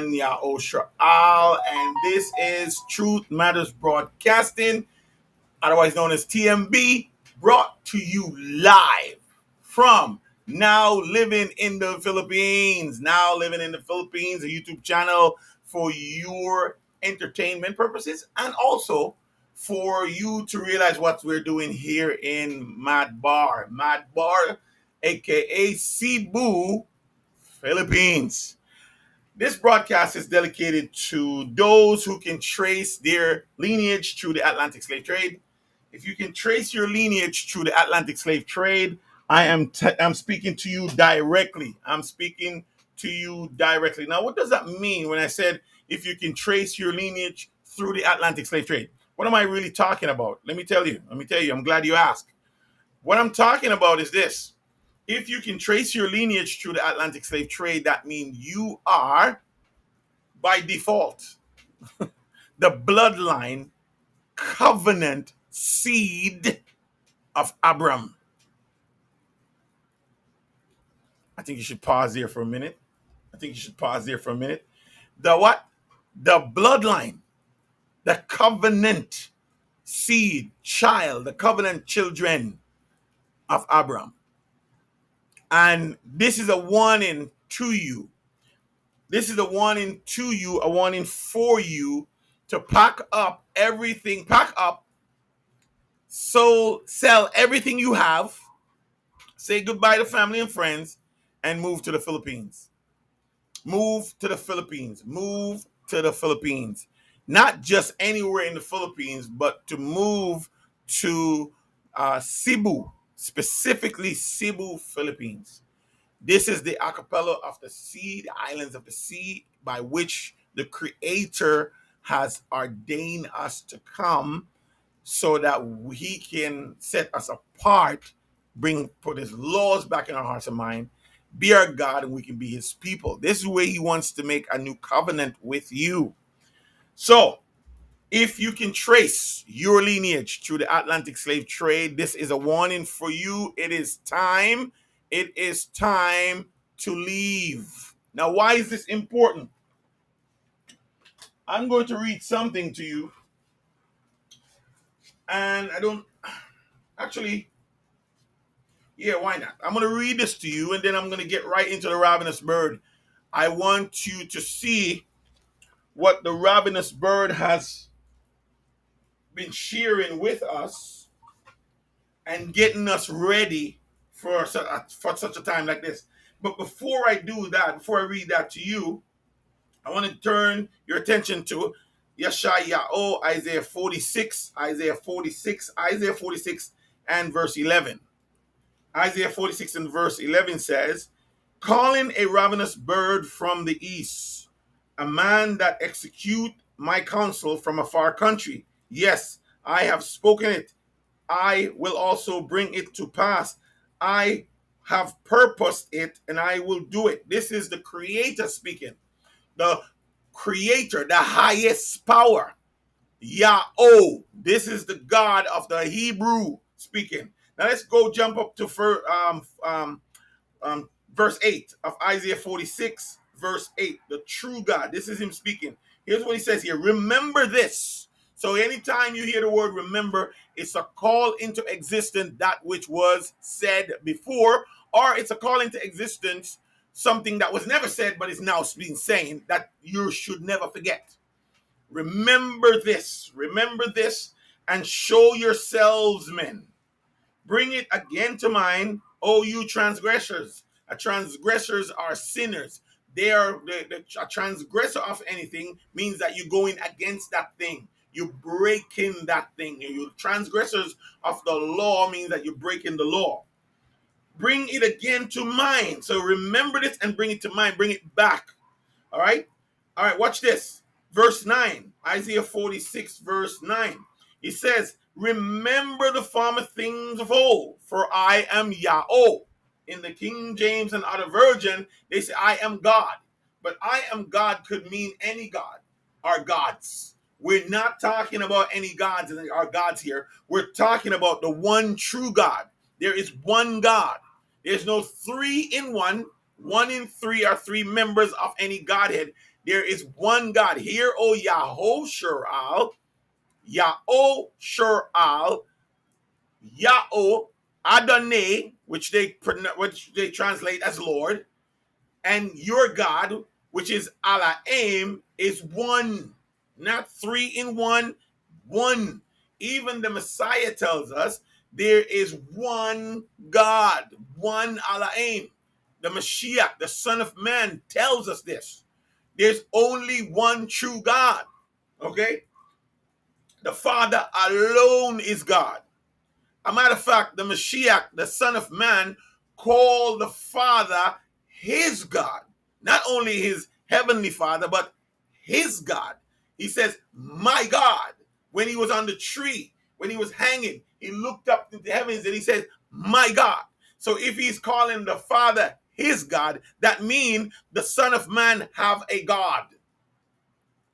John Yaoshaal, and this is Truth Matters Broadcasting, otherwise known as TMB, brought to you live from Now Living in the Philippines. Now Living in the Philippines, a YouTube channel for your entertainment purposes and also for you to realize what we're doing here in Mad Bar, aka Cebu, Philippines. This broadcast is dedicated to those who can trace their lineage through the Atlantic slave trade. If you can trace your lineage through the Atlantic slave trade, I'm speaking to you directly. I'm speaking to you directly. Now, what does that mean when I said if you can trace your lineage through the Atlantic slave trade? What am I really talking about? Let me tell you. I'm glad you asked. What I'm talking about is this. If you can trace your lineage through the Atlantic slave trade, that means you are, by default, the bloodline covenant seed of Abram. I think you should pause there for a minute. The what? The bloodline, the covenant seed, child, the covenant children of Abram. And this is a warning to you. This is a warning to you, a warning for you to pack up everything, sell everything you have, say goodbye to family and friends, and move to the Philippines. Move to the Philippines. Move to the Philippines. Not just anywhere in the Philippines, but to move to Cebu, specifically Cebu, Philippines. This is the archipelago of the sea, the islands of the sea, by which the Creator has ordained us to come so that He can set us apart, put His laws back in our hearts and mind, be our God, and we can be His people. This is where He wants to make a new covenant with you. So, if you can trace your lineage through the Atlantic slave trade, this is a warning for you. It is time to leave. Now, why is this important? I'm going to read something to you. And why not? I'm going to read this to you, and then I'm going to get right into the ravenous bird. I want you to see what the ravenous bird has been sharing with us and getting us ready for such a time like this. But before I read that to you, I want to turn your attention to Yeshayahu, Isaiah 46, and verse 11. Isaiah 46 and verse 11 says, calling a ravenous bird from the east, a man that execute my counsel from a far country. Yes, I have spoken it. I will also bring it to pass. I have purposed it, and I will do it. This is the Creator speaking. The Creator, the highest power. Yahweh. This is the God of the Hebrew speaking. Now let's go jump up to verse 8 of Isaiah 46, verse 8. The true God. This is Him speaking. Here's what He says here. Remember this. So anytime you hear the word remember, it's a call into existence that which was said before, or it's a call into existence something that was never said but is now being saying that you should never forget. Remember this, and show yourselves men. Bring it again to mind, O you transgressors. Transgressors are sinners. They are a transgressor of anything means that you're going against that thing. You're breaking that thing. You transgressors of the law means that you're breaking the law. Bring it again to mind. So remember this and bring it to mind. Bring it back. All right, watch this. Verse 9, Isaiah 46, verse 9. He says, remember the former things of old, for I am Yahweh. In the King James and other version, they say, I am God. But I am God could mean any God or gods. We're not talking about any gods and our gods here. We're talking about the one true God. There is one God. There's no three in one. One in three are three members of any Godhead. There is one God. Hear, O Yahoshural, Yahoshural, Yahoo, Adonai, which they translate as Lord, and your God, which is Elohim, is one, not three in one, one. Even the Messiah tells us there is one God, one Elohim. The Mashiach, the Son of Man, tells us this. There's only one true God. Okay? The Father alone is God. A matter of fact, the Mashiach, the Son of Man, called the Father his God. Not only his heavenly Father, but his God. He says, my God. When he was on the tree, when he was hanging, he looked up to the heavens and he said, my God. So if he's calling the Father his God, that means the Son of Man have a God.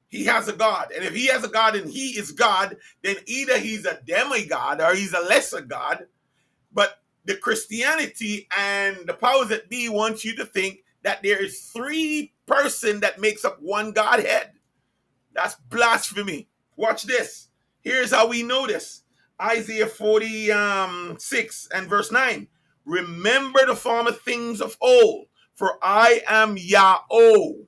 He has a God. And if he has a God and he is God, then either he's a demigod or he's a lesser God. But the Christianity and the powers that be wants you to think that there is three person that makes up one Godhead. That's blasphemy. Watch this. Here's how we know this. Isaiah 46 and verse 9. Remember the former things of old, for I am Yahweh,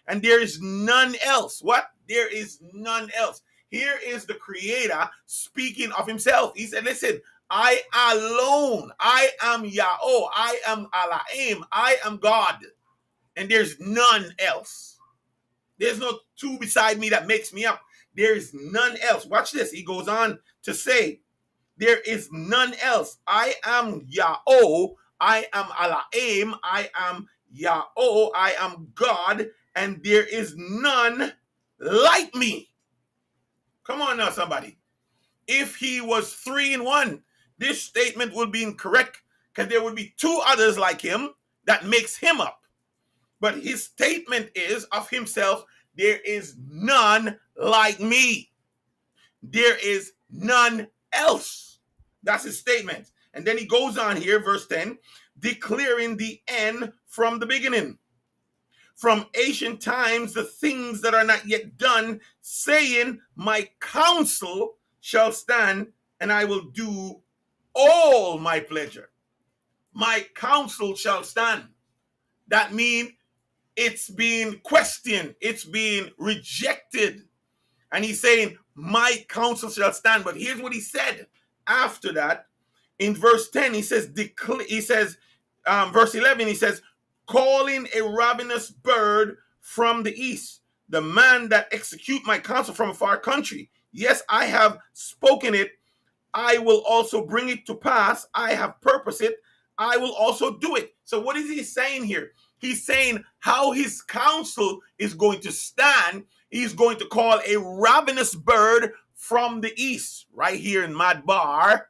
and there is none else. What? There is none else. Here is the Creator speaking of himself. He said, listen, I alone, I am Yahweh, I am Elohim, I am God, and there's none else. There's no two beside me that makes me up. There is none else. Watch this. He goes on to say, there is none else. I am Yahweh, I am Elohim, I am Yahweh, I am God, and there is none like me. Come on now, somebody. If he was three in one, this statement would be incorrect because there would be two others like him that makes him up. But his statement is of himself, there is none like me. There is none else. That's his statement. And then he goes on here, verse 10, declaring the end from the beginning. From ancient times, the things that are not yet done, saying, my counsel shall stand, and I will do all my pleasure. My counsel shall stand. That means it's being questioned, it's being rejected. And he's saying, my counsel shall stand. But here's what he said after that. In verse 10, he says, verse 11, he says, calling a ravenous bird from the east, the man that execute my counsel from a far country. Yes, I have spoken it. I will also bring it to pass. I have purposed it. I will also do it. So what is he saying here? He's saying how his counsel is going to stand. He's going to call a ravenous bird from the east, right here in Madbar,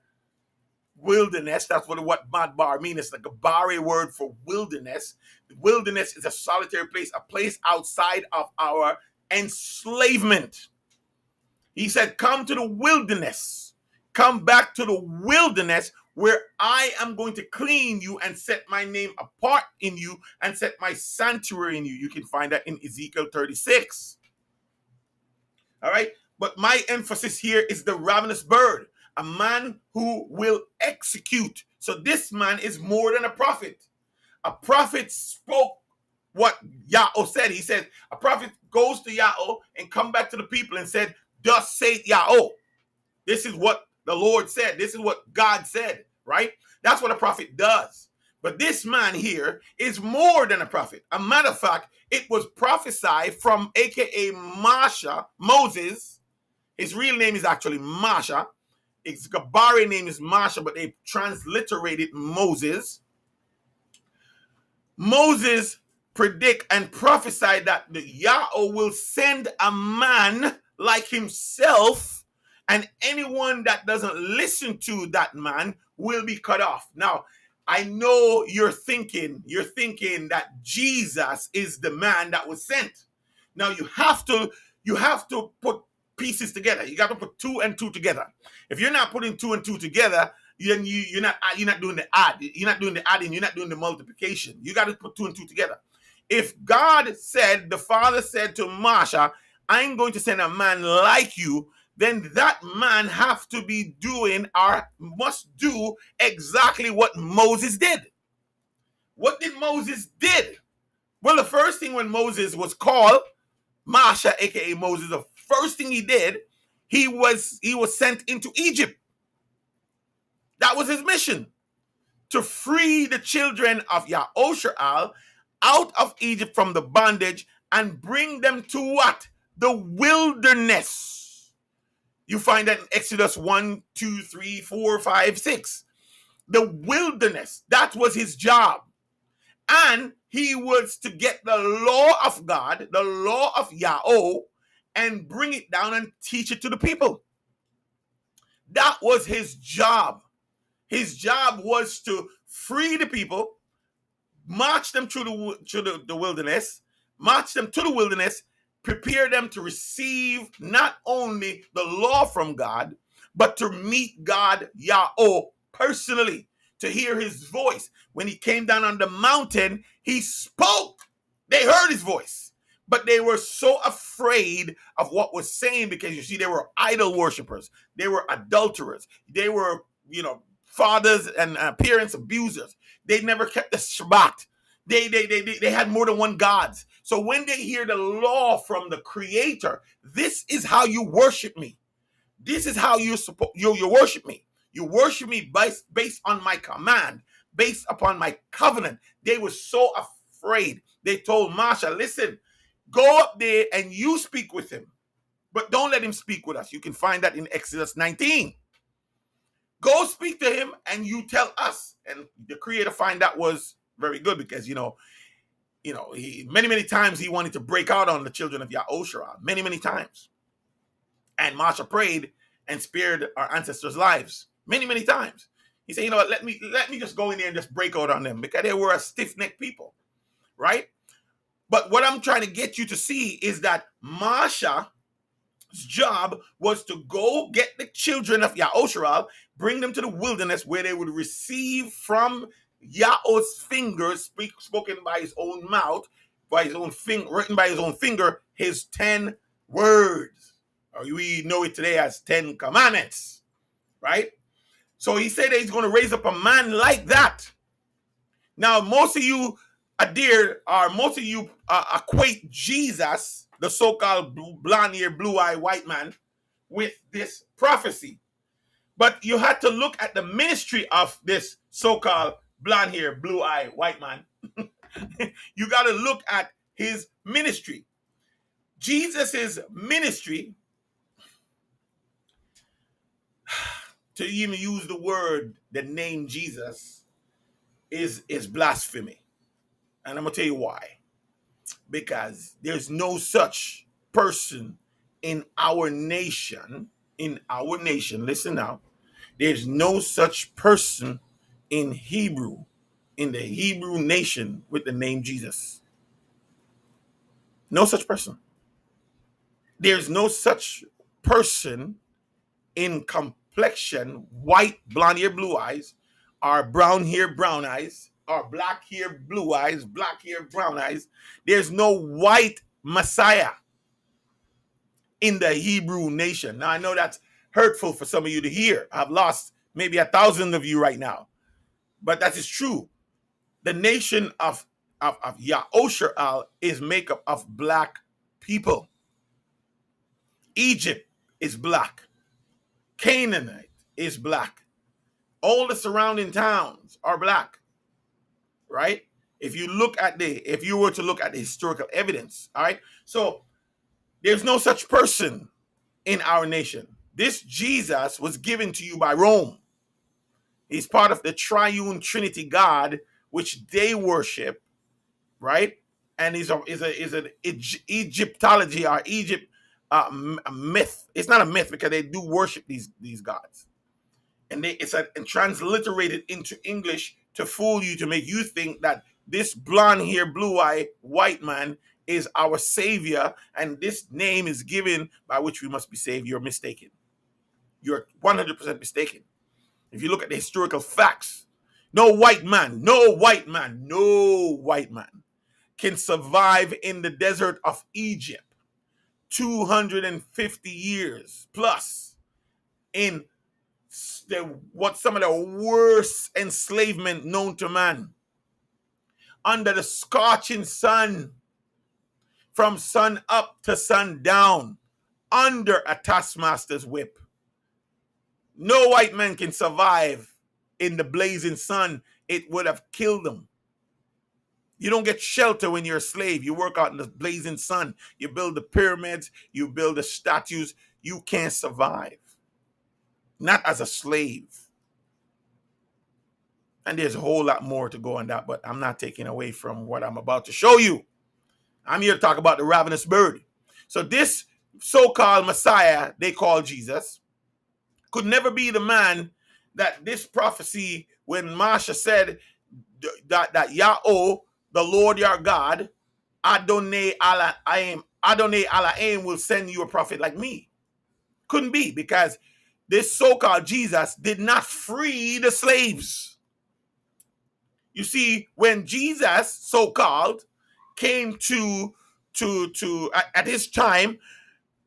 wilderness. That's what Madbar means. It's like a Bari word for wilderness. Wilderness is a solitary place, a place outside of our enslavement. He said, come to the wilderness. Come back to the wilderness where I am going to clean you and set my name apart in you and set my sanctuary in you. You can find that in Ezekiel 36. All right. But my emphasis here is the ravenous bird, a man who will execute. So this man is more than a prophet. A prophet spoke what Yahweh said. He said, a prophet goes to Yahweh and come back to the people and said, thus saith Yahweh. This is what the Lord said. This is what God said, right? That's what a prophet does. But this man here is more than a prophet. A matter of fact, it was prophesied from aka Masha, Moses. His real name is actually Masha. His Gabari name is Masha, but they transliterated Moses. Moses predict and prophesied that the Yahweh will send a man like himself, and anyone that doesn't listen to that man will be cut off. Now, I know you're thinking that Jesus is the man that was sent. Now you have to put pieces together. You got to put two and two together. If you're not putting two and two together, then you're not doing the add. You're not doing the adding. You're not doing the multiplication. You got to put two and two together. If God said, the Father said to Marsha, I'm going to send a man like you, then that man have to be doing or must do exactly what Moses did. What did Moses did? Well, the first thing when Moses was called, Marsha, aka Moses, the first thing he did, he was sent into Egypt. That was his mission, to free the children of Yahusha out of Egypt from the bondage and bring them to what? The wilderness. You find that in Exodus 1, 2, 3, 4, 5, 6. The wilderness. That was his job. And he was to get the law of God, the law of Yahweh, and bring it down and teach it to the people. That was his job. His job was to free the people, march them through the wilderness, march them to the wilderness, prepare them to receive not only the law from God, but to meet God, Yahweh, personally, to hear his voice. When he came down on the mountain, he spoke. They heard his voice, but they were so afraid of what was saying, because you see, they were idol worshipers. They were adulterers. They were, fathers and parents abusers. They never kept the Shabbat. They had more than one gods. So when they hear the law from the Creator, this is how you worship me. This is how you worship me. You worship me based on my command, based upon my covenant. They were so afraid. They told Marsha, listen, go up there and you speak with him, but don't let him speak with us. You can find that in Exodus 19. Go speak to him and you tell us. And the Creator find that was very good, because, he many times he wanted to break out on the children of Yahusha, many times. And Marsha prayed and spared our ancestors' lives many times. He said, let me just go in there and just break out on them, because they were a stiff-necked people, right? But what I'm trying to get you to see is that Marsha's job was to go get the children of Yahusha, bring them to the wilderness where they would receive from Yahweh's fingers, spoken by his own mouth, by his own finger, written by his own finger, his 10 words. Or we know it today as 10 commandments, right? So he said that he's going to raise up a man like that. Now, most of you equate Jesus, the so-called blonde-haired, blue-eyed white man, with this prophecy. But you had to look at the ministry of this so-called blonde-haired, blue-eyed white man. You got to look at his ministry. Jesus's ministry, to even use the name Jesus, is blasphemy. And I'm going to tell you why. Because there's no such person in our nation, listen now, there's no such person in the Hebrew nation with the name Jesus. No such person. There's no such person in complexion, white, blonde hair, blue eyes, or brown hair, brown eyes, or black hair, blue eyes, black hair, brown eyes. There's no white Messiah in the Hebrew nation. Now, I know that's hurtful for some of you to hear. I've lost maybe 1,000 of you right now, but that is true. The nation of Yahusha is made up of black people. Egypt is black. Canaanite is black. All the surrounding towns are black, right? If you were to look at the historical evidence, all right? So there's no such person in our nation. This Jesus was given to you by Rome. He's part of the triune Trinity God, which they worship, right? And is an Egyptology or Egypt myth. It's not a myth, because they do worship these gods, and it's transliterated into English to fool you, to make you think that this blonde hair, blue eye white man is our savior, and this name is given by which we must be saved. You're mistaken. You're 100% mistaken. If you look at the historical facts, no white man can survive in the desert of Egypt 250 years plus in some of the worst enslavement known to man, under the scorching sun, from sun up to sun down, under a taskmaster's whip. No white man can survive in the blazing sun. It would have killed them. You don't get shelter when you're a slave. You work out in the blazing sun. You build the pyramids. You build the statues. You can't survive. Not as a slave. And there's a whole lot more to go on that, but I'm not taking away from what I'm about to show you. I'm here to talk about the ravenous bird. So this so-called Messiah they call Jesus could never be the man that this prophecy, when Marsha said that Yahweh, the Lord your God, Adonai Elohim will send you a prophet like me. Couldn't be, because this so-called Jesus did not free the slaves. You see, when Jesus, so-called, came to at his time,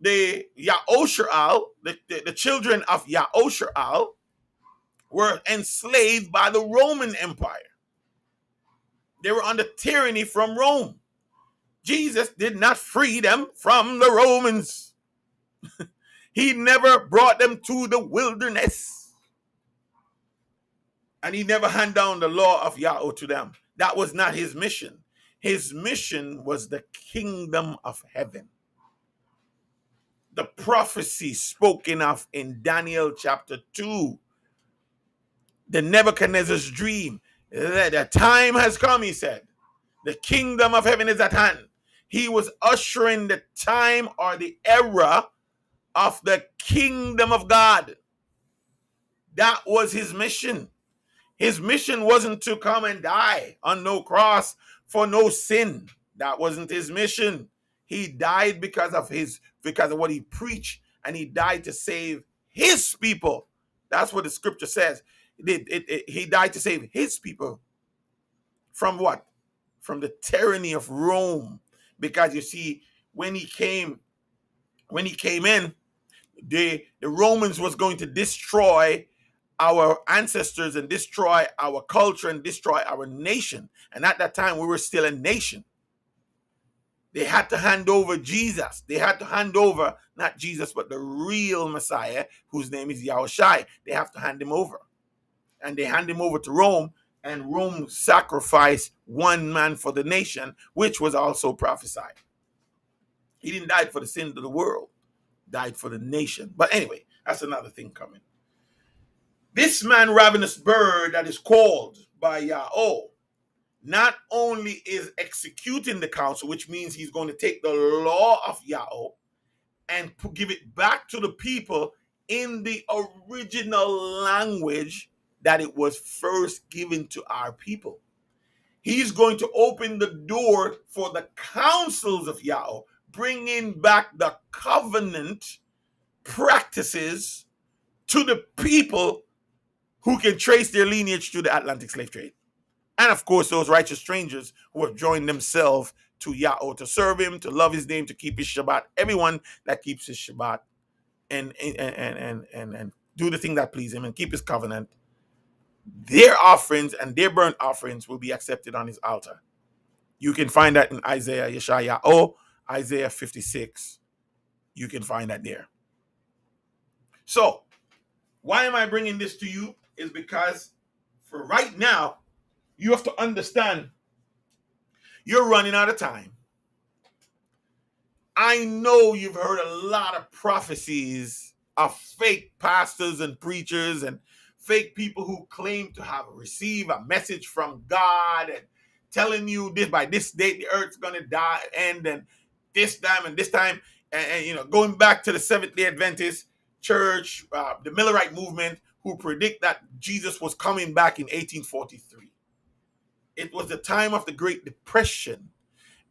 the Yahushua, the children of Yahushua, were enslaved by the Roman Empire. They were under tyranny from Rome. Jesus did not free them from the Romans. He never brought them to the wilderness. And he never handed down the law of Yahweh to them. That was not his mission. His mission was the kingdom of heaven. The prophecy spoken of in Daniel chapter 2. The Nebuchadnezzar's dream. The time has come, he said. The kingdom of heaven is at hand. He was ushering the time or the era of the kingdom of God. That was his mission. His mission wasn't to come and die on no cross for no sin. That wasn't his mission. He died because of what he preached, and he died to save his people. That's what the scripture says. He died to save his people from what? From the tyranny of Rome. Because you see, when he came in, the Romans was going to destroy our ancestors and destroy our culture and destroy our nation. And at that time, we were still a nation. They had to hand over Jesus. They had to hand over, not Jesus, but the real Messiah, whose name is Yahushua. They have to hand him over. And they hand him over to Rome, and Rome sacrificed one man for the nation, which was also prophesied. He didn't die for the sins of the world. Died for the nation. But anyway, that's another thing coming. This man, ravenous bird, that is called by Yahweh, not only is executing the counsel, which means he's going to take the law of Yahweh and give it back to the people in the original language that it was first given to our people. He's going to open the door for the counsels of Yahweh, bringing back the covenant practices to the people who can trace their lineage to the Atlantic slave trade. And of course, those righteous strangers who have joined themselves to Yahweh to serve him, to love his name, to keep his Shabbat. Everyone that keeps his Shabbat and do the thing that pleases him and keep his covenant, their offerings and their burnt offerings will be accepted on his altar. You can find that in Isaiah, Yeshayahu, Isaiah 56. You can find that there. So, why am I bringing this to you? Is because for right now, you have to understand you're running out of time. I know you've heard a lot of prophecies of fake pastors and preachers and fake people who claim to have received a message from God and telling you this by this date the earth's gonna die and this time and this time and going back to the Seventh-day Adventist church, the Millerite movement, who predict that Jesus was coming back in 1843. It was the time of the Great Depression.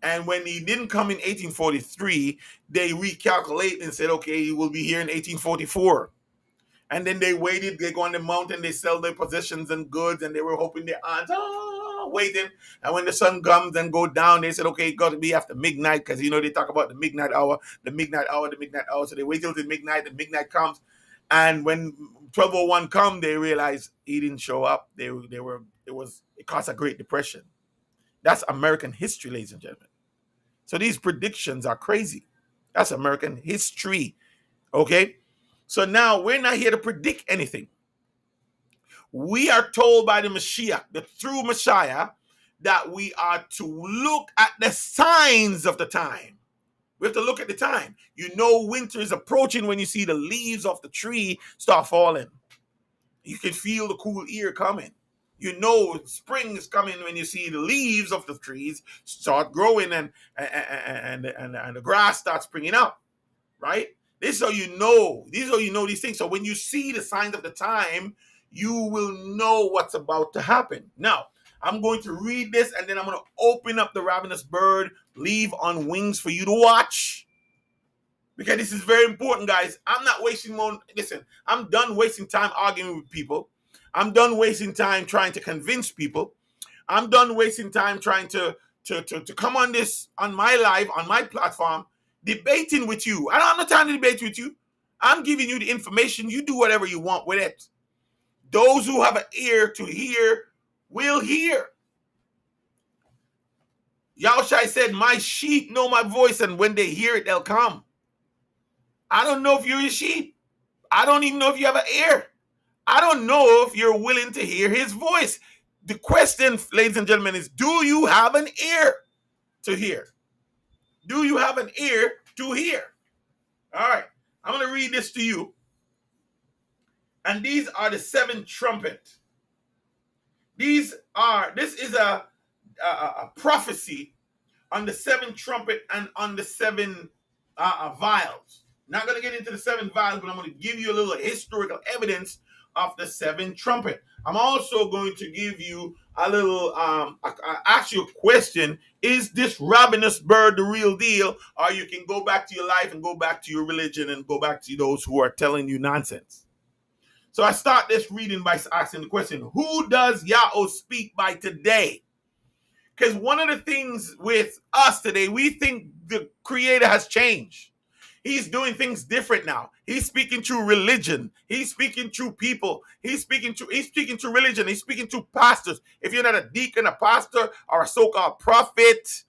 And when he didn't come in 1843, they recalculated and said, okay, he will be here in 1844. And then they waited, they go on the mountain, they sell their possessions and goods, and they were hoping their aunts, waiting. And when the sun comes and go down, they said, okay, it got to be after midnight, because they talk about the midnight hour, the midnight hour, the midnight hour. So they wait till the midnight comes. And when 12:01 come, they realize he didn't show up. It caused a Great Depression. That's American history, ladies and gentlemen. So these predictions are crazy. That's American history. Okay? So now we're not here to predict anything. We are told by the Mashiach, the true Messiah, that we are to look at the signs of the time. We have to look at the time. Winter is approaching when you see the leaves of the tree start falling. You can feel the cool air coming. Spring is coming when you see the leaves of the trees start growing and the grass starts springing up, right? This is how you know. This is how you know these things. So when you see the signs of the time, you will know what's about to happen. Now, I'm going to read this, and then I'm going to open up the ravenous bird, leave on wings for you to watch. Because this is very important, guys. I'm not wasting more. Listen, I'm done wasting time arguing with people. I'm done wasting time trying to convince people. I'm done wasting time trying to come on my live, on my platform, debating with you. I don't have no time to debate with you. I'm giving you the information. You do whatever you want with it. Those who have an ear to hear will hear. Yahushua said, my sheep know my voice, and when they hear it, they'll come. I don't know if you're a sheep. I don't even know if you have an ear. I don't know if you're willing to hear his voice. The question, ladies and gentlemen, is, do you have an ear to hear? Do you have an ear to hear? All right. I'm going to read this to you. And these are the 7 trumpets. This is a prophecy on the 7 trumpet and on the 7 vials. Not going to get into the 7 vials, but I'm going to give you a little historical evidence of the 7 trumpet. I'm also going to give you a little, ask you a question. Is this ravenous bird the real deal? Or you can go back to your life and go back to your religion and go back to those who are telling you nonsense. So I start this reading by asking the question, who does Yahweh speak by today? Because one of the things with us today, we think the Creator has changed. He's doing things different now. He's speaking through religion. He's speaking through people. He's speaking through religion. He's speaking through pastors. If you're not a deacon, a pastor, or a so-called prophet,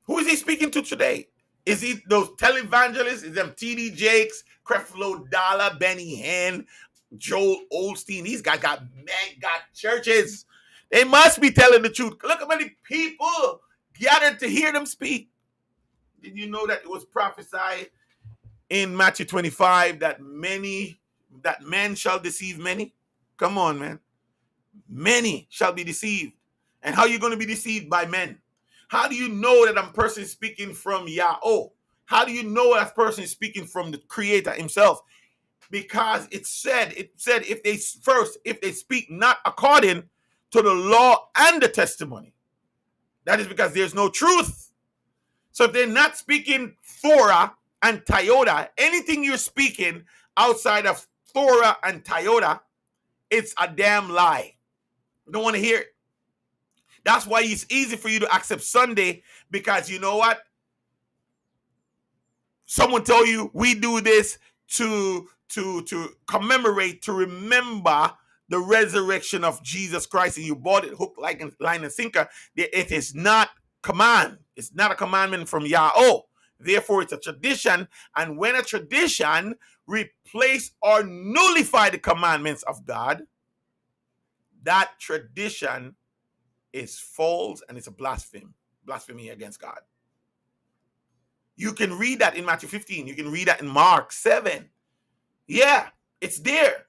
who is he speaking to today? Is he those televangelists? Is them T.D. Jakes, Creflo Dollar, Benny Hinn, Joel Osteen? These guys got churches. They must be telling the truth. Look how many people gathered to hear them speak. Did you know that it was prophesied in Matthew 25 that men shall deceive many? Come on, man. Many shall be deceived. And how are you going to be deceived by men? How do you know that a person is speaking from Yahweh? How do you know that person is speaking from the Creator himself? Because it said if they speak not according to the law and the testimony, that is because there's no truth. So if they're not speaking Torah and Toyota, anything you're speaking outside of Torah and Toyota, it's a damn lie. You don't want to hear it. That's why it's easy for you to accept Sunday, because you know what? Someone tell you we do this to commemorate, to remember the resurrection of Jesus Christ, and you bought it hook, line, and sinker. It is not command. It's not a commandment from Yahweh. Therefore, it's a tradition. And when a tradition replace or nullify the commandments of God, that tradition is false and it's a blasphemy against God. You can read that in Matthew 15. You can read that in Mark 7. Yeah, it's there.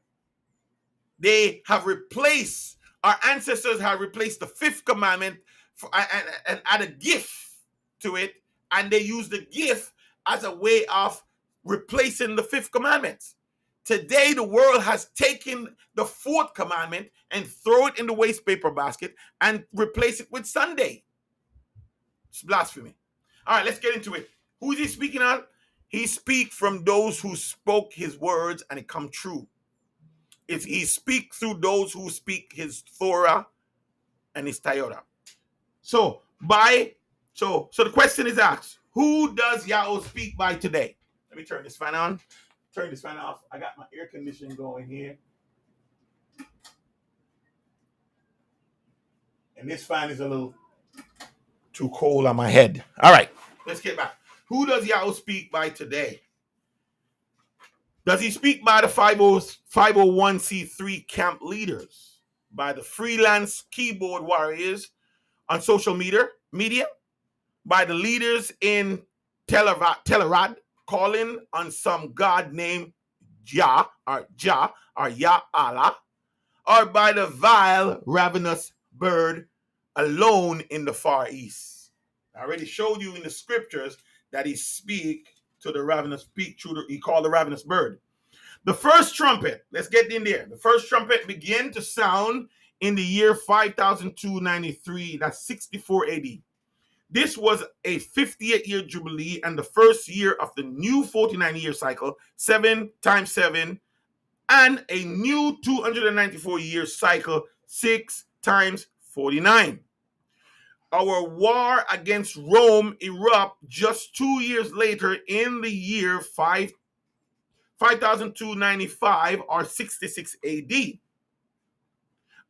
They have replaced, our ancestors have replaced the 5th commandment and add a gift to it, and they use the gift as a way of replacing the 5th commandment. Today, the world has taken the 4th commandment and throw it in the waste paper basket and replace it with Sunday. It's blasphemy. All right, let's get into it. Who is he speaking of? He speaks from those who spoke his words and it come true. He speaks through those who speak his Torah and his Toyota. So the question is asked: who does Yahweh speak by today? Let me turn this fan on. Turn this fan off. I got my air conditioning going here, and this fan is a little too cold on my head. All right, let's get back. Who does Yahweh speak by today? Does he speak by the 501c3 camp leaders, by the freelance keyboard warriors on social media, by the leaders in Telerad calling on some god named Jah or Yah Allah, or by the vile ravenous bird alone in the Far East? I already showed you in the scriptures that he speak to the ravenous, he called the ravenous bird. The first trumpet, let's get in there. The first trumpet began to sound in the year 5293, that's 64 AD. This was a 58-year jubilee and the first year of the new 49-year cycle, 7 times 7, and a new 294-year cycle, 6 times 49. Our war against Rome erupted just 2 years later in the year 5295 or 66 AD.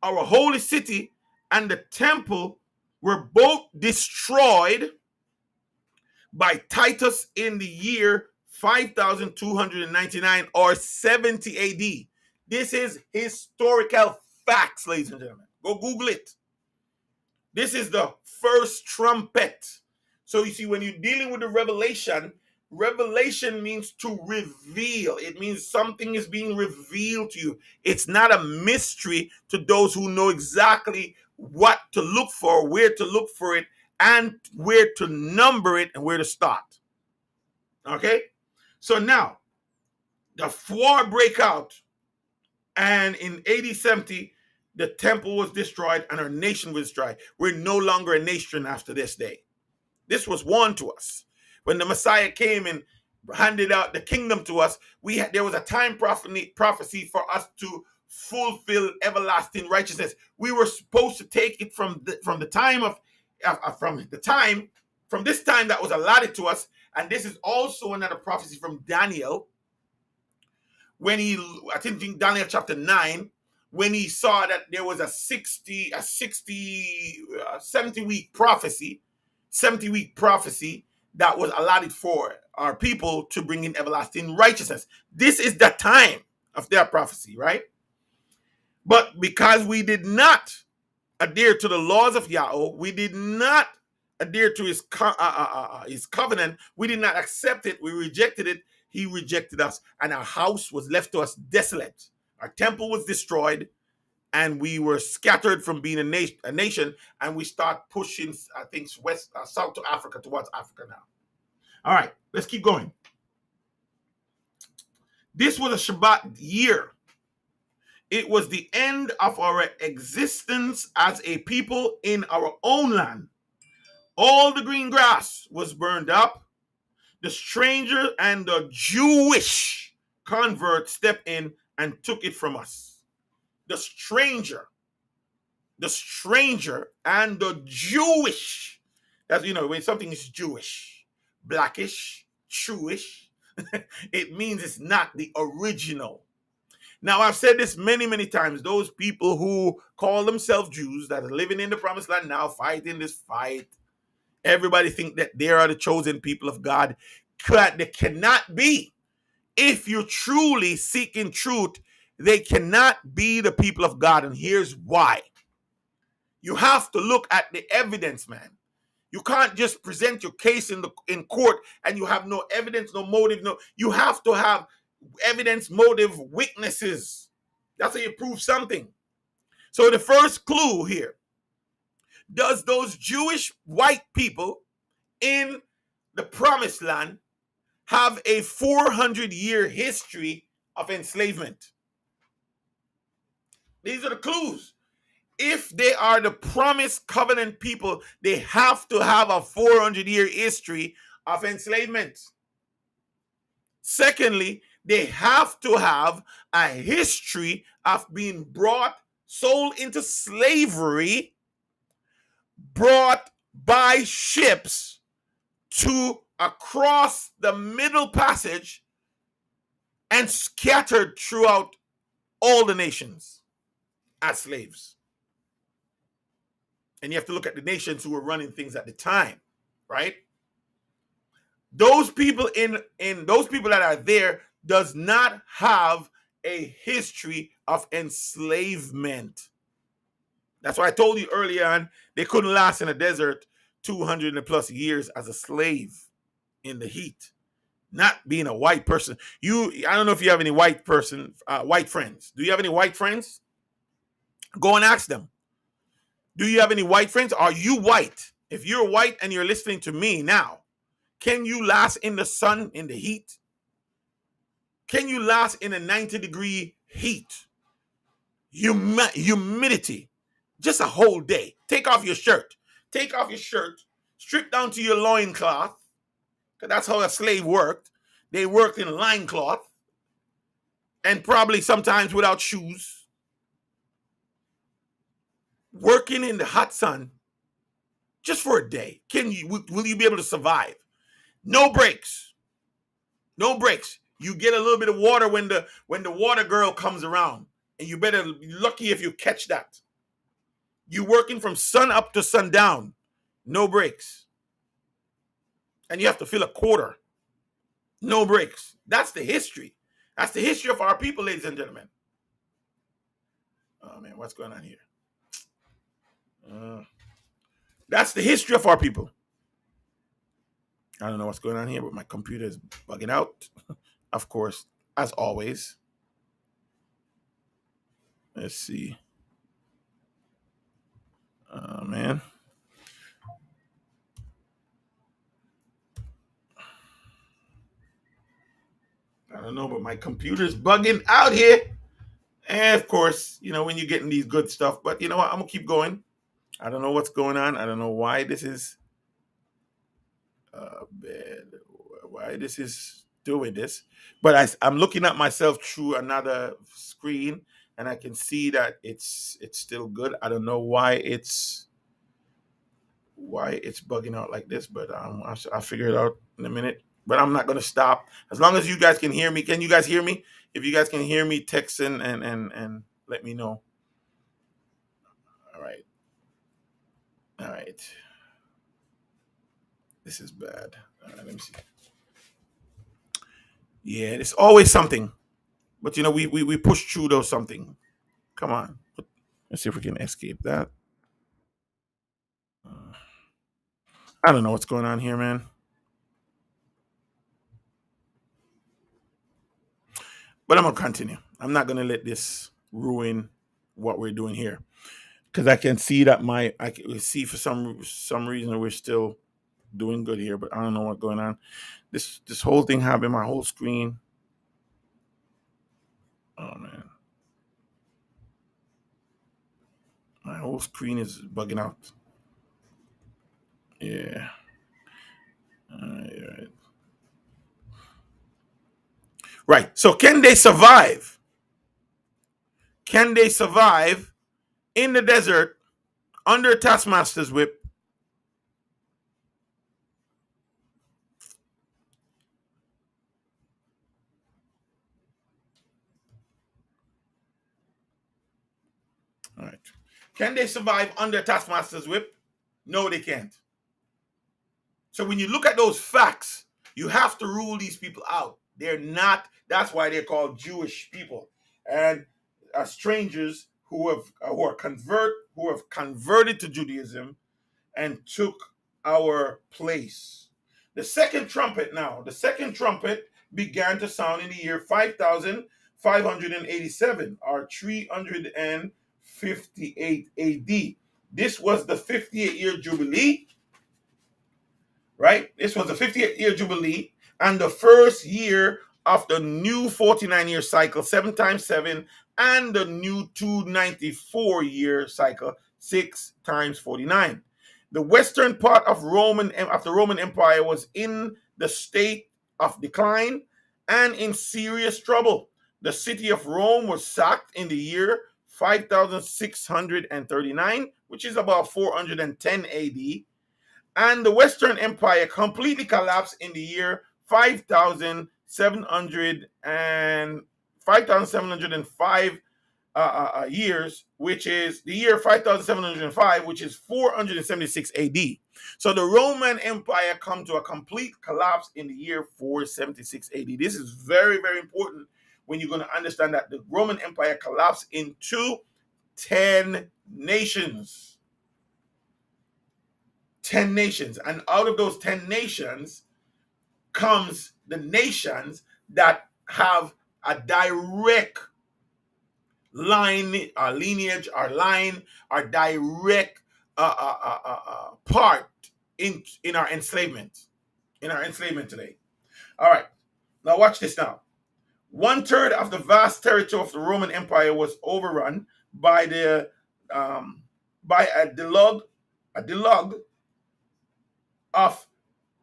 Our holy city and the temple were both destroyed by Titus in the year 5299 or 70 AD. This is historical facts, ladies and gentlemen. Go Google it. This is the first trumpet. So you see, when you're dealing with the revelation means to reveal. It means something is being revealed to you. It's not a mystery to those who know exactly what to look for, where to look for it, and where to number it and where to start. Okay? So now, the war break out, and in AD 70, the temple was destroyed and our nation was destroyed. We're no longer a nation after this day. This was warned to us. When the Messiah came and handed out the kingdom to us, there was a time prophecy for us to fulfill everlasting righteousness. We were supposed to take it from this time that was allotted to us. And this is also another prophecy from Daniel, when I think Daniel chapter 9, when he saw that there was a 70-week prophecy that was allotted for our people to bring in everlasting righteousness. This is the time of their prophecy, right? But because we did not adhere to the laws of Yahweh, we did not adhere to his covenant, we did not accept it, we rejected it, he rejected us, and our house was left to us desolate. Our temple was destroyed, and we were scattered from being a nation, and we start pushing, I think, south to Africa, towards Africa now. All right, let's keep going. This was a Shabbat year. It was the end of our existence as a people in our own land. All the green grass was burned up. The stranger and the Jewish convert stepped in and took it from us. The stranger and the Jewish. That's, when something is Jewish, blackish, Jewish, it means it's not the original. Now, I've said this many, many times. Those people who call themselves Jews that are living in the promised land now, fighting this fight, everybody think that they are the chosen people of God. They cannot be. If you're truly seeking truth, they cannot be the people of God. And here's why. You have to look at the evidence, man. You can't just present your case in court and you have no evidence, no motive. No, you have to have evidence, motive, witnesses. That's how you prove something. So the first clue here: does those Jewish white people in the promised land have a 400-year history of enslavement? These are the clues. If they are the promised covenant people, they have to have a 400-year history of enslavement. Secondly, They have to have a history of being sold into slavery, brought by ships to across the Middle Passage and scattered throughout all the nations as slaves. And you have to look at the nations who were running things at the time, right? Those people in those people that are there does not have a history of enslavement. That's why I told you earlier on, they couldn't last in a desert 200 and plus years as a slave in the heat. Not being a white person. I don't know if you have any white friends. Do you have any white friends? Go and ask them. Do you have any white friends? Are you white? If you're white and you're listening to me now, can you last in the sun, in the heat? Can you last in a 90-degree heat? Humidity. Just a whole day. Take off your shirt. Take off your shirt. Strip down to your loincloth. Because that's how a slave worked. They worked in loincloth. And probably sometimes without shoes. Working in the hot sun. Just for a day. Will you be able to survive? No breaks. No breaks. You get a little bit of water when the water girl comes around. And you better be lucky if you catch that. You working from sun up to sundown. No breaks. And you have to fill a quarter. No breaks. That's the history. That's the history of our people, ladies and gentlemen. Oh, man, what's going on here? That's the history of our people. I don't know what's going on here, but my computer is bugging out. Of course, as always. Let's see. Oh, man. I don't know, but my computer's bugging out here. And of course, when you're getting these good stuff, but you know what? I'm going to keep going. I don't know what's going on. I don't know why this is bad. Why this is doing this. But I'm looking at myself through another screen, and I can see that it's still good. I don't know why it's bugging out like this, but I'll figure it out in a minute. But I'm not going to stop. As long as you guys can hear me. Can you guys hear me? If you guys can hear me, text and let me know. All right. All right. This is bad. All right, let me see. Yeah, it's always something. But we push through those something. Come on. Let's see if we can escape that. I don't know what's going on here, man. But I'm going to continue. I'm not going to let this ruin what we're doing here. Because I can see that I can see for some reason we're still doing good here, but I don't know what's going on. This whole thing happened, my whole screen. Oh, man. My whole screen is bugging out. Yeah. All right. Right. So can they survive? Can they survive in the desert under Taskmaster's whip? All right. Can they survive under Taskmaster's whip? No, they can't. So when you look at those facts, you have to rule these people out. They're not. That's why they're called Jewish people, and strangers who have converted to Judaism and took our place. The second trumpet began to sound in the year 5,587 or 358 AD. This was the 58-year Jubilee, right? This was the 58-year Jubilee and the first year of the new 49-year cycle, 7 times 7, and the new 294-year cycle, 6 times 49. The western part of the Roman Empire was in the state of decline, and in serious trouble. The city of Rome was sacked in the year 5639, which is about 410 AD, and the Western Empire completely collapsed in the year 5705 years, which is the year 5705, which is 476 AD. So the Roman Empire come to a complete collapse in the year 476 AD. This is very, very important when you're going to understand that the Roman Empire collapsed into 10 nations. 10 nations. And out of those 10 nations comes the nations that have a direct line, our lineage, our line, our direct part in our enslavement, today. All right, now watch this now. 1/3 of the vast territory of the Roman Empire was overrun by the by a deluge of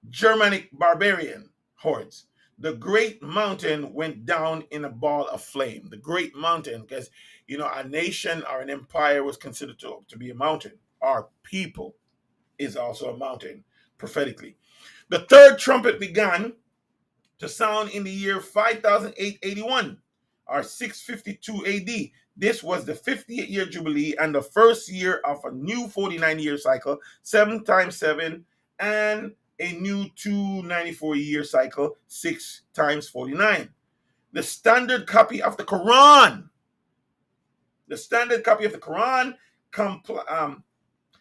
Germanic barbarian hordes. The great mountain went down in a ball of flame. The great mountain, because a nation or an empire was considered to be a mountain. Our people is also a mountain, prophetically. The third trumpet began to sound in the year 5881 or 652 AD. This was the 50th year jubilee and the first year of a new 49-year cycle, 7 times 7, and a new 294-year cycle, 6 times 49. The standard copy of the Quran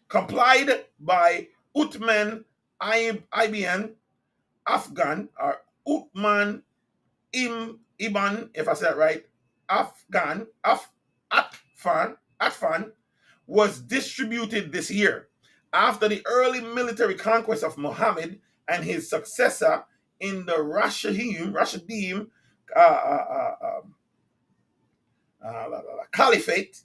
complied by Uthman ibn Affan, or Uthman ibn, if I said it right, Affan, was distributed this year. After the early military conquest of Muhammad and his successor in the Rashidim Caliphate,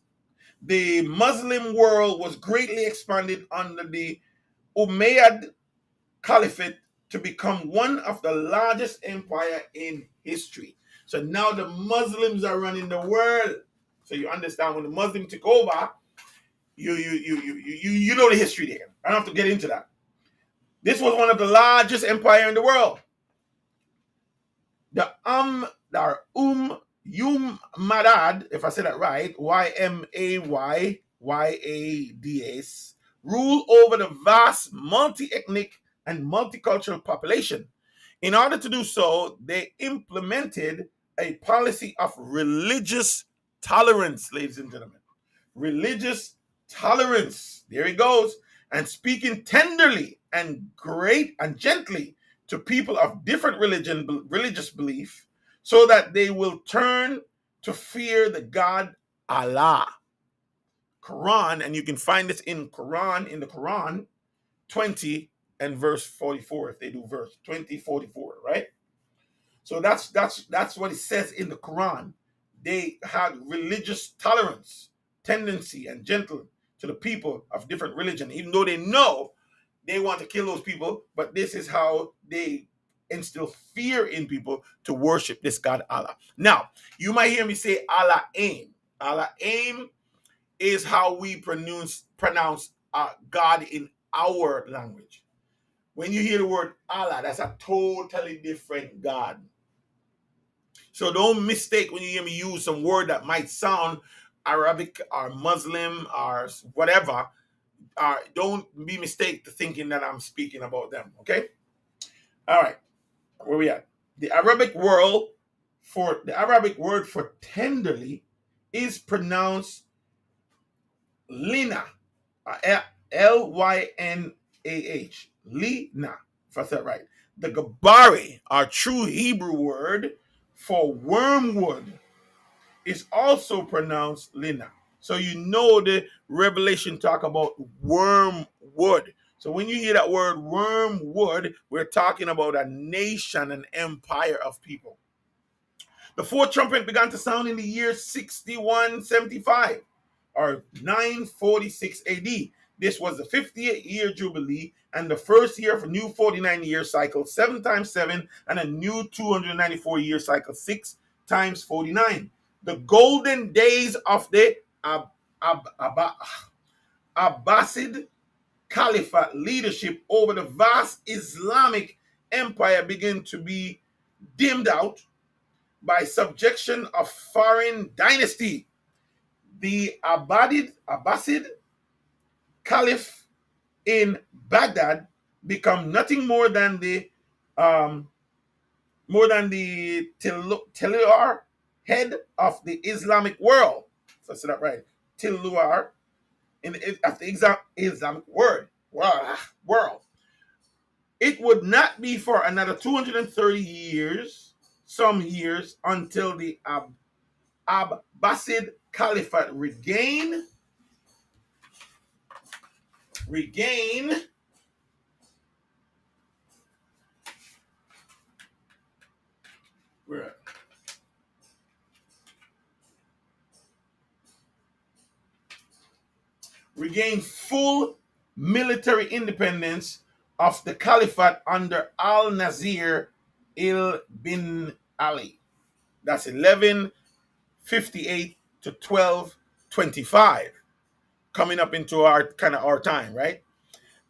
the Muslim world was greatly expanded under the Umayyad Caliphate to become one of the largest empire in history. So now the Muslims are running the world. So you understand, when the Muslims took over, you know the history there. I don't have to get into that. This was one of the largest empire in the world. The Umayyad, if I say that right, Ymayyads, rule over the vast multi-ethnic and multicultural population. In order to do so, they implemented a policy of religious tolerance, ladies and gentlemen. Religious tolerance. There he goes. And speaking tenderly and great and gently to people of different religious belief, so that they will turn to fear the God Allah. Quran, and you can find this in the Quran 20 and verse 44, if they do verse 20, 44, right? So that's what it says in the Quran. They had religious tolerance, tendency, and gentle to the people of different religion, even though they know they want to kill those people, but this is how they instill fear in people to worship this God Allah. Now, you might hear me say Allah aim. Allah aim is how we pronounce God in our language. When you hear the word Allah, that's a totally different God. So don't mistake when you hear me use some word that might sound Arabic or Muslim or whatever. Don't be mistaken to thinking that I'm speaking about them, okay? All right, where we at? The Arabic word for tenderly is pronounced lina, Lynah, lina, if I said right. The Gabari, our true Hebrew word for wormwood, is also pronounced lina. So you know the Revelation talk about wormwood. So when you hear that word wormwood, we're talking about a nation, an empire of people. The fourth trumpet began to sound in the year 6175 or 946 AD. This was the 50th year Jubilee and the first year of a new 49-year cycle, 7 times 7, and a new 294-year cycle, 6 times 49. The golden days of the Abbasid Caliphate leadership over the vast Islamic empire begin to be dimmed out by subjection of foreign dynasty. The Abbasid Caliph in Baghdad become nothing um, more than the Tiluar head of the Islamic world. If I say that right, Tiluar of the Islamic world. It would not be for another 230 years, some years, until the Abbasid Caliphate regain where regain full military independence of the caliphate under Al-Nasir ibn Ali. That's 1158 to 1225, coming up into our time, right?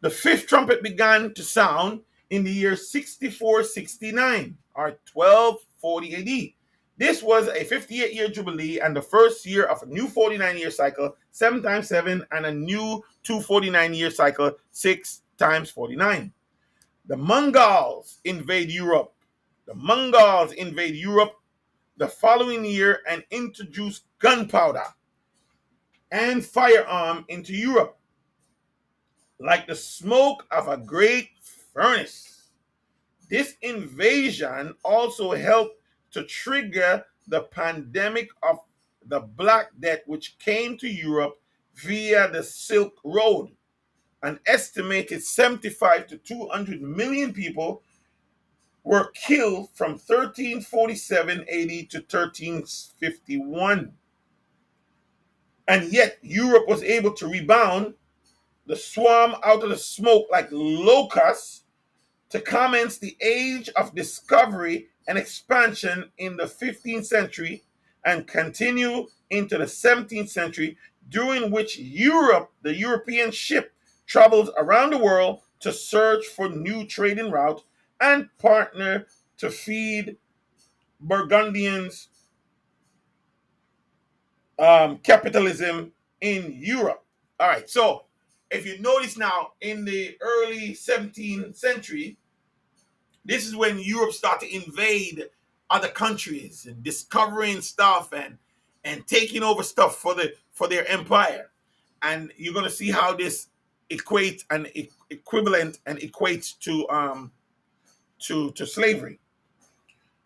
The fifth trumpet began to sound in the year 6469 or 1240 AD. This was a 58-year jubilee and the first year of a new 49-year cycle, 7 times 7, and a new 249-year cycle, 6 times 49. The Mongols invade Europe. The Mongols invade Europe the following year and introduced gunpowder and firearm into Europe like the smoke of a great furnace. This invasion also helped to trigger the pandemic of the Black Death, which came to Europe via the Silk Road. An estimated 75 to 200 million people were killed from 1347 AD to 1351. And yet Europe was able to rebound, the swarm out of the smoke like locusts, to commence the age of discovery and expansion in the 15th century and continue into the 17th century, during which the European ship, travels around the world to search for new trading routes and partner to feed Burgundians capitalism in Europe. All right, so if you notice now, in the early 17th century, this is when Europe started to invade other countries and discovering stuff and taking over stuff for their empire. And you're going to see how this equates and equivalent and equates to slavery.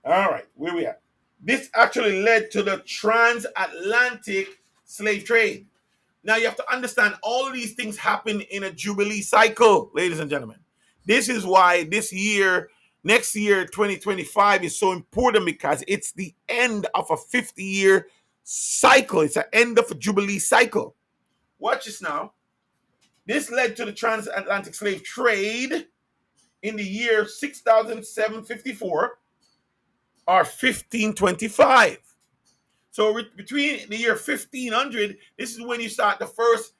All right, where we at? This actually led to the transatlantic slave trade. Now you have to understand all of these things happen in a jubilee cycle, ladies and gentlemen. This is why next year, 2025 is so important, because it's the end of a 50-year cycle. It's the end of a jubilee cycle. Watch this now. This led to the transatlantic slave trade in the year 6754 or 1525. So between the year 1500, this is when you start the first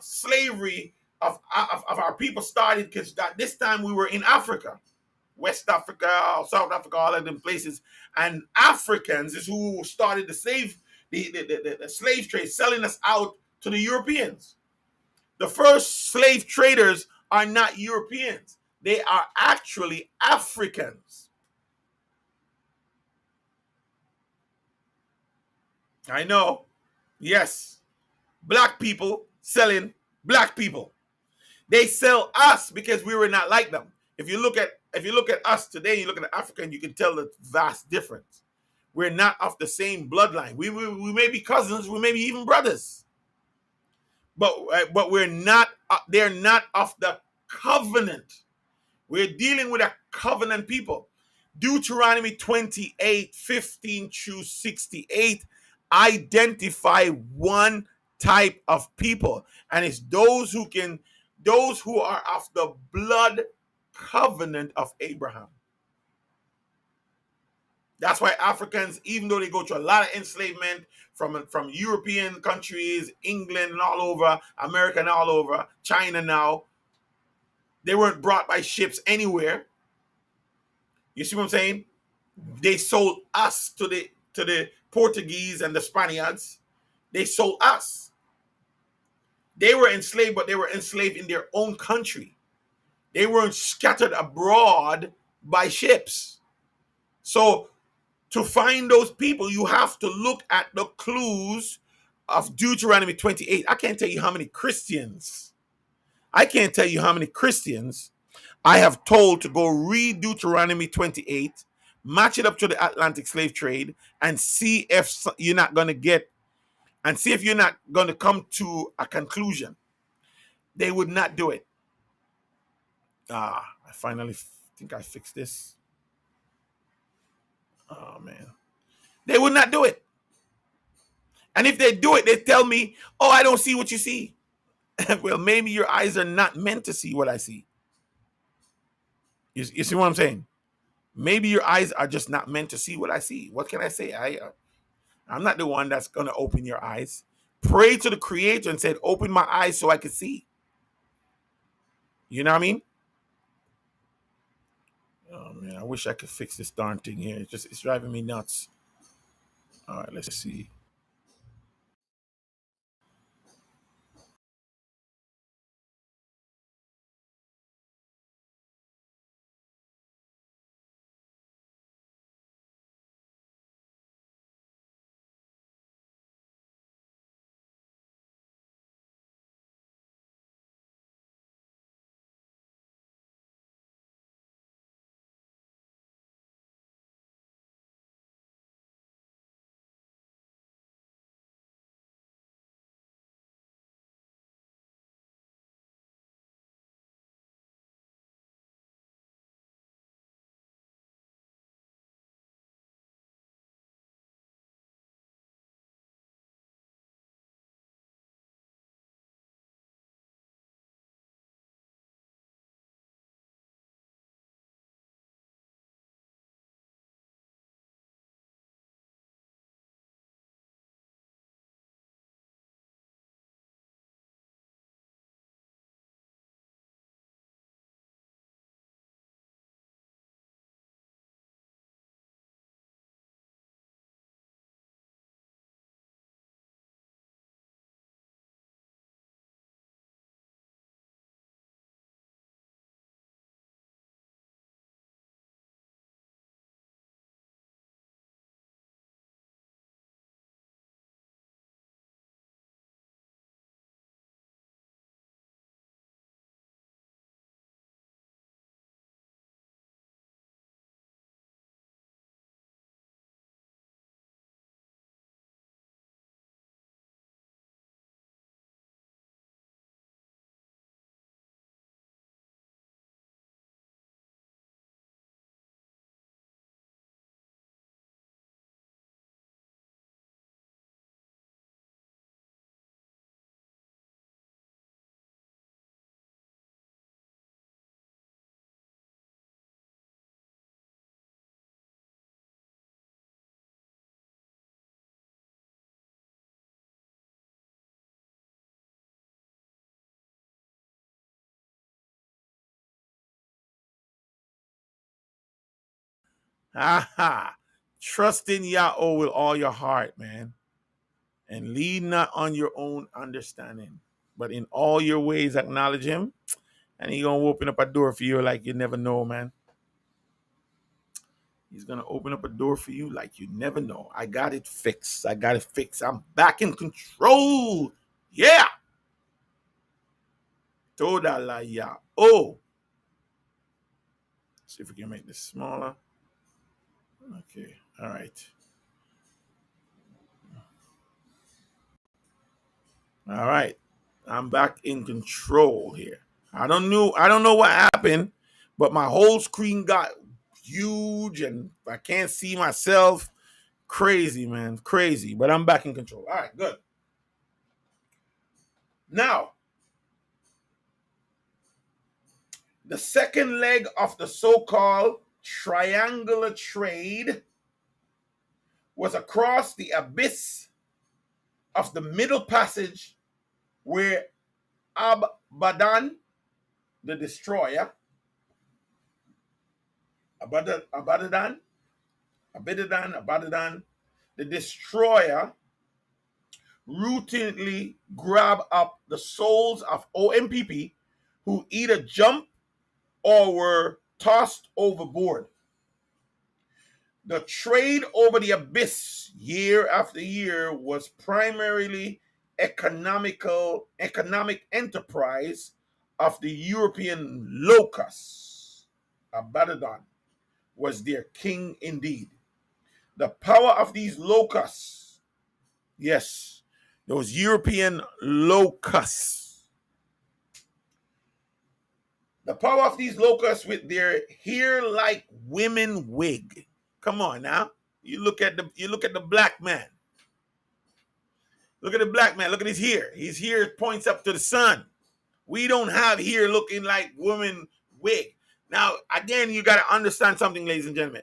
slavery of our people started, because this time we were in Africa, West Africa, South Africa, all of them places, and Africans is who started the slave trade, selling us out to the Europeans. The first slave traders are not Europeans; they are actually Africans. I know. Yes. Black people selling black people. They sell us because we were not like them. If you look at us today, you look at Africa, and you can tell the vast difference. We're not of the same bloodline. We may be cousins, we may be even brothers. But we're not they're not of the covenant. We're dealing with a covenant people. Deuteronomy 28:15 through 68 identify one type of people, and it's those who are of the blood covenant of Abraham. That's why Africans, even though they go through a lot of enslavement from European countries, England and all over, America and all over, China now, they weren't brought by ships anywhere. You see what I'm saying? They sold us to the Portuguese and the Spaniards. They sold us. They were enslaved, but they were enslaved in their own country. They weren't scattered abroad by ships. So to find those people, you have to look at the clues of Deuteronomy 28. I can't tell you how many Christians I have told to go read Deuteronomy 28, match it up to the Atlantic slave trade, and see if you're not going to come to a conclusion. They would not do it. I finally think I fixed this. Oh, man. They would not do it. And if they do it, they tell me, oh, I don't see what you see. Well, maybe your eyes are not meant to see what I see. You see what I'm saying? Maybe your eyes are just not meant to see what I see. What can I say? I'm not the one that's going to open your eyes. Pray to the Creator and said, open my eyes so I can see. You know what I mean? Oh, man, I wish I could fix this darn thing here. It's driving me nuts. All right, let's see. Aha. Trust in Yahweh with all your heart, man. And lean not on your own understanding. But in all your ways acknowledge him. And he's gonna open up a door for you like you never know, man. He's gonna open up a door for you like you never know. I got it fixed. I'm back in control. Yeah. Toda la ya. Oh. See if we can make this smaller. Okay. All right. All right. I'm back in control here. I don't know what happened, but my whole screen got huge and I can't see myself. Crazy, man. Crazy. But I'm back in control. All right, good. Now, the second leg of the so-called triangular trade was across the abyss of the Middle Passage, where Abaddon, the destroyer, Abaddon, the destroyer, routinely grab up the souls of OMPP who either jumped or were tossed overboard. The trade over the abyss year after year was primarily economic enterprise of the European locusts. Abaddon was their king indeed. The power of these locusts, yes, those European locusts, the power of these locusts with their hair-like women wig. Come on now. You look at the black man. Look at the black man. Look at his hair. His hair points up to the sun. We don't have hair looking like women wig. Now, again, you got to understand something, ladies and gentlemen.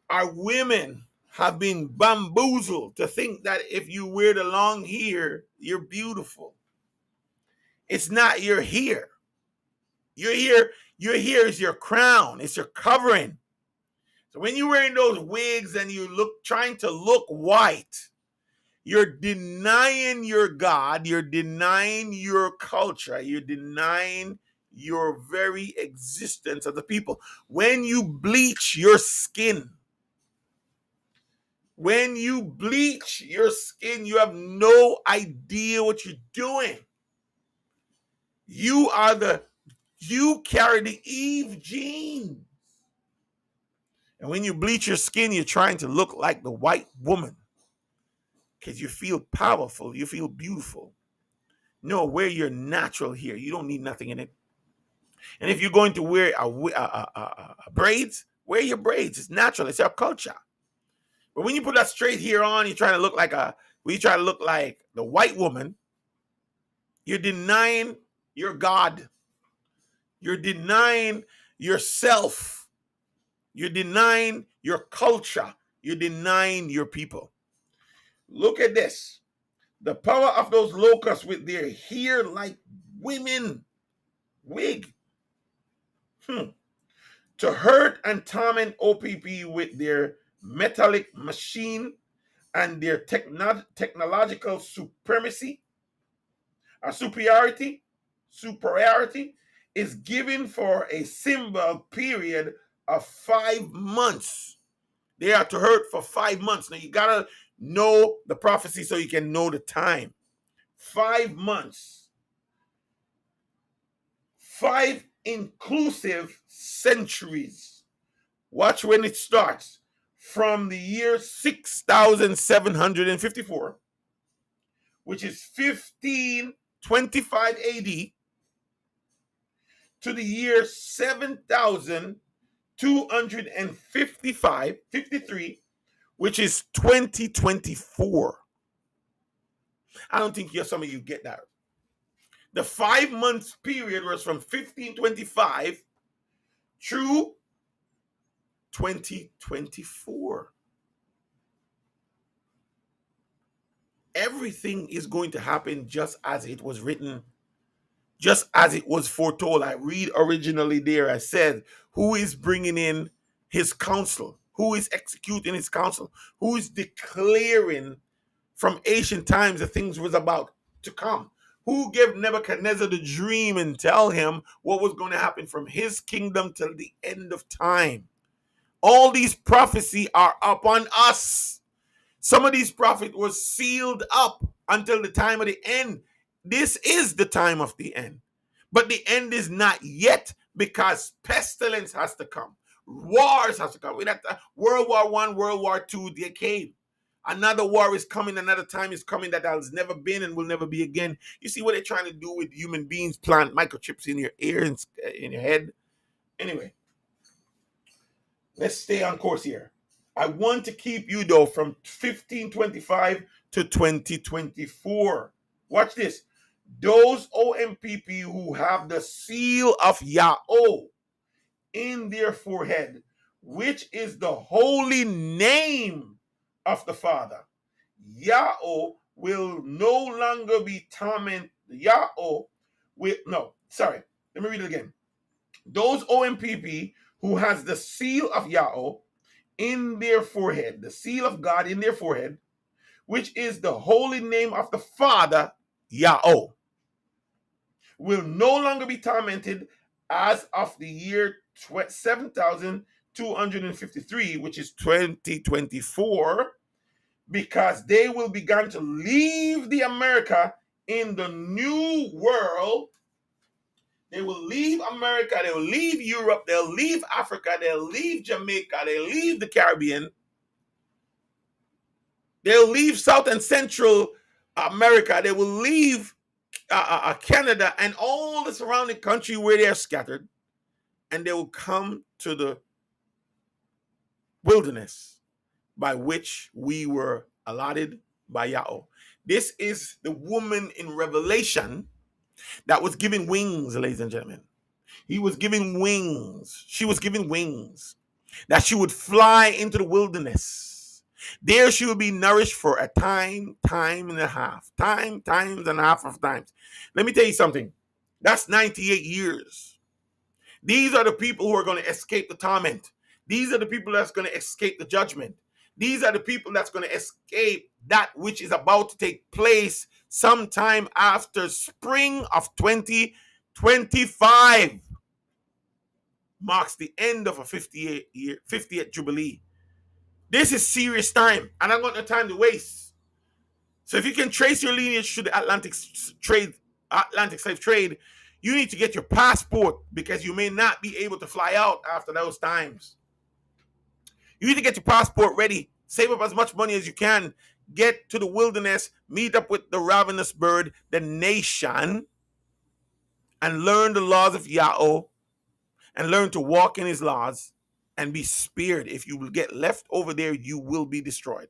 Our women have been bamboozled to think that if you wear the long hair, you're beautiful. It's not your hair. Your hair is your crown. It's your covering. So when you're wearing those wigs and you trying to look white, you're denying your God, you're denying your culture, you're denying your very existence of the people. When you bleach your skin, you have no idea what you're doing. You carry the Eve gene. And when you bleach your skin, you're trying to look like the white woman. Because you feel powerful, you feel beautiful. No, wear your natural hair. You don't need nothing in it. And if you're going to wear braids, wear your braids. It's natural. It's our culture. But when you put that straight hair on, you try to look like the white woman. You're denying your God. You're denying yourself. You're denying your culture. You're denying your people. Look at this. The power of those locusts with their hair like women wig. To hurt and torment OPP with their metallic machine and their technological superiority is given for a symbol period of 5 months. They are to hurt for 5 months. Now you gotta know the prophecy so you can know the time. 5 months. 5 inclusive centuries. Watch when it starts. From the year 6754, which is 1525 AD, to the year 7253, which is 2024. I don't think some of you get that. The 5 months period was from 1525 through 2024. Everything is going to happen just as it was written, just as it was foretold. I read originally there, I said, who is bringing in his counsel? Who is executing his counsel? Who is declaring from ancient times the things was about to come? Who gave Nebuchadnezzar the dream and tell him what was going to happen from his kingdom till the end of time? All these prophecies are upon us. Some of these prophets was sealed up until the time of the end. This is the time of the end. But the end is not yet, because pestilence has to come. Wars has to come. World War I, World War II, they came. Another war is coming. Another time is coming that has never been and will never be again. You see what they're trying to do with human beings? Plant microchips in your ear and in your head. Anyway, let's stay on course here. I want to keep you though from 1525 to 2024. Watch this. Those OMPP who have the seal of Yahweh in their forehead, which is the holy name of the Father, Yahweh will no longer be tormented. Yahweh will, no, sorry, let me read it again. Those OMPP who has the seal of Yahweh in their forehead, the seal of God in their forehead, which is the holy name of the Father, Yahweh, will no longer be tormented as of the year 7,253, which is 2024, because they will begin to leave the America in the new world. They will leave America, they will leave Europe, they'll leave Africa, they'll leave Jamaica, they'll leave the Caribbean, they'll leave South and Central America, they will leave Canada and all the surrounding country where they are scattered, and they will come to the wilderness by which we were allotted by Yahweh. This is the woman in Revelation that was giving wings, ladies and gentlemen. He was giving wings. She was giving wings that she would fly into the wilderness. There she would be nourished for a time and a half. Times and a half of times. Let me tell you something. That's 98 years. These are the people who are going to escape the torment. These are the people that's going to escape the judgment. These are the people that's going to escape that which is about to take place sometime after spring of 2025. Marks the end of a 50th Jubilee. This is serious time, and I got no time to waste. So if you can trace your lineage to the Atlantic slave trade, you need to get your passport, because you may not be able to fly out after those times. You need to get your passport ready. Save up as much money as you can. Get to the wilderness, meet up with the ravenous bird, the nation, and learn the laws of Yahweh, and learn to walk in his laws and be spared. If you will get left over there, you will be destroyed.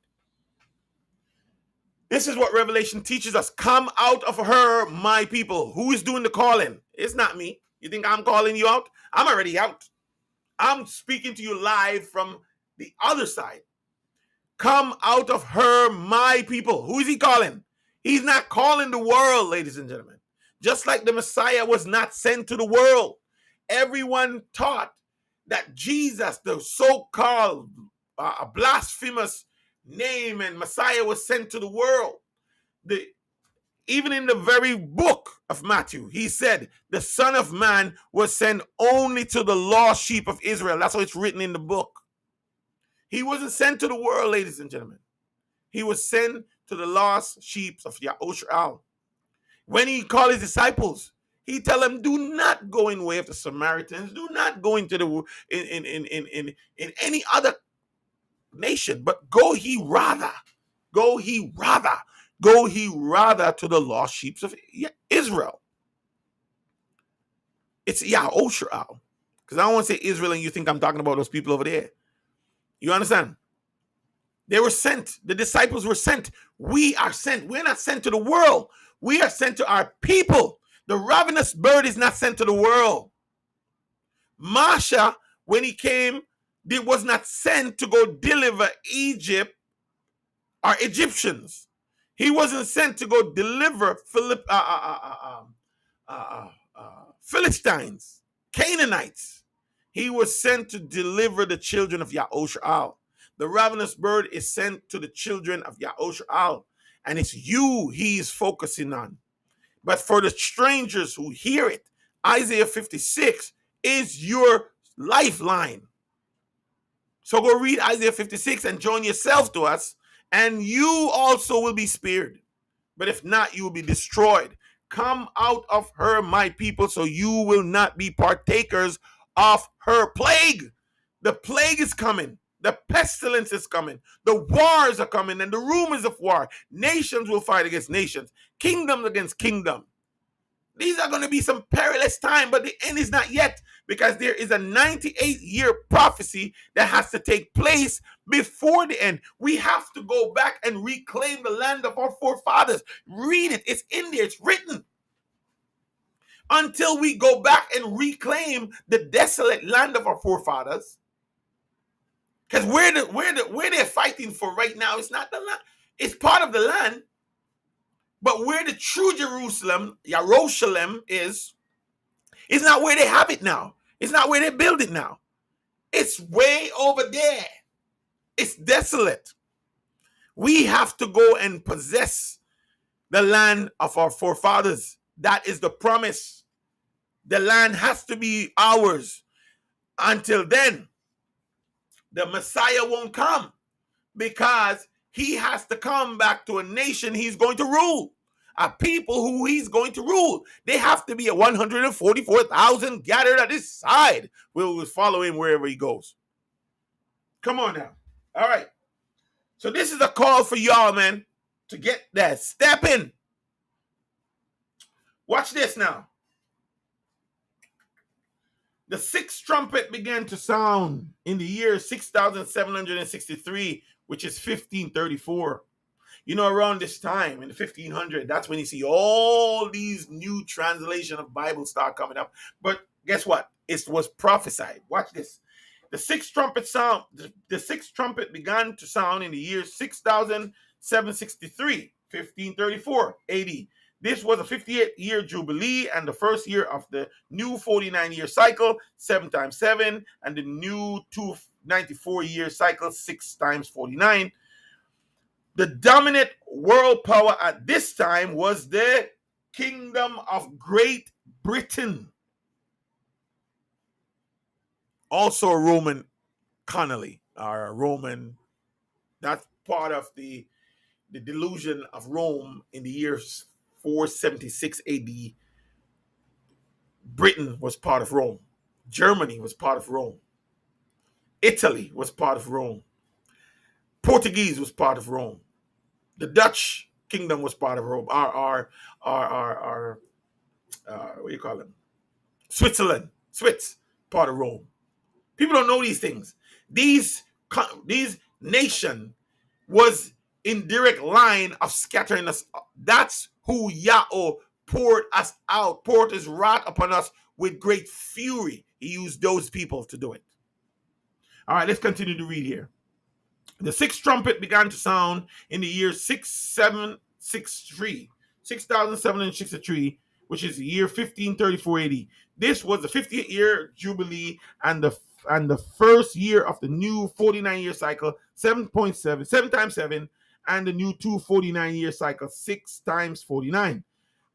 This is what Revelation teaches us. Come out of her, my people. Who is doing the calling? It's not me. You think I'm calling you out? I'm already out. I'm speaking to you live from the other side. Come out of her, my people. Who is he calling? He's not calling the world, ladies and gentlemen. Just like the Messiah was not sent to the world. Everyone taught that Jesus, the so-called blasphemous name and Messiah, was sent to the world. Even in the very book of Matthew, he said the Son of Man was sent only to the lost sheep of Israel. That's how it's written in the book. He wasn't sent to the world, ladies and gentlemen. He was sent to the lost sheep of Yahushua. When he called his disciples, he tell them, do not go in way of the Samaritans. Do not go into the in any other nation, but go ye rather to the lost sheep of Israel. It's Yahushua. Because I don't want to say Israel and you think I'm talking about those people over there. You understand? They were sent. The disciples were sent. We are sent. We're not sent to the world. We are sent to our people. The ravenous bird is not sent to the world. Masha, when he came, he was not sent to go deliver Egypt or Egyptians. He wasn't sent to go deliver Philistines, Canaanites. He was sent to deliver the children of Yahushua. The ravenous bird is sent to the children of Yahushua, and it's you he is focusing on. But for the strangers who hear it, Isaiah 56 is your lifeline. So go read Isaiah 56 and join yourself to us, and you also will be spared. But if not, you will be destroyed. Come out of her, my people, so you will not be partakers of her plague. The plague is coming. The pestilence is coming. The wars are coming, and the rumors of war. Nations will fight against nations. Kingdoms against kingdom. These are going to be some perilous time, but the end is not yet, because there is a 98-year prophecy that has to take place before the end. We have to go back and reclaim the land of our forefathers. Read it. It's in there. It's written. Until we go back and reclaim the desolate land of our forefathers. Because where they're fighting for right now is not the land. It's part of the land. But where the true Jerusalem, Yerushalayim, is not where they have it now. It's not where they build it now. It's way over there. It's desolate. We have to go and possess the land of our forefathers. That is the promise. The land has to be ours. Until then, the Messiah won't come, because he has to come back to a nation he's going to rule, a people who he's going to rule. They have to be at 144,000 gathered at his side. We'll follow him wherever he goes. Come on now. All right. So this is a call for y'all, man, to get that. Step in. Watch this now. The sixth trumpet began to sound in the year 6763, which is 1534. You know, around this time in the 1500, that's when you see all these new translation of Bible start coming up. But guess what? It was prophesied. Watch this. The sixth trumpet began to sound in the year 6763, 1534 AD. This was a 58-year jubilee and the first year of the new 49-year cycle, 7 times 7, and the new 294-year cycle, 6 times 49. The dominant world power at this time was the Kingdom of Great Britain. Also a Roman colony, or a Roman, that's part of the delusion of Rome in the years 476 AD. Britain was part of Rome. Germany was part of Rome. Italy was part of Rome. Portuguese was part of Rome. The Dutch kingdom was part of Rome. What do you call them? Switzerland, part of Rome. People don't know these things. These nation was in direct line of scattering us. That's who Yahweh poured us out, poured his wrath upon us with great fury. He used those people to do it. All right, let's continue to read here. The sixth trumpet began to sound in the year 6763, which is the year 1534 AD. This was the 50th-year jubilee and the first year of the new 49-year cycle, 7 times 7, and the new 249-year cycle, 6 times 49.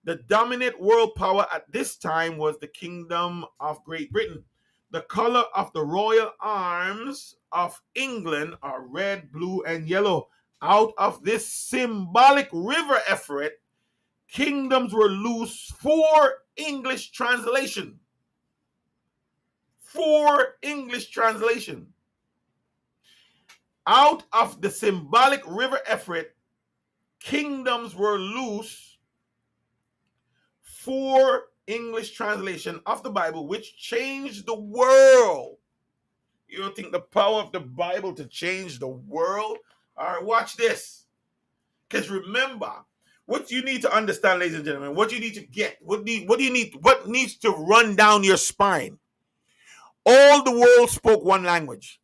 The dominant world power at this time was the Kingdom of Great Britain. The color of the royal arms of England are red, blue, and yellow. Out of this symbolic river effort, kingdoms were loose for English translation. Out of the symbolic river effort, kingdoms were loose for English translation of the Bible, which changed the world. You don't think the power of the Bible to change the world? All right, watch this. Because remember, what you need to understand, ladies and gentlemen, what you need to get, what needs to run down your spine. All the world spoke one language.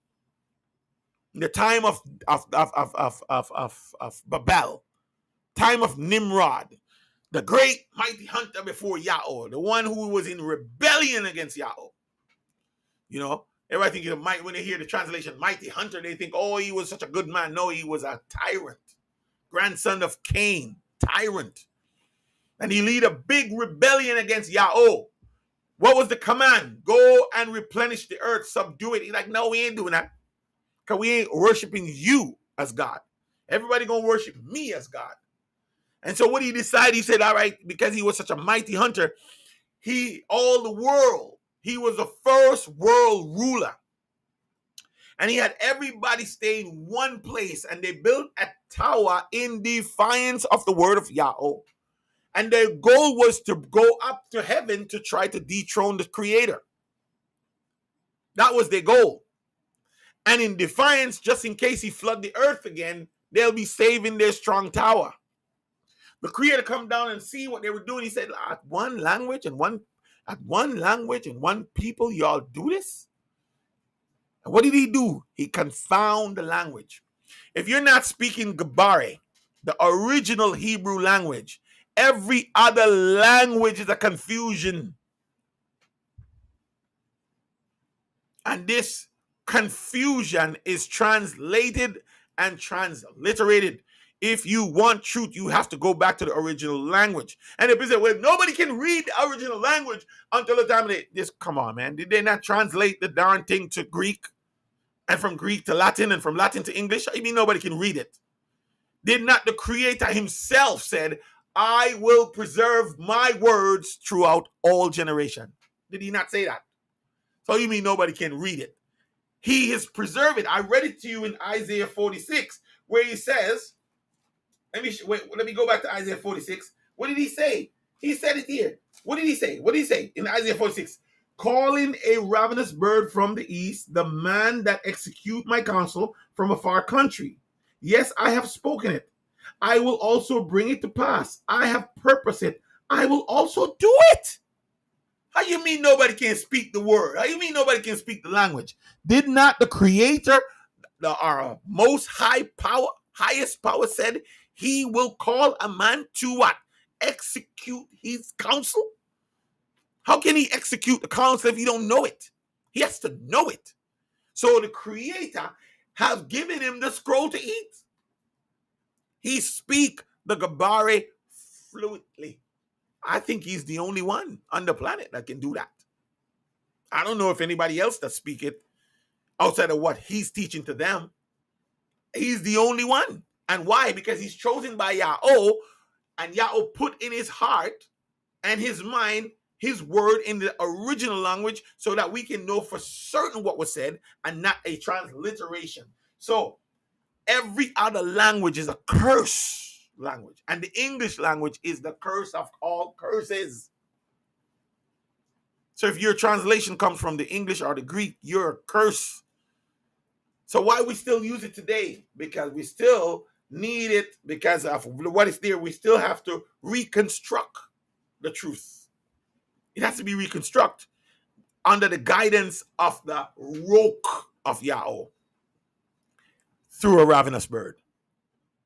In the time of Babel, time of Nimrod, the great mighty hunter before Yahweh, the one who was in rebellion against Yahweh. You know, everybody think when they hear the translation mighty hunter, they think, oh, he was such a good man. No, he was a tyrant, grandson of Cain, tyrant. And he lead a big rebellion against Yahweh. What was the command? Go and replenish the earth, subdue it. He's like, no, we ain't doing that. Because we ain't worshiping you as God. Everybody gonna worship me as God. And so what he decided, he said, all right, because he was such a mighty hunter, he was the first world ruler. And he had everybody stay in one place, and they built a tower in defiance of the word of Yahweh. And their goal was to go up to heaven to try to dethrone the creator. That was their goal. And in defiance, just in case he flood the earth again, they'll be saving their strong tower. The Creator come down and see what they were doing. He said, at one language and one people, y'all do this? And what did he do? He confound the language. If you're not speaking Gabare, the original Hebrew language, every other language is a confusion. And this confusion is translated and transliterated. If you want truth, you have to go back to the original language. And if people say, well, nobody can read the original language until the time they just, come on, man. Did they not translate the darn thing to Greek? And from Greek to Latin and from Latin to English? I mean, nobody can read it. Did not the Creator himself said, I will preserve my words throughout all generation? Did he not say that? So you mean nobody can read it? He has preserved it. I read it to you in Isaiah 46, where he says, let me go back to Isaiah 46. What did he say? He said it here. What did he say? What did he say in Isaiah 46? Calling a ravenous bird from the east, the man that execute my counsel from a far country. Yes, I have spoken it. I will also bring it to pass. I have purposed it. I will also do it. How you mean nobody can speak the word? How you mean nobody can speak the language? Did not the Creator, our most high power, highest power said he will call a man to what? Execute his counsel? How can he execute the counsel if he don't know it? He has to know it. So the Creator have given him the scroll to eat. He speak the Gabare fluently. I think he's the only one on the planet that can do that. I don't know if anybody else does speak it outside of what he's teaching to them. He's the only one. And why? Because he's chosen by Yahweh, and Yahweh put in his heart and his mind his word in the original language so that we can know for certain what was said and not a transliteration. So every other language is a curse language, and the English language is the curse of all curses. So if your translation comes from the English or the Greek, you're a curse. So why we still use it today? Because we still need it, because of what is there. We still have to reconstruct the truth. It has to be reconstructed under the guidance of the Roch of Yahweh through a ravenous bird.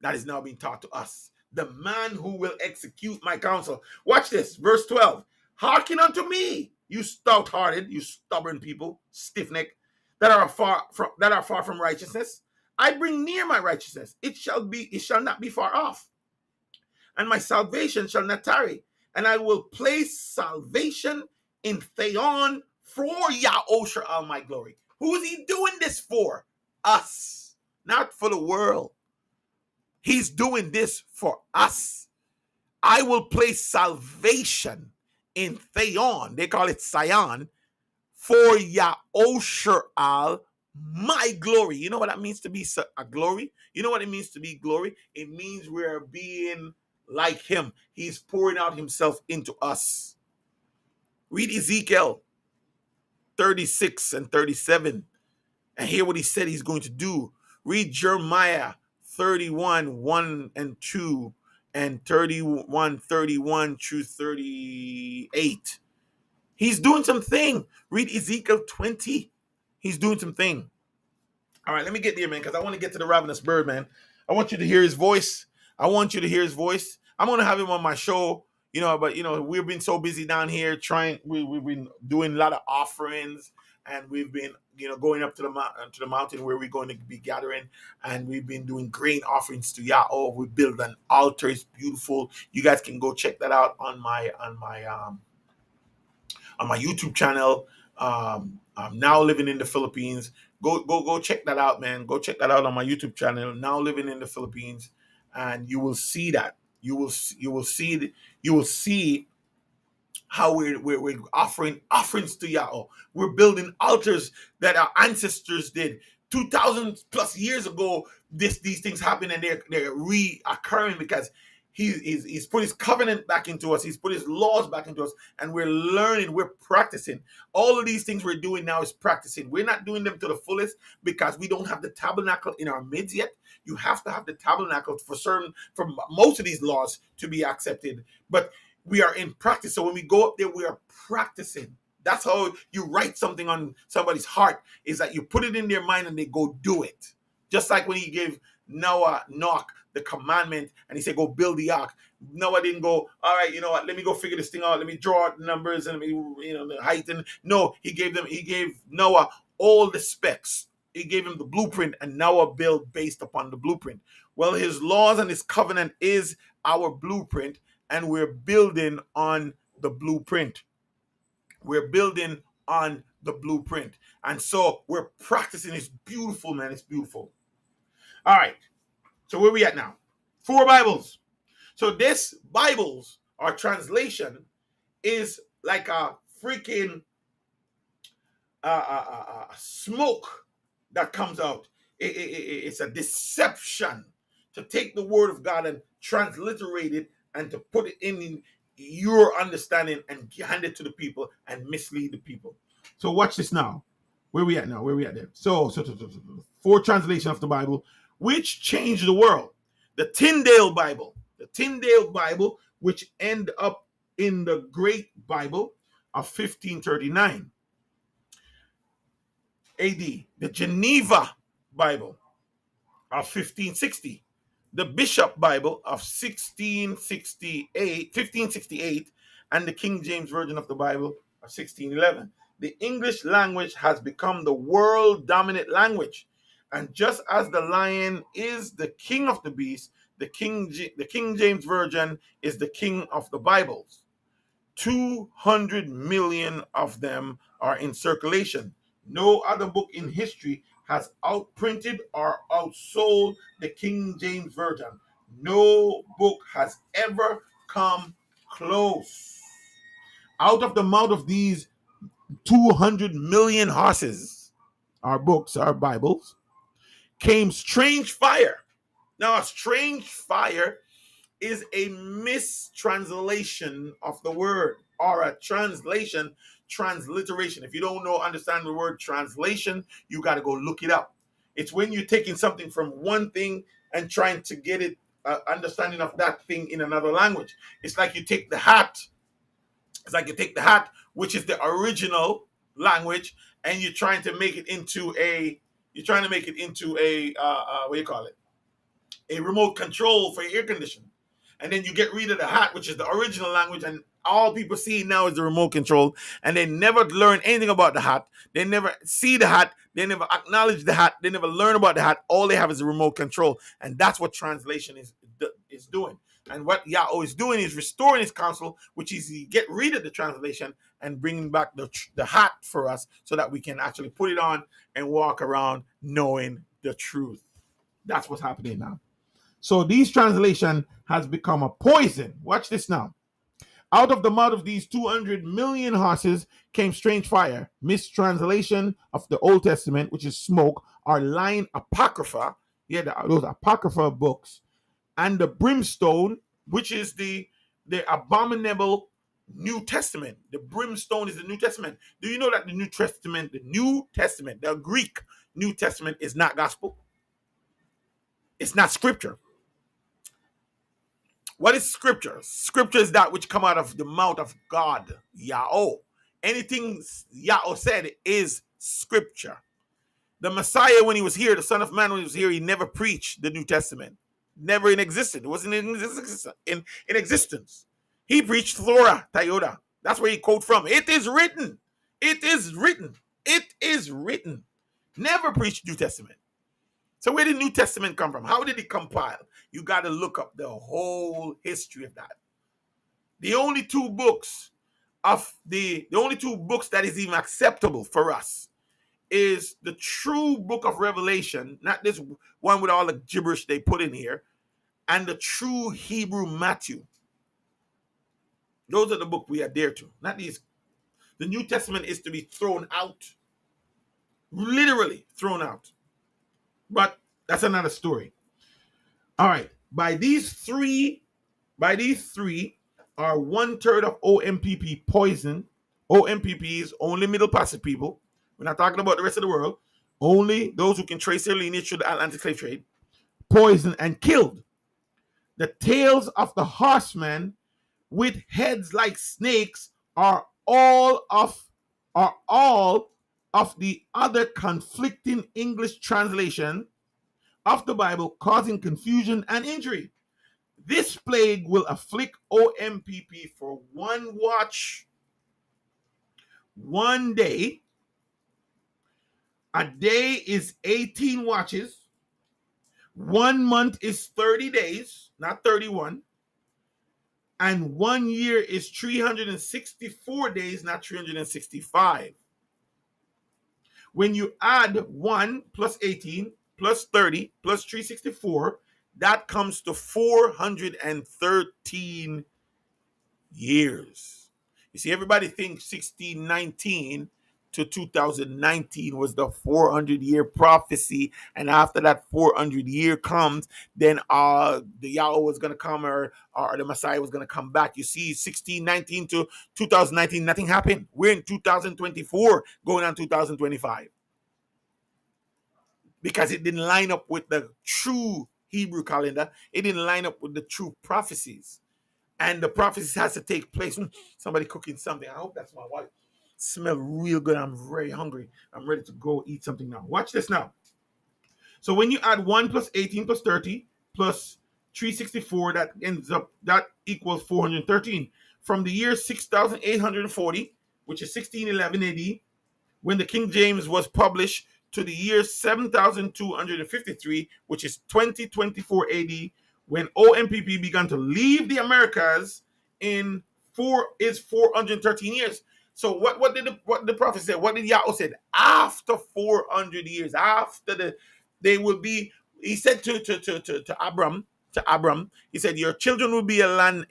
That is now being taught to us. The man who will execute my counsel. Watch this, verse 12. Hearken unto me, you stout-hearted, you stubborn people, stiff-necked, that are far from righteousness. I bring near my righteousness. It shall not be far off. And my salvation shall not tarry. And I will place salvation in Theon for Yahweh my glory. Who is he doing this for? Us, not for the world. He's doing this for us. I will place salvation in Theon. They call it Sion. For Yahweh my glory. You know what that means to be a glory? You know what it means to be glory? It means we're being like him. He's pouring out himself into us. Read Ezekiel 36 and 37 and hear what he said he's going to do. Read Jeremiah 31, 1 and 2 and 31 through 38. He's doing something. Read Ezekiel 20. He's doing something. All right, let me get there, man, because I want to get to the ravenous bird, man. I want you to hear his voice. I'm going to have him on my show, but we've been so busy down here we've been doing a lot of offerings, and we've been, going up to the mountain where we're going to be gathering, and we've been doing grain offerings to Yahweh. We built an altar. It's beautiful. You guys can go check that out on my YouTube channel. I'm now living in the Philippines. Go check that out, man. Go check that out on my YouTube channel. Now living in the Philippines, and you will see that. You will see how we're offering offerings to Yahweh. We're building altars that our ancestors did 2,000 plus years ago. These things happen, and they're reoccurring because He's put his covenant back into us. He's put his laws back into us, and we're learning, we're practicing. All of these things we're doing now is practicing. We're not doing them to the fullest because we don't have the tabernacle in our midst yet. You have to have the tabernacle for most of these laws to be accepted. But we are in practice. So when we go up there, we are practicing. That's how you write something on somebody's heart, is that you put it in their mind and they go do it. Just like when he gave Noah the commandment and he said, go build the ark. Noah didn't go, all right, you know what, let me go figure this thing out. Let me draw out the numbers and the height. And no, he gave Noah all the specs. He gave him the blueprint, and Noah built based upon the blueprint. Well, his laws and his covenant is our blueprint, and we're building on the blueprint. We're building on the blueprint. And so we're practicing. It's beautiful, man. It's beautiful. All right. So where we at now? 4 Bibles. So this Bibles, our translation, is like a freaking smoke that comes out. It's a deception to take the word of God and transliterate it and to put it in your understanding and hand it to the people and mislead the people. So watch this now. Where we at now? Where we at there? So 4 translation of the Bible, which changed the world. The Tyndale Bible, which end up in the Great Bible of 1539 AD. The Geneva Bible of 1560. The Bishop Bible of 1568, and the King James Version of the Bible of 1611. The English language has become the world dominant language. And just as the lion is the king of the beast, the King James Version is the king of the Bibles. 200 million of them are in circulation. No other book in history has outprinted or outsold the King James Version. No book has ever come close. Out of the mouth of these 200 million horses, our books, our Bibles, came strange fire. Now, a strange fire is a mistranslation of the word, or a transliteration. If you don't understand the word translation, you got to go look it up. It's when you're taking something from one thing and trying to get it understanding of that thing in another language. It's like you take the hat. Which is the original language, and you're trying to make it into a what do you call it? A remote control for your air conditioning. And then you get rid of the hat, which is the original language, and all people see now is the remote control, and they never learn anything about the hat. They never see the hat. They never acknowledge the hat. They never learn about the hat. All they have is the remote control, and that's what translation is doing. And what Yahweh is doing is restoring his counsel, which is to get rid of the translation and bringing back the hat for us so that we can actually put it on and walk around knowing the truth. That's what's happening now. So these translation has become a poison. Watch this now. Out of the mouth of these 200 million horses came strange fire, mistranslation of the Old Testament, which is smoke, or lying apocrypha. Yeah, those apocrypha books. And the brimstone, which is the abominable New Testament. The brimstone is the New Testament. Do you know that the New Testament, the Greek New Testament is not gospel? It's not scripture. What is scripture? Scripture is that which come out of the mouth of God, Yahweh. Anything Yahweh said is scripture. The Messiah, when he was here, the Son of Man, when he was here, he never preached the New Testament. Never in existence. It wasn't in existence. He preached Torah, Toyota. That's where he quote from. It is written. It is written. It is written. Never preached New Testament. So where did New Testament come from? How did it compile? You got to look up the whole history of that. The only two books that is even acceptable for us is the true book of Revelation, not this one with all the gibberish they put in here, and the true Hebrew Matthew. Those are the book we adhere to, not these. The New Testament is to be thrown out, literally thrown out. But that's another story. All right, by these 3 By these three are 1/3 of OMPP poison. OMPP is only Middle Passage people. We're not talking about the rest of the world. Only those who can trace their lineage to the Atlantic slave trade. Poisoned and killed. The tails of the horsemen with heads like snakes are all of the other conflicting English translation of the Bible, causing confusion and injury. This plague will afflict OMPP for one watch, one day. A day is 18 watches. 1 month is 30 days, not 31. And 1 year is 364 days, not 365. When you add 1 plus 18 plus 30 plus 364, that comes to 413 years. You see, everybody thinks 1619 to 2019 was the 400-year prophecy, and after that 400-year comes, then the Yahweh was going to come, or the Messiah was going to come back. You see, 1619 to 2019, nothing happened. We're in 2024 going on 2025 because it didn't line up with the true Hebrew calendar. It didn't line up with the true prophecies. And the prophecies has to take place. Somebody cooking something. I hope that's my wife. Smell real good. I'm very hungry. I'm ready to go eat something now. Watch this now. So when you add 1 plus 18 plus 30 plus 364, that equals 413. From the year 6840, which is 1611 AD, when the King James was published, to the year 7253, which is 2024 AD, when OMPP began to leave the Americas is 413 years. So what did the prophet say? What did Yahweh said? After 400 years, they will be. He said to Abram, he said, your children will be in a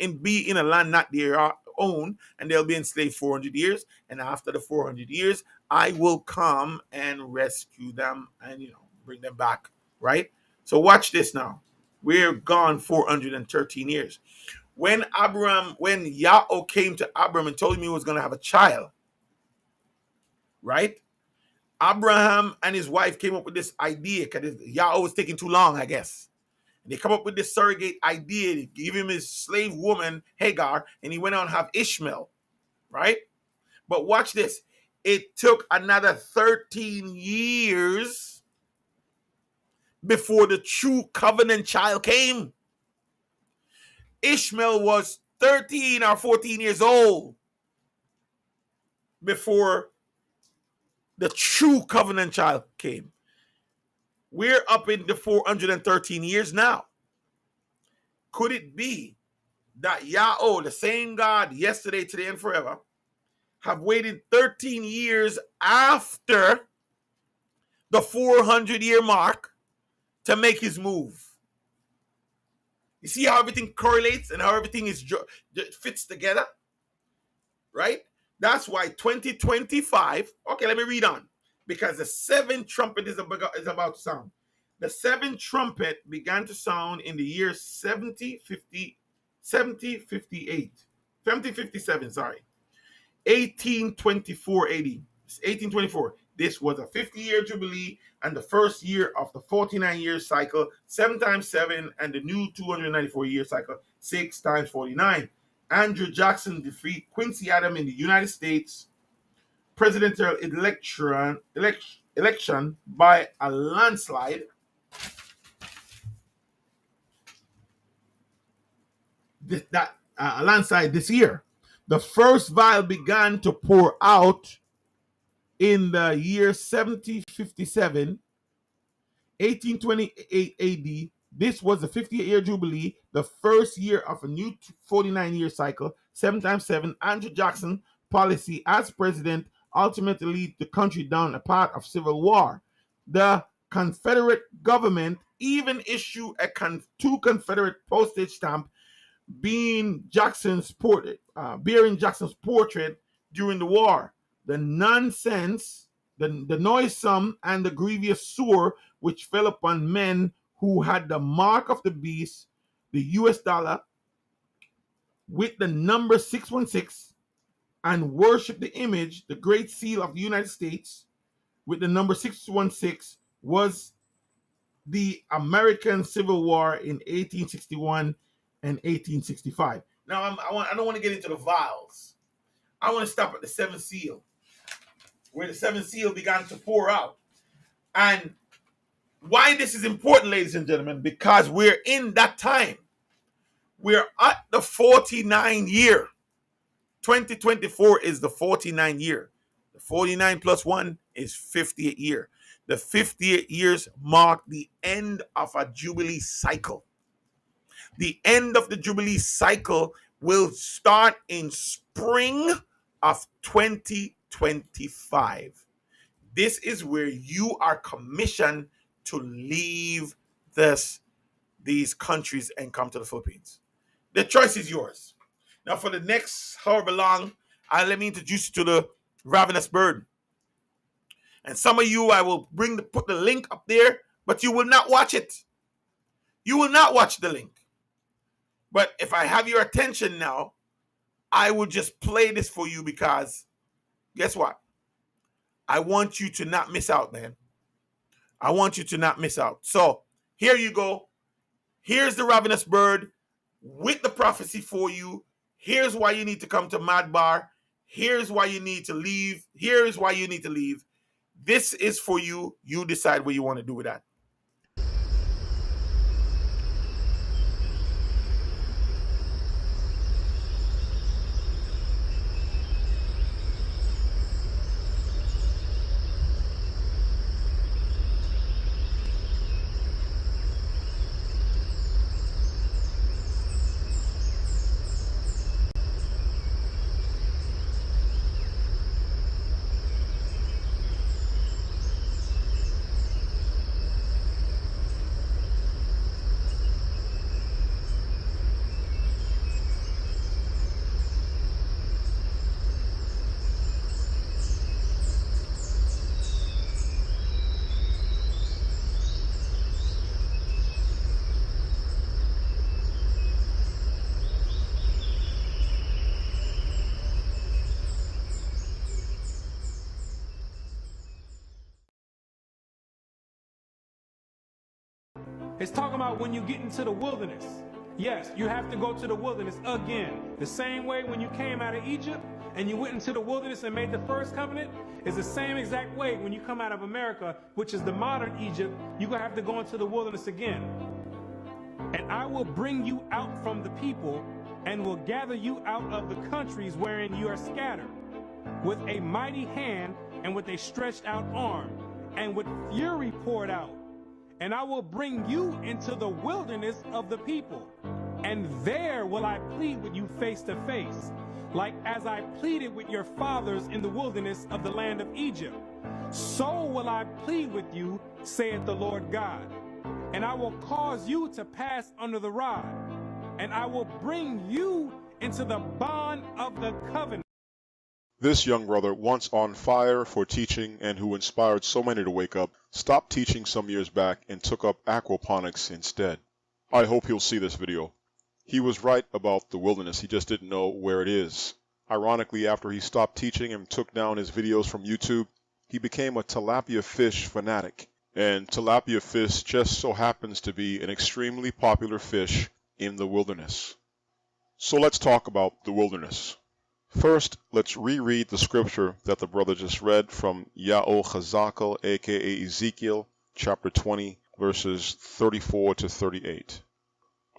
land not their own, and they'll be enslaved 400 years. And after the 400 years, I will come and rescue them and bring them back. Right? So watch this now. We're gone 413 years. When Yahweh came to Abram and told him he was going to have a child, right? Abraham and his wife came up with this idea because Yahweh was taking too long, I guess. And they come up with this surrogate idea to give him his slave woman, Hagar, and he went on to have Ishmael, right? But watch this. It took another 13 years before the true covenant child came. Ishmael was 13 or 14 years old before the true covenant child came. We're up in the 413 years now. Could it be that Yahweh, the same God yesterday, today, and forever, have waited 13 years after the 400-year mark to make his move? You see how everything correlates and how everything fits together? Right? That's why 2025, okay, let me read on. Because the seventh trumpet is about to sound. The seventh trumpet began to sound in the year 7057, sorry. 1824 AD. 1824. This was a 50-year jubilee and the first year of the 49-year cycle, 7 times 7, and the new 294-year cycle, 6 times 49. Andrew Jackson defeated Quincy Adams in the United States presidential election by a landslide. A landslide this year. The first vial began to pour out in the year 7057, 1828 AD. This was the 50-year jubilee, the first year of a new 49-year cycle, 7 times 7. Andrew Jackson policy as president ultimately lead the country down a path of civil war. The Confederate government even issued two Confederate postage stamp bearing Jackson's portrait during the war. The nonsense, the noisome, and the grievous sore which fell upon men who had the mark of the beast, the US dollar, with the number 616 and worship the image, the Great Seal of the United States with the number 616 was the American Civil War in 1861 and 1865. Now, I don't want to get into the vials. I want to stop at the seventh seal, where the seventh seal began to pour out. And why this is important, ladies and gentlemen, because we're in that time. We're at the 49 year. 2024 is the 49 year. The 49 plus 1 is 50th year. The 50th years mark the end of a Jubilee cycle. The end of the Jubilee cycle will start in spring of 2025. This is where you are commissioned to leave these countries and come to the Philippines. The choice is yours. Now, for the next however long, let me introduce you to the ravenous bird. And some of you, I will put the link up there, but you will not watch it. You will not watch the link. But if I have your attention now, I will just play this for you because guess what? I want you to not miss out, man. I want you to not miss out. So here you go. Here's the ravenous bird with the prophecy for you. Here's why you need to come to Madbar. Here's why you need to leave. Here is why you need to leave. This is for you. You decide what you want to do with that. It's talking about when you get into the wilderness. Yes, you have to go to the wilderness again. The same way when you came out of Egypt and you went into the wilderness and made the first covenant is the same exact way when you come out of America, which is the modern Egypt, you're going to have to go into the wilderness again. And I will bring you out from the people and will gather you out of the countries wherein you are scattered with a mighty hand and with a stretched out arm and with fury poured out. And I will bring you into the wilderness of the people, and there will I plead with you face to face, like as I pleaded with your fathers in the wilderness of the land of Egypt. So will I plead with you, saith the Lord God. And I will cause you to pass under the rod, and I will bring you into the bond of the covenant. This young brother, once on fire for teaching and who inspired so many to wake up, stopped teaching some years back and took up aquaponics instead. I hope he'll see this video. He was right about the wilderness, he just didn't know where it is. Ironically, after he stopped teaching and took down his videos from YouTube, he became a tilapia fish fanatic. And tilapia fish just so happens to be an extremely popular fish in the wilderness. So let's talk about the wilderness. First, let's reread the scripture that the brother just read from Yael-Chazakal, aka Ezekiel, chapter 20, verses 34 to 38.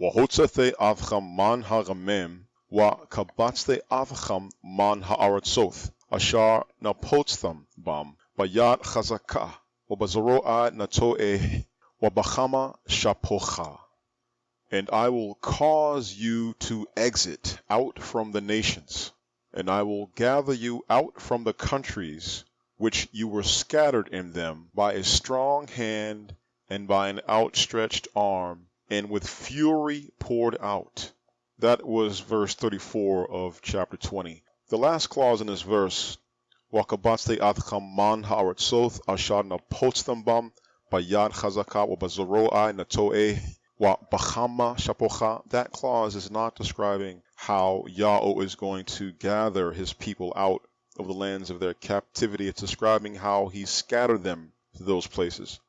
Wahotzathe avcham man haramem, wa kabatzte avcham man haaratzoth, ashar napotztham bam, bayad chazaka, wa bazaroa natoe, wa bachama shapocha. And I will cause you to exit out from the nations, and I will gather you out from the countries which you were scattered in them by a strong hand and by an outstretched arm, and with fury poured out. That was verse 34 of chapter 20. The last clause in this verse, Wakabatste adcham man haaratzoth ashar napotztam bam bayad chazaka wa bazaroa natoe Wa bachama shapocha, that clause is not describing how Yahweh is going to gather his people out of the lands of their captivity. It's describing how he scattered them to those places.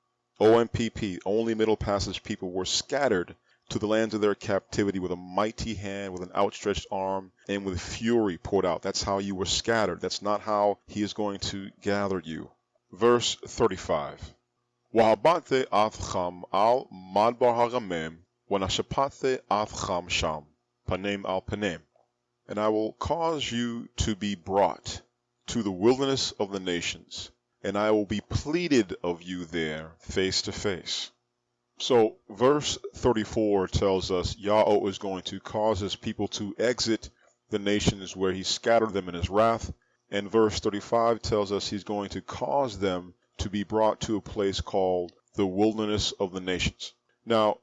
OMPP, only Middle Passage people, were scattered to the lands of their captivity with a mighty hand, with an outstretched arm, and with fury poured out. That's how you were scattered. That's not how he is going to gather you. Verse 35. Wahabate athcham al madbar hagamem, wanashapate athcham sham, panem al panem. And I will cause you to be brought to the wilderness of the nations, and I will be pleaded of you there face to face. So verse 34 tells us Yahweh is going to cause his people to exit the nations where he scattered them in his wrath. And verse 35 tells us he's going to cause them to be brought to a place called the wilderness of the nations. Now,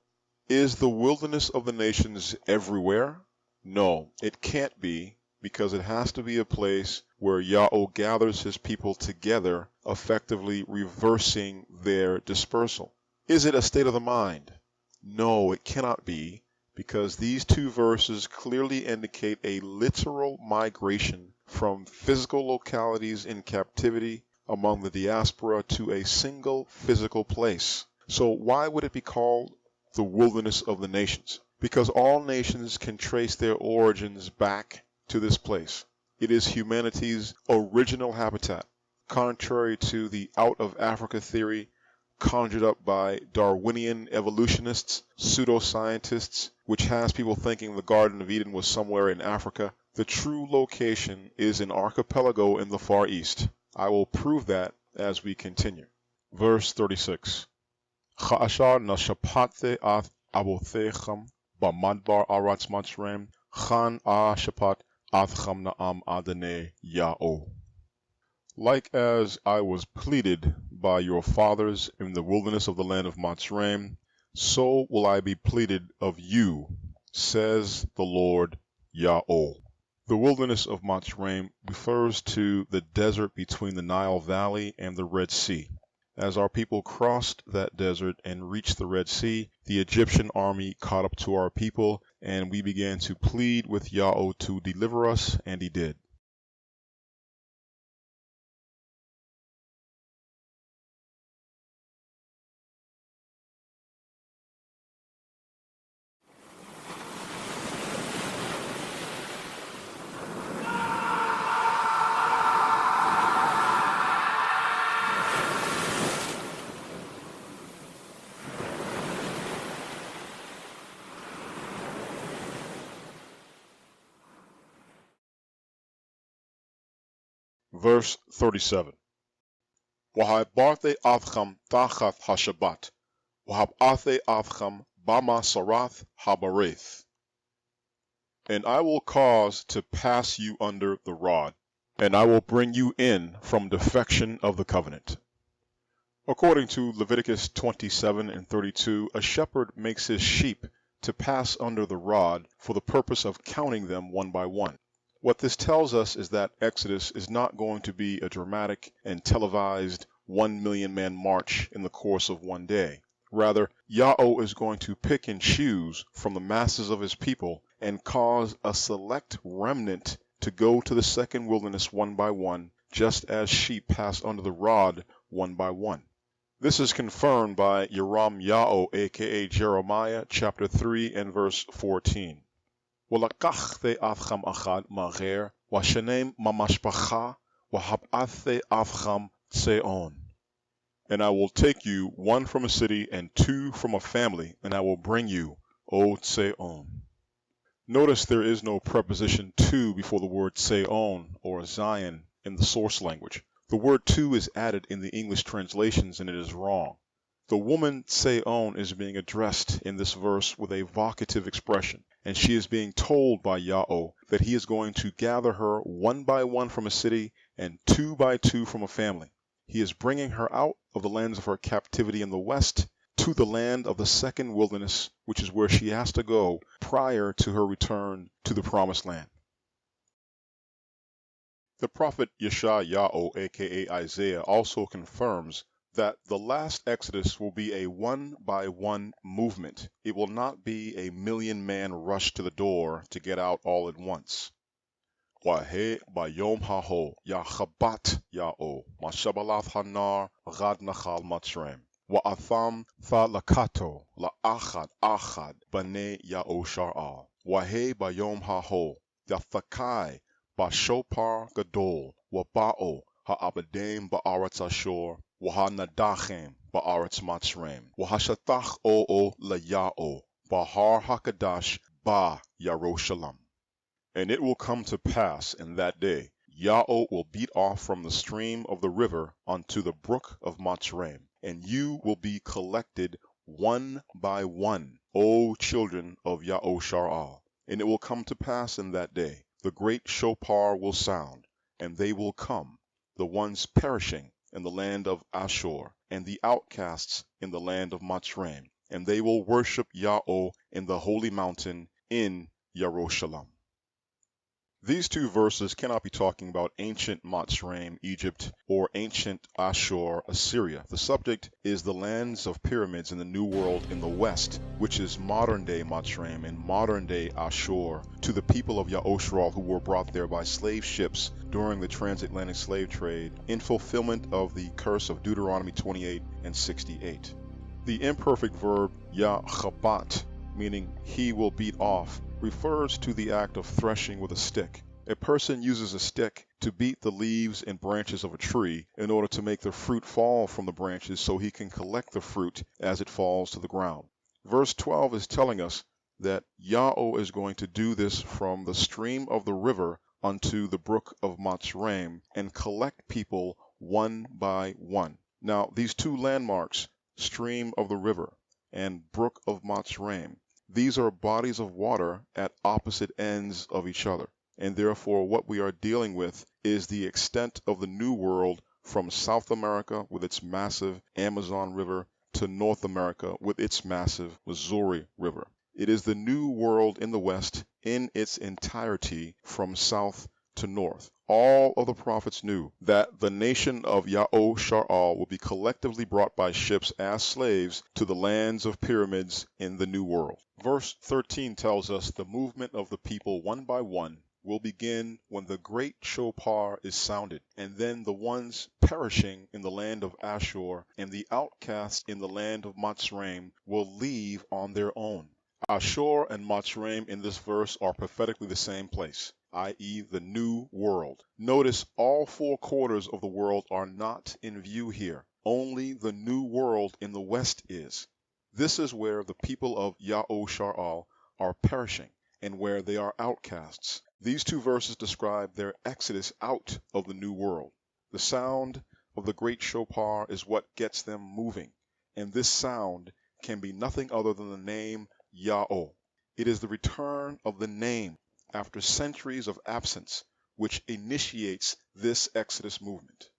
is the wilderness of the nations everywhere? No, it can't be, because it has to be a place where Yahweh gathers his people together, effectively reversing their dispersal. Is it a state of the mind? No, it cannot be, because these two verses clearly indicate a literal migration from physical localities in captivity among the diaspora to a single physical place. So why would it be called the wilderness of the nations? Because all nations can trace their origins back to this place. It is humanity's original habitat, contrary to the out of Africa theory conjured up by Darwinian evolutionists, pseudoscientists, which has people thinking the Garden of Eden was somewhere in Africa. The true location is an archipelago in the Far East. I will prove that as we continue. Verse 36. Cha'ashar nashapate ath abothecham b'madbar aratz Mitzrayim chan shapat athcham na'am adonai Yahweh. Like as I was pleaded by your fathers in the wilderness of the land of Mitzrayim, so will I be pleaded of you, says the Lord Yahweh. The wilderness of Mitzrayim refers to the desert between the Nile Valley and the Red Sea. As our people crossed that desert and reached the Red Sea, the Egyptian army caught up to our people, and we began to plead with Yahweh to deliver us, and he did. Verse 37. Wahabarte avcham tachat hashabat, wahabate avcham bama sarath habareth. And I will cause to pass you under the rod, and I will bring you in from defection of the covenant. According to Leviticus 27 and 32, a shepherd makes his sheep to pass under the rod for the purpose of counting them one by one. What this tells us is that Exodus is not going to be a dramatic and televised 1 million man march in the course of one day. Rather, Yahweh is going to pick and choose from the masses of his people and cause a select remnant to go to the second wilderness one by one, just as sheep pass under the rod one by one. This is confirmed by Yeram Yahweh, aka Jeremiah, chapter 3 and verse 14. Walakachte avcham achad mager, washenem mamashpacha, wahabate avcham tseon. And I will take you one from a city and two from a family, and I will bring you, O Tseon. Notice there is no preposition to before the word Tseon or Zion in the source language. The word to is added in the English translations, and it is wrong. The woman Tseon is being addressed in this verse with a vocative expression, and she is being told by Yahweh that he is going to gather her one by one from a city and two by two from a family. He is bringing her out of the lands of her captivity in the west to the land of the second wilderness, which is where she has to go prior to her return to the promised land. The prophet Yeshayahu, aka Isaiah, also confirms that the last Exodus will be a one-by-one movement. It will not be a million-man rush to the door to get out all at once. Wahe bayom haho ya chabat ya'o mashabalath hanar gad nachal matrem wa'atham tha lakato la'achad achad bane ya'o shar'al wahe bayom haho yathakai bashopar gadol waba'o ha'abadem ba'aretz ashor wahanadachem ba'aretz matrem wahashatach o'o laya'o bahar hakadash ba Yerushalayim. And it will come to pass in that day, Yahweh will beat off from the stream of the river unto the brook of Matzraim, and you will be collected one by one, O children of Ya'oshar'al. And it will come to pass in that day, the great Shofar will sound, and they will come, the ones perishing in the land of Ashur, and the outcasts in the land of Matzraim, and they will worship Yahweh in the holy mountain in Yerushalayim. These two verses cannot be talking about ancient Matzraim, Egypt, or ancient Ashur, Assyria. The subject is the lands of pyramids in the New World in the West, which is modern-day Matzraim and modern-day Ashur, to the people of Ya'osharal who were brought there by slave ships during the transatlantic slave trade in fulfillment of the curse of Deuteronomy 28 and 68. The imperfect verb Yachabat, meaning he will beat off, refers to the act of threshing with a stick. A person uses a stick to beat the leaves and branches of a tree in order to make the fruit fall from the branches so he can collect the fruit as it falls to the ground. Verse 12 is telling us that Yahweh is going to do this from the stream of the river unto the brook of Matzraim and collect people one by one. Now, these two landmarks, stream of the river and brook of Matzraim, these are bodies of water at opposite ends of each other, and therefore what we are dealing with is the extent of the New World from South America with its massive Amazon River to North America with its massive Missouri River. It is the New World in the West in its entirety from south to north. All of the prophets knew that the nation of Ya'osharal will be collectively brought by ships as slaves to the lands of pyramids in the New World. Verse 13 tells us the movement of the people one by one will begin when the great Shofar is sounded, and then the ones perishing in the land of Ashur and the outcasts in the land of Matzraim will leave on their own. Ashur and Matzraim in this verse are prophetically the same place, i.e. the New World. Notice all four quarters of the world are not in view here. Only the New World in the West is. This is where the people of Ya'osharal are perishing and where they are outcasts. These two verses describe their exodus out of the New World. The sound of the great Shofar is what gets them moving, and this sound can be nothing other than the name Yahweh. It is the return of the name after centuries of absence which initiates this Exodus movement.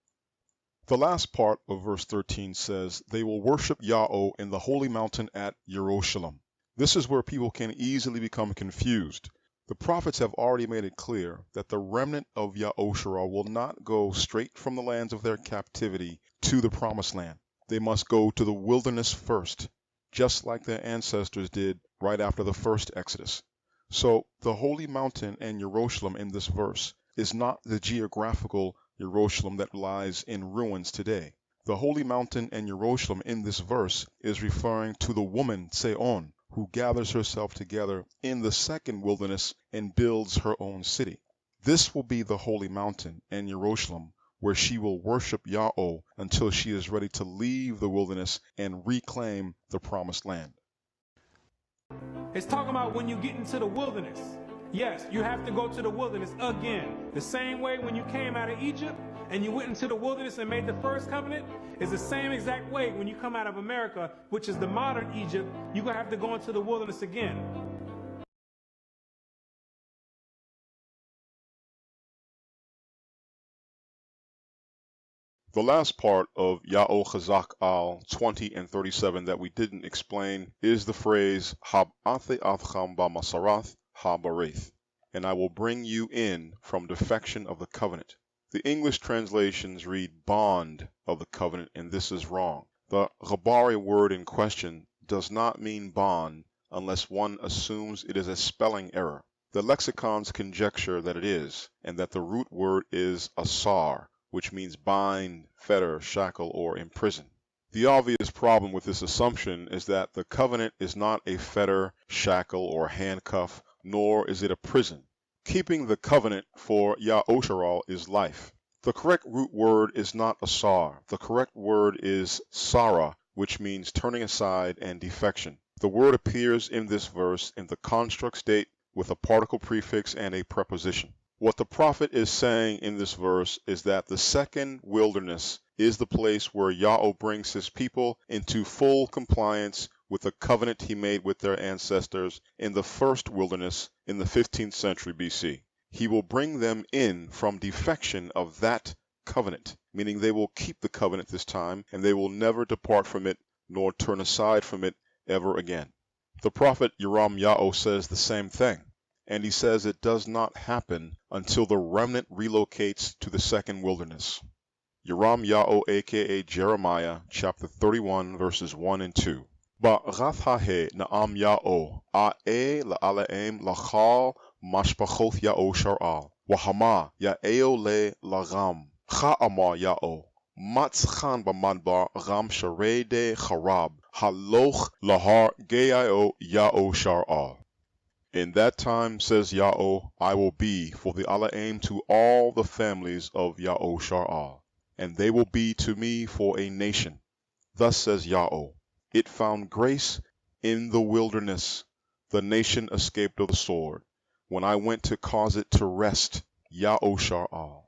The last part of verse 13 says, they will worship Yahweh in the holy mountain at Yerushalayim. This is where people can easily become confused. The prophets have already made it clear that the remnant of Ya'osharal will not go straight from the lands of their captivity to the promised land. They must go to the wilderness first, just like their ancestors did right after the first Exodus. So the holy mountain and Jerusalem in this verse is not the geographical Jerusalem that lies in ruins today. The holy mountain and Jerusalem in this verse is referring to the woman Seon, who gathers herself together in the second wilderness and builds her own city. This will be the holy mountain and Jerusalem where she will worship Yahweh until she is ready to leave the wilderness and reclaim the promised land. It's talking about when you get into the wilderness. Yes, you have to go to the wilderness again. The same way when you came out of Egypt and you went into the wilderness and made the first covenant is the same exact way when you come out of America, which is the modern Egypt, you're going to have to go into the wilderness again. The last part of Ya'o Al 20 and 37 that we didn't explain is the phrase Hab'athe Avcham Ba'masarath Habareth, and I will bring you in from defection of the covenant. The English translations read bond of the covenant, and this is wrong. The Ghabari word in question does not mean bond unless one assumes it is a spelling error. The lexicons conjecture that it is, and that the root word is asar, which means bind, fetter, shackle, or imprison. The obvious problem with this assumption is that the covenant is not a fetter, shackle, or handcuff, nor is it a prison. Keeping the covenant for Ya'osharal is life. The correct root word is not asar. The correct word is sara, which means turning aside and defection. The word appears in this verse in the construct state with a particle prefix and a preposition. What the prophet is saying in this verse is that the second wilderness is the place where Yahweh brings his people into full compliance with the covenant he made with their ancestors in the first wilderness in the 15th century BC. He will bring them in from defection of that covenant, meaning they will keep the covenant this time, and they will never depart from it nor turn aside from it ever again. The prophet Yirmiyahu says the same thing, and he says it does not happen until the remnant relocates to the second wilderness. Yirmiyahu, aka Jeremiah, chapter 31, verses 1 and 2. Ba'rathahe na'am ya'o, a'e la'alaim lachal mashpachoth ya'o shar'al, wahama ya'eo le lagam, cha'ama ya'o, matzchan b'madbar ram sharede charab, haloch lahar ge'ao ya'o shar'al. In that time, says Yahweh, I will be for the Alaim to all the families of Ya'oshar'al, and they will be to me for a nation. Thus says Yahweh, it found grace in the wilderness. The nation escaped of the sword, when I went to cause it to rest, Ya'oshar'al.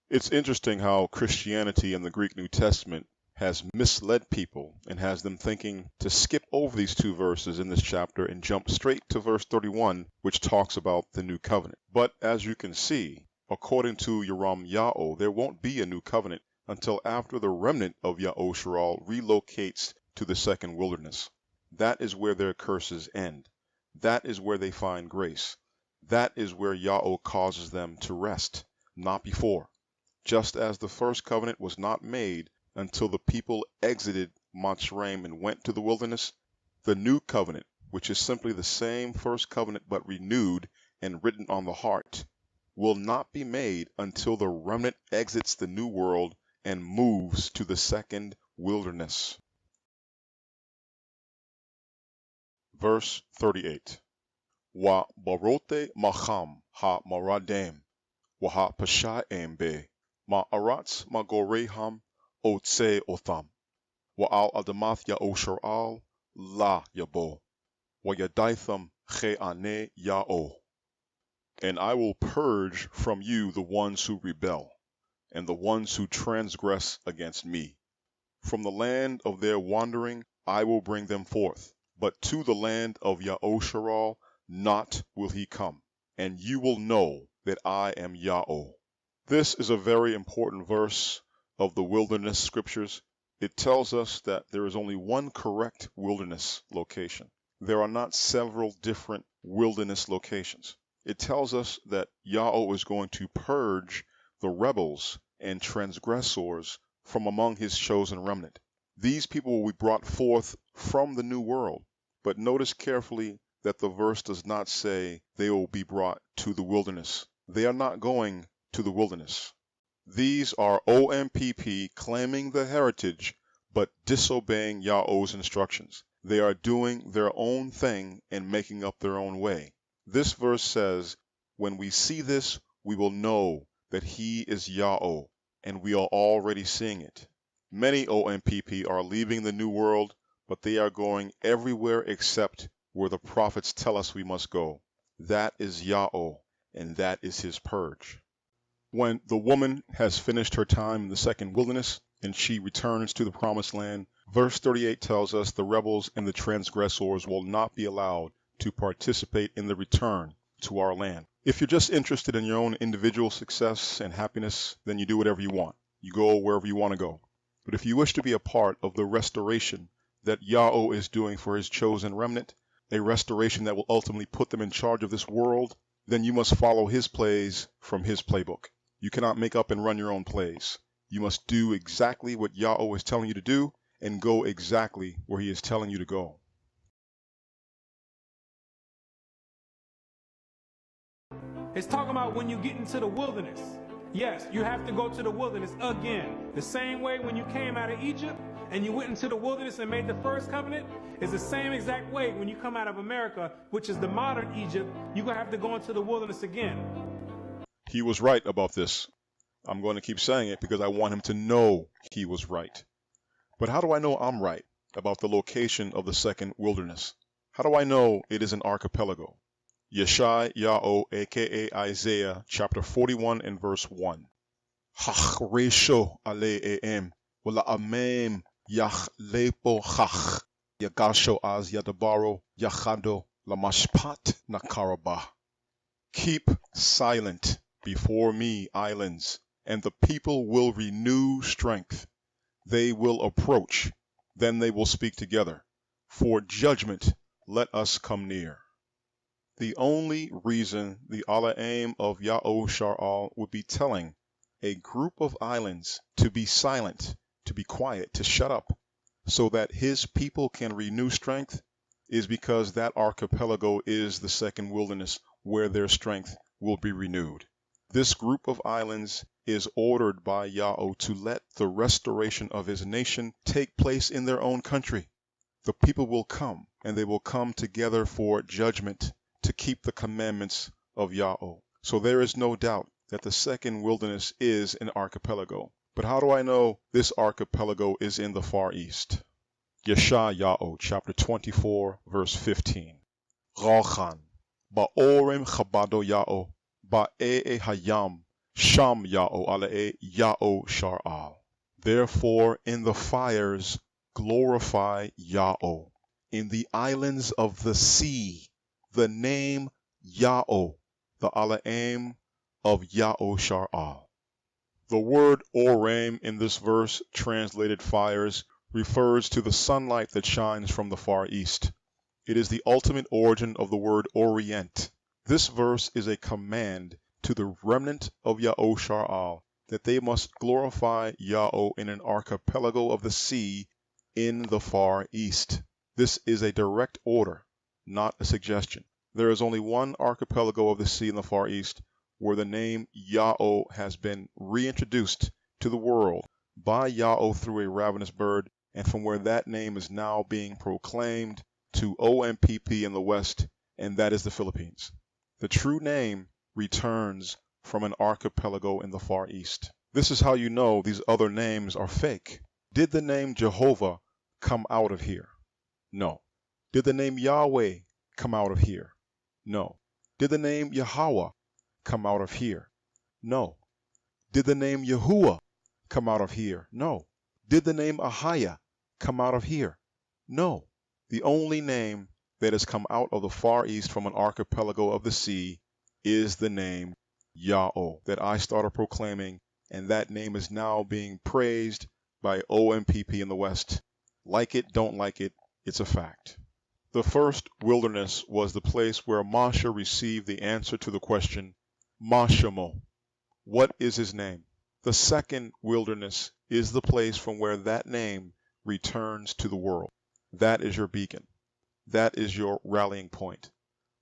It's interesting how Christianity in the Greek New Testament has misled people and has them thinking to skip over these two verses in this chapter and jump straight to verse 31, which talks about the new covenant. But as you can see, according to Yirmiyahu, there won't be a new covenant until after the remnant of Ya'osharal relocates to the second wilderness. That is where their curses end. That is where they find grace. That is where Yahweh causes them to rest, not before. Just as the first covenant was not made until the people exited Mitzrayim and went to the wilderness, the new covenant, which is simply the same first covenant but renewed and written on the heart, will not be made until the remnant exits the new world and moves to the second wilderness. Verse 38. Wa barote macham ha maradem, wa ha pashaem be, ma aratz ma goreham Otse Otham, Wa'al Adamath Ya'oshar'al La Yabo, Wa'yadaitham Che'ane Ya'o. And I will purge from you the ones who rebel, and the ones who transgress against me. From the land of their wandering I will bring them forth, but to the land of Ya'osharal not will he come, and you will know that I am Yahweh. This is a very important verse of the wilderness scriptures. It tells us that there is only one correct wilderness location. There are not several different wilderness locations. It tells us that Yahweh is going to purge the rebels and transgressors from among his chosen remnant. These people will be brought forth from the new world. But notice carefully that the verse does not say they will be brought to the wilderness. They are not going to the wilderness. These are OMPP claiming the heritage, but disobeying Yahweh's instructions. They are doing their own thing and making up their own way. This verse says, when we see this, we will know that he is Yahweh, and we are already seeing it. Many OMPP are leaving the new world, but they are going everywhere except where the prophets tell us we must go. That is Yahweh, and that is his purge. When the woman has finished her time in the second wilderness and she returns to the promised land, verse 38 tells us the rebels and the transgressors will not be allowed to participate in the return to our land. If you're just interested in your own individual success and happiness, then you do whatever you want. You go wherever you want to go. But if you wish to be a part of the restoration that Yahweh is doing for his chosen remnant, a restoration that will ultimately put them in charge of this world, then you must follow his plays from his playbook. You cannot make up and run your own plays. You must do exactly what Yahweh is telling you to do and go exactly where he is telling you to go. It's talking about when you get into the wilderness. Yes, you have to go to the wilderness again. The same way when you came out of Egypt and you went into the wilderness and made the first covenant is the same exact way when you come out of America, which is the modern Egypt, you're going to have to go into the wilderness again. He was right about this. I'm going to keep saying it because I want him to know he was right. But how do I know I'm right about the location of the second wilderness? How do I know it is an archipelago? Yeshai-Yaho, aka Isaiah, chapter 41 and verse 1. Hach resho ale'em, wala amem yach lepo chach, yagasho az yadabaro yachado lamashpat nakaraba. Keep silent before me, islands, and the people will renew strength. They will approach, then they will speak together. For judgment, let us come near. The only reason the Elohim of Yahushar'al would be telling a group of islands to be silent, to be quiet, to shut up, so that his people can renew strength is because that archipelago is the second wilderness where their strength will be renewed. This group of islands is ordered by Yahweh to let the restoration of his nation take place in their own country. The people will come, and they will come together for judgment to keep the commandments of Yahweh. So there is no doubt that the second wilderness is an archipelago. But how do I know this archipelago is in the Far East? Yeshai-Yaho, chapter 24, verse 15. Rachan, ba'orem chabado Yahweh, ba'e hayam, sham Yahweh alae Yahushar'al. Therefore, in the fires, glorify Yahweh. In the islands of the sea, the name Yahweh, the Elohim of Yahushar'al. The word Orem in this verse, translated fires, refers to the sunlight that shines from the Far East. It is the ultimate origin of the word Orient. This verse is a command to the remnant of Yahushar'al that they must glorify Yahweh in an archipelago of the sea in the Far East. This is a direct order, not a suggestion. There is only one archipelago of the sea in the Far East where the name Yahweh has been reintroduced to the world by Yahweh through a ravenous bird, and from where that name is now being proclaimed to OMPP in the West, and that is the Philippines. The true name returns from an archipelago in the Far East. This is how you know these other names are fake. Did the name Jehovah come out of here? No. Did the name Yahweh come out of here? No. Did the name Yahweh come out of here? No. Did the name Yahuwah come out of here? No. Did the name Ahaya come out of here? No. The only name that has come out of the Far East from an archipelago of the sea is the name Yahweh that I started proclaiming, and that name is now being praised by OMPP in the West. Like it, don't like it, it's a fact. The first wilderness was the place where Moshe received the answer to the question, Ma Shemo, what is his name? The second wilderness is the place from where that name returns to the world. That is your beacon. That is your rallying point.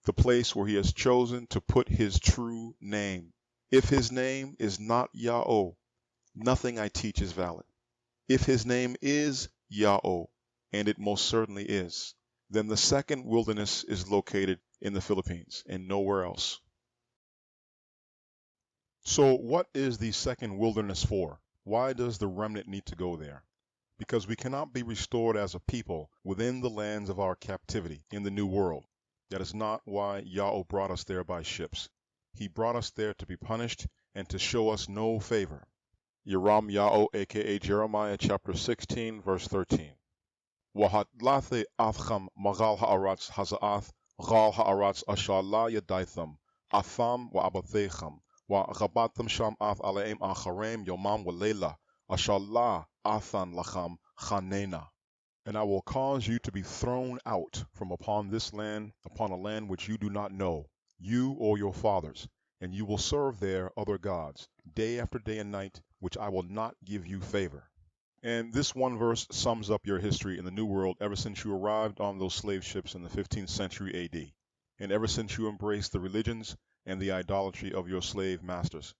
The place where he has chosen to put his true name. If his name is not Yahweh, nothing I teach is valid. If his name is Yahweh, and it most certainly is, then the second wilderness is located in the Philippines and nowhere else. So what is the second wilderness for? Why does the remnant need to go there? Because we cannot be restored as a people within the lands of our captivity in the New World. That is not why Yahweh brought us there by ships. He brought us there to be punished and to show us no favor. Yeram Yahweh, aka Jeremiah chapter 16, verse 13. Wahatlathe athcham magal ha'aratz haza'ath gal ha'aratz ashala yadaitham atham wa abathecham wa gabatam sham ath aleim acharem yomam wa leila ashala athan lacham chanena. And I will cause you to be thrown out from upon this land, upon a land which you do not know, you or your fathers, and you will serve there other gods, day after day and night, which I will not give you favor. And this one verse sums up your history in the New World ever since you arrived on those slave ships in the 15th century AD, and ever since you embraced the religions and the idolatry of your slave masters.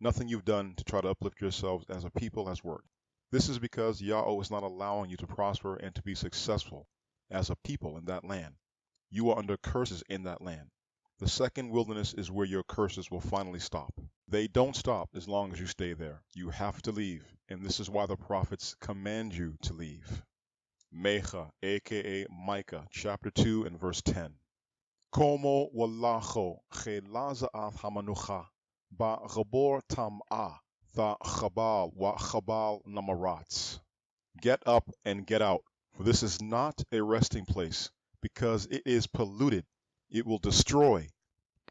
Nothing you've done to try to uplift yourselves as a people has worked. This is because Yahweh is not allowing you to prosper and to be successful as a people in that land. You are under curses in that land. The second wilderness is where your curses will finally stop. They don't stop as long as you stay there. You have to leave, and this is why the prophets command you to leave. Mecha, aka Micah, chapter 2 and verse 10. Como wallacho chelaza'ath hamanucha ba gabor tam'a tha chabal wa chabal namaratz. Get up and get out, for this is not a resting place, because it is polluted. It will destroy,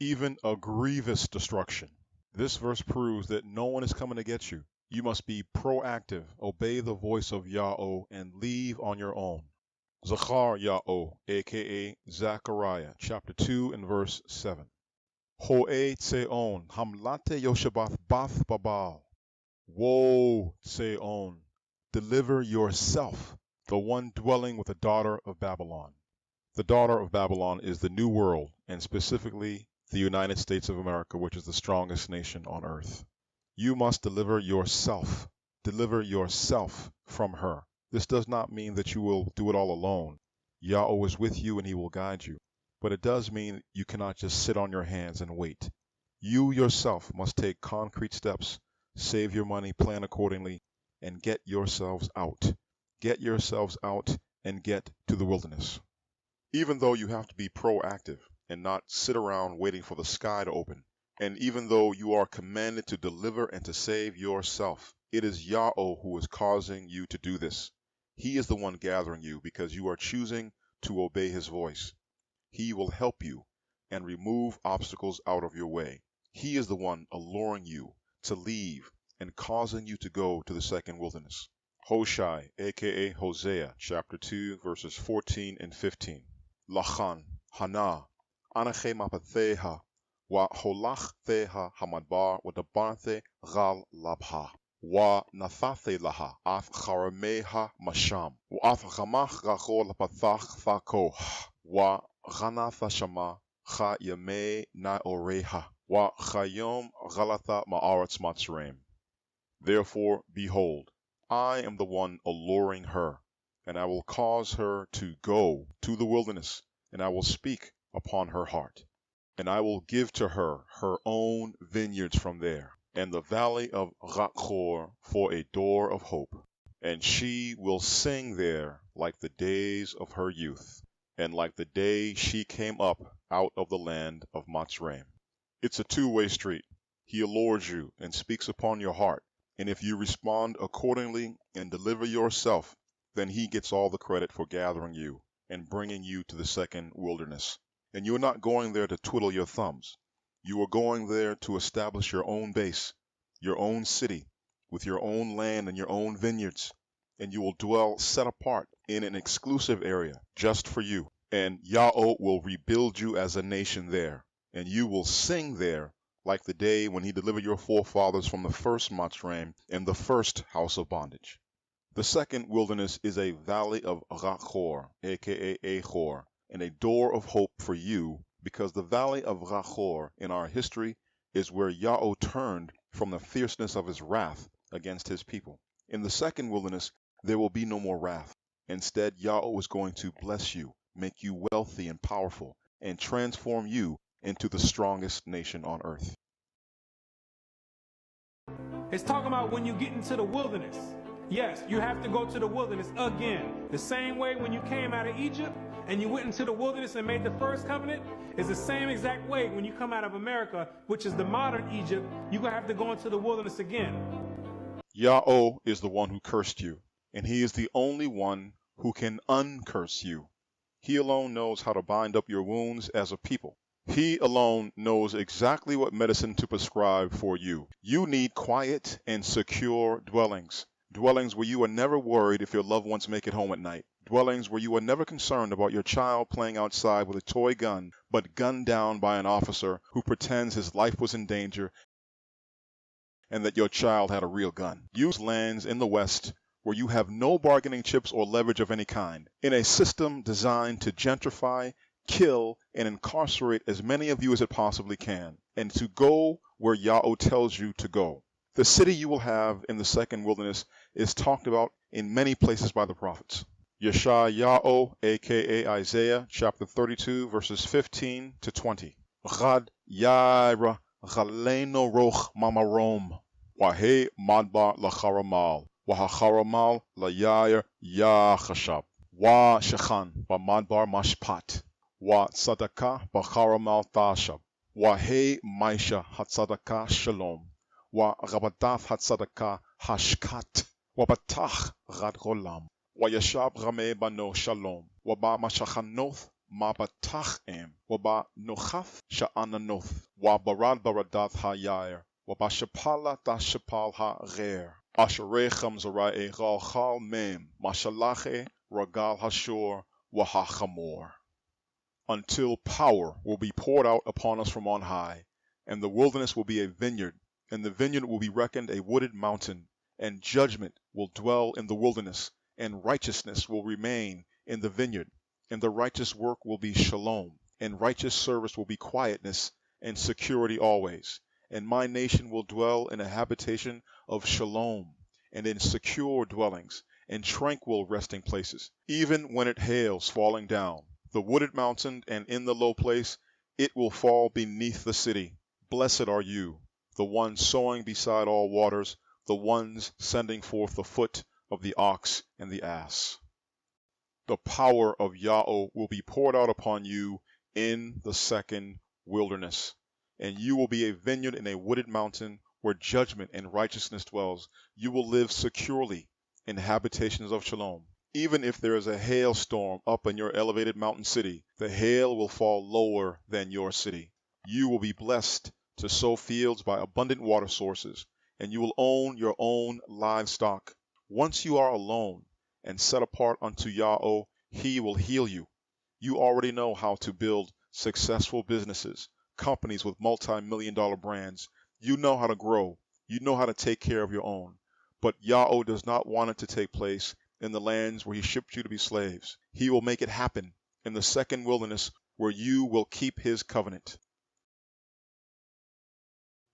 even a grievous destruction. This verse proves that no one is coming to get you. You must be proactive, obey the voice of Yahweh, and leave on your own. Zachar Yahweh, aka Zechariah, chapter 2 and verse 7. Ho'e tseon hamlate yoshabath bath babal. Woe, Tseon, deliver yourself, the one dwelling with the daughter of Babylon. The daughter of Babylon is the New World, and specifically the United States of America, which is the strongest nation on earth. You must deliver yourself from her. This does not mean that you will do it all alone. Yahweh is with you and he will guide you. But it does mean you cannot just sit on your hands and wait. You yourself must take concrete steps, save your money, plan accordingly, and get yourselves out. Get yourselves out and get to the wilderness. Even though you have to be proactive and not sit around waiting for the sky to open, and even though you are commanded to deliver and to save yourself, it is Yahweh who is causing you to do this. He is the one gathering you because you are choosing to obey his voice. He will help you and remove obstacles out of your way. He is the one alluring you to leave and causing you to go to the second wilderness. Hoshai, aka Hosea, chapter 2, verses 14 and 15. Lachan, Hana, Anache Mapatheha, Wa Holachteha Hamadbar, Wa Dabanthe Gal Labha, Wa Nathathe Laha, Af Charameha Masham, Wa Af Chamach Rachor Lapathach Thako, Wa Ghanatha Shama, Cha Yame Naoreha, Wa Chayom Galatha Ma'aretz Matzreim. Therefore, behold, I am the one alluring her, and I will cause her to go to the wilderness, and I will speak upon her heart. And I will give to her her own vineyards from there, and the valley of Rachor for a door of hope. And she will sing there like the days of her youth, and like the day she came up out of the land of Matzraim. It's a two-way street. He allures you and speaks upon your heart. And if you respond accordingly and deliver yourself, then he gets all the credit for gathering you and bringing you to the second wilderness. And you're not going there to twiddle your thumbs. You are going there to establish your own base, your own city, with your own land and your own vineyards. And you will dwell set apart in an exclusive area just for you. And Yahweh will rebuild you as a nation there. And you will sing there like the day when he delivered your forefathers from the first Matzraim and the first house of bondage. The second wilderness is a valley of Rachor, aka Achor, and a door of hope for you, because the valley of Rachor in our history is where Yahweh turned from the fierceness of his wrath against his people. In the second wilderness, there will be no more wrath. Instead, Yahweh is going to bless you, make you wealthy and powerful, and transform you into the strongest nation on earth. It's talking about when you get into the wilderness. Yes, you have to go to the wilderness again. The same way when you came out of Egypt and you went into the wilderness and made the first covenant is the same exact way when you come out of America, which is the modern Egypt, you're going to have to go into the wilderness again. Yahweh is the one who cursed you, and he is the only one who can uncurse you. He alone knows how to bind up your wounds as a people. He alone knows exactly what medicine to prescribe for you. You need quiet and secure dwellings. Dwellings where you are never worried if your loved ones make it home at night. Dwellings where you are never concerned about your child playing outside with a toy gun, but gunned down by an officer who pretends his life was in danger and that your child had a real gun. Use lands in the West where you have no bargaining chips or leverage of any kind, in a system designed to gentrify, kill, and incarcerate as many of you as it possibly can, and to go where Yahweh tells you to go. The city you will have in the second wilderness is talked about in many places by the prophets. Yeshayahu, aka Isaiah, chapter 32, verses 15 to 20. Gad yaira galeno roch mamarom, wahe madbar lacharamal, wahacharamal layair yachashab, wa shechan ba madbar mashpat, wa tzedakah bacharamal tashab, wahe maisha hatzedakah shalom, wa rabadath hatzedakah hashkat, wa batach gad golam. Wayashab Rame Bano Shalom, Waba Mashachanoth Mabatachem, Waba Nochath Sha'ananoth, Wabarad Baradath Hayair, Waba Shapala Tashapal Ha-Rer, Asherechem Zarae Ralchal Mem, Mashalache Ragal Hashor, Wahachamor. Until power will be poured out upon us from on high, and the wilderness will be a vineyard, and the vineyard will be reckoned a wooded mountain, and judgment will dwell in the wilderness, and righteousness will remain in the vineyard, and the righteous work will be shalom, and righteous service will be quietness and security always. And my nation will dwell in a habitation of shalom, and in secure dwellings, and tranquil resting places. Even when it hails falling down, the wooded mountain and in the low place, it will fall beneath the city. Blessed are you, the ones sowing beside all waters, the ones sending forth the foot of the ox and the ass. The power of Yahweh will be poured out upon you in the second wilderness, and you will be a vineyard in a wooded mountain where judgment and righteousness dwells. You will live securely in habitations of shalom. Even if there is a hailstorm up in your elevated mountain city, the hail will fall lower than your city. You will be blessed to sow fields by abundant water sources, and you will own your own livestock. Once you are alone and set apart unto Yahweh, He will heal you. You already know how to build successful businesses, companies with multi-million-dollar brands. You know how to grow. You know how to take care of your own. But Yahweh does not want it to take place in the lands where He shipped you to be slaves. He will make it happen in the second wilderness where you will keep His covenant.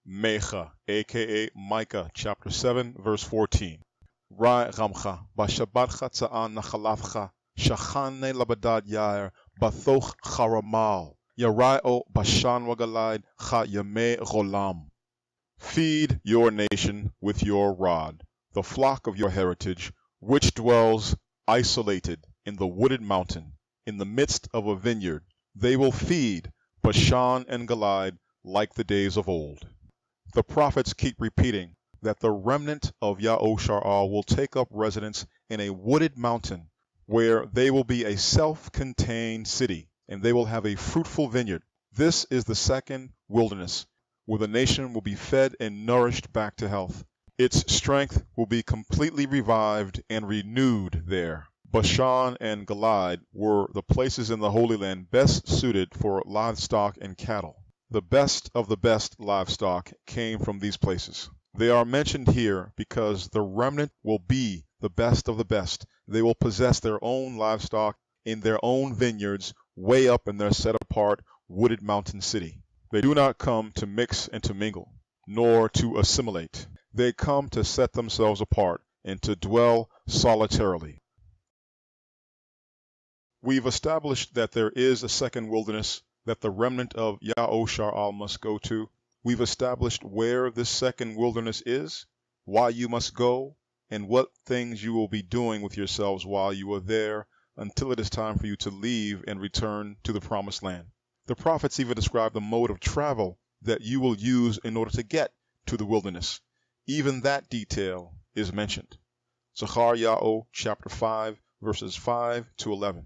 Mecha, aka Micah, chapter 7, verse 14. Rai Ramcha, Bashabatcha Tza'an Nachalavcha, Shachane Labadad Yair, Bathoch Charamal, Yaraio Bashan Wagalide, Cha Yame Rolam. Feed your nation with your rod, the flock of your heritage, which dwells isolated in the wooded mountain, in the midst of a vineyard. They will feed Bashan and Gilead like the days of old. The prophets keep repeating that the remnant of Yahushua will take up residence in a wooded mountain where they will be a self-contained city, and they will have a fruitful vineyard. This is the second wilderness, where the nation will be fed and nourished back to health. Its strength will be completely revived and renewed there. Bashan and Gilead were the places in the Holy Land best suited for livestock and cattle. The best of the best livestock came from these places. They are mentioned here because the remnant will be the best of the best. They will possess their own livestock in their own vineyards way up in their set-apart wooded mountain city. They do not come to mix and to mingle, nor to assimilate. They come to set themselves apart and to dwell solitarily. We've established that there is a second wilderness that the remnant of Yahushua must go to. We've established where this second wilderness is, why you must go, and what things you will be doing with yourselves while you are there until it is time for you to leave and return to the promised land. The prophets even describe the mode of travel that you will use in order to get to the wilderness. Even that detail is mentioned. Zechariah chapter 5, verses 5 to 11.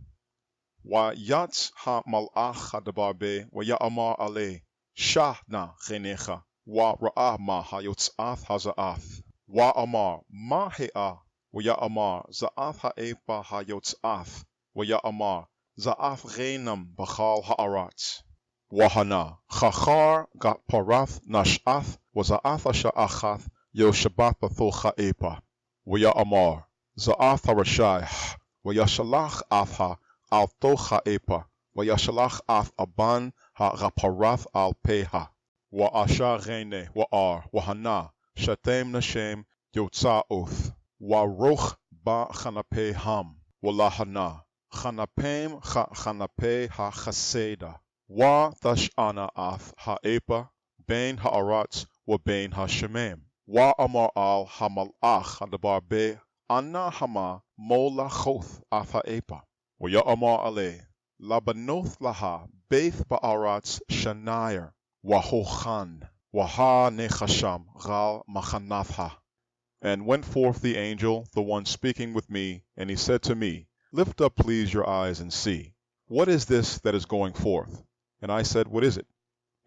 Wa yatz ha malach hadabarbe wa ya'amar ale shah na chenecha wa ra'ah ma hayotz'ath haza'ath wa amar ma he'ah wa ya'amar za'ath ha'epa hayotz'ath wa ya'amar za'ath reinam b'chal ha'aratz wa hana chachar gat parath nash'ath wa za'ath asha'achath Yoshabat Bathocha Epa, Waya Amar, Za'ath Harashai, Wayashalach Atha, Al Tocha Epa, Wayashalach Ath Aban Ha-Raparath Al Peha, Wa Asha Rene, Wa'ar, Wahana, Shatem Nashem, Yotza Oth, Wa Roch Ba Chanape Ham, Walahana, Chanapem Chanape Ha Chaseda, Wa Tashana Ath Ha-Epa, Bain Ha'aratz, Wa Bain Ha-Shemem, Wa Amar Al Ha-Malach Hadabarbe, Anna Hama Mola Choth Ath Ha-Epa, Wa Ya Amar Ale, Labanoth Laha, Beith Ba'aratz Shanair, Wahochan, Waha Nechasham, Gal Machanatha. And went forth the angel, the one speaking with me, and he said to me, Lift up, please, your eyes and see. What is this that is going forth? And I said, What is it?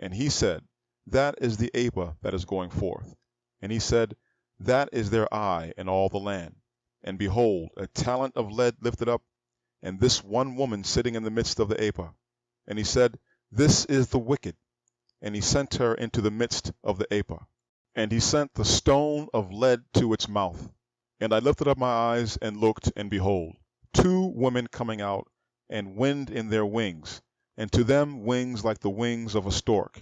And he said, That is the Epa that is going forth. And he said, That is their eye in all the land. And behold, a talent of lead lifted up, and this one woman sitting in the midst of the Epa. And he said, This is the wicked. And he sent her into the midst of the Epa. And he sent the stone of lead to its mouth. And I lifted up my eyes and looked, and behold, 2 women coming out, and wind in their wings, and to them wings like the wings of a stork.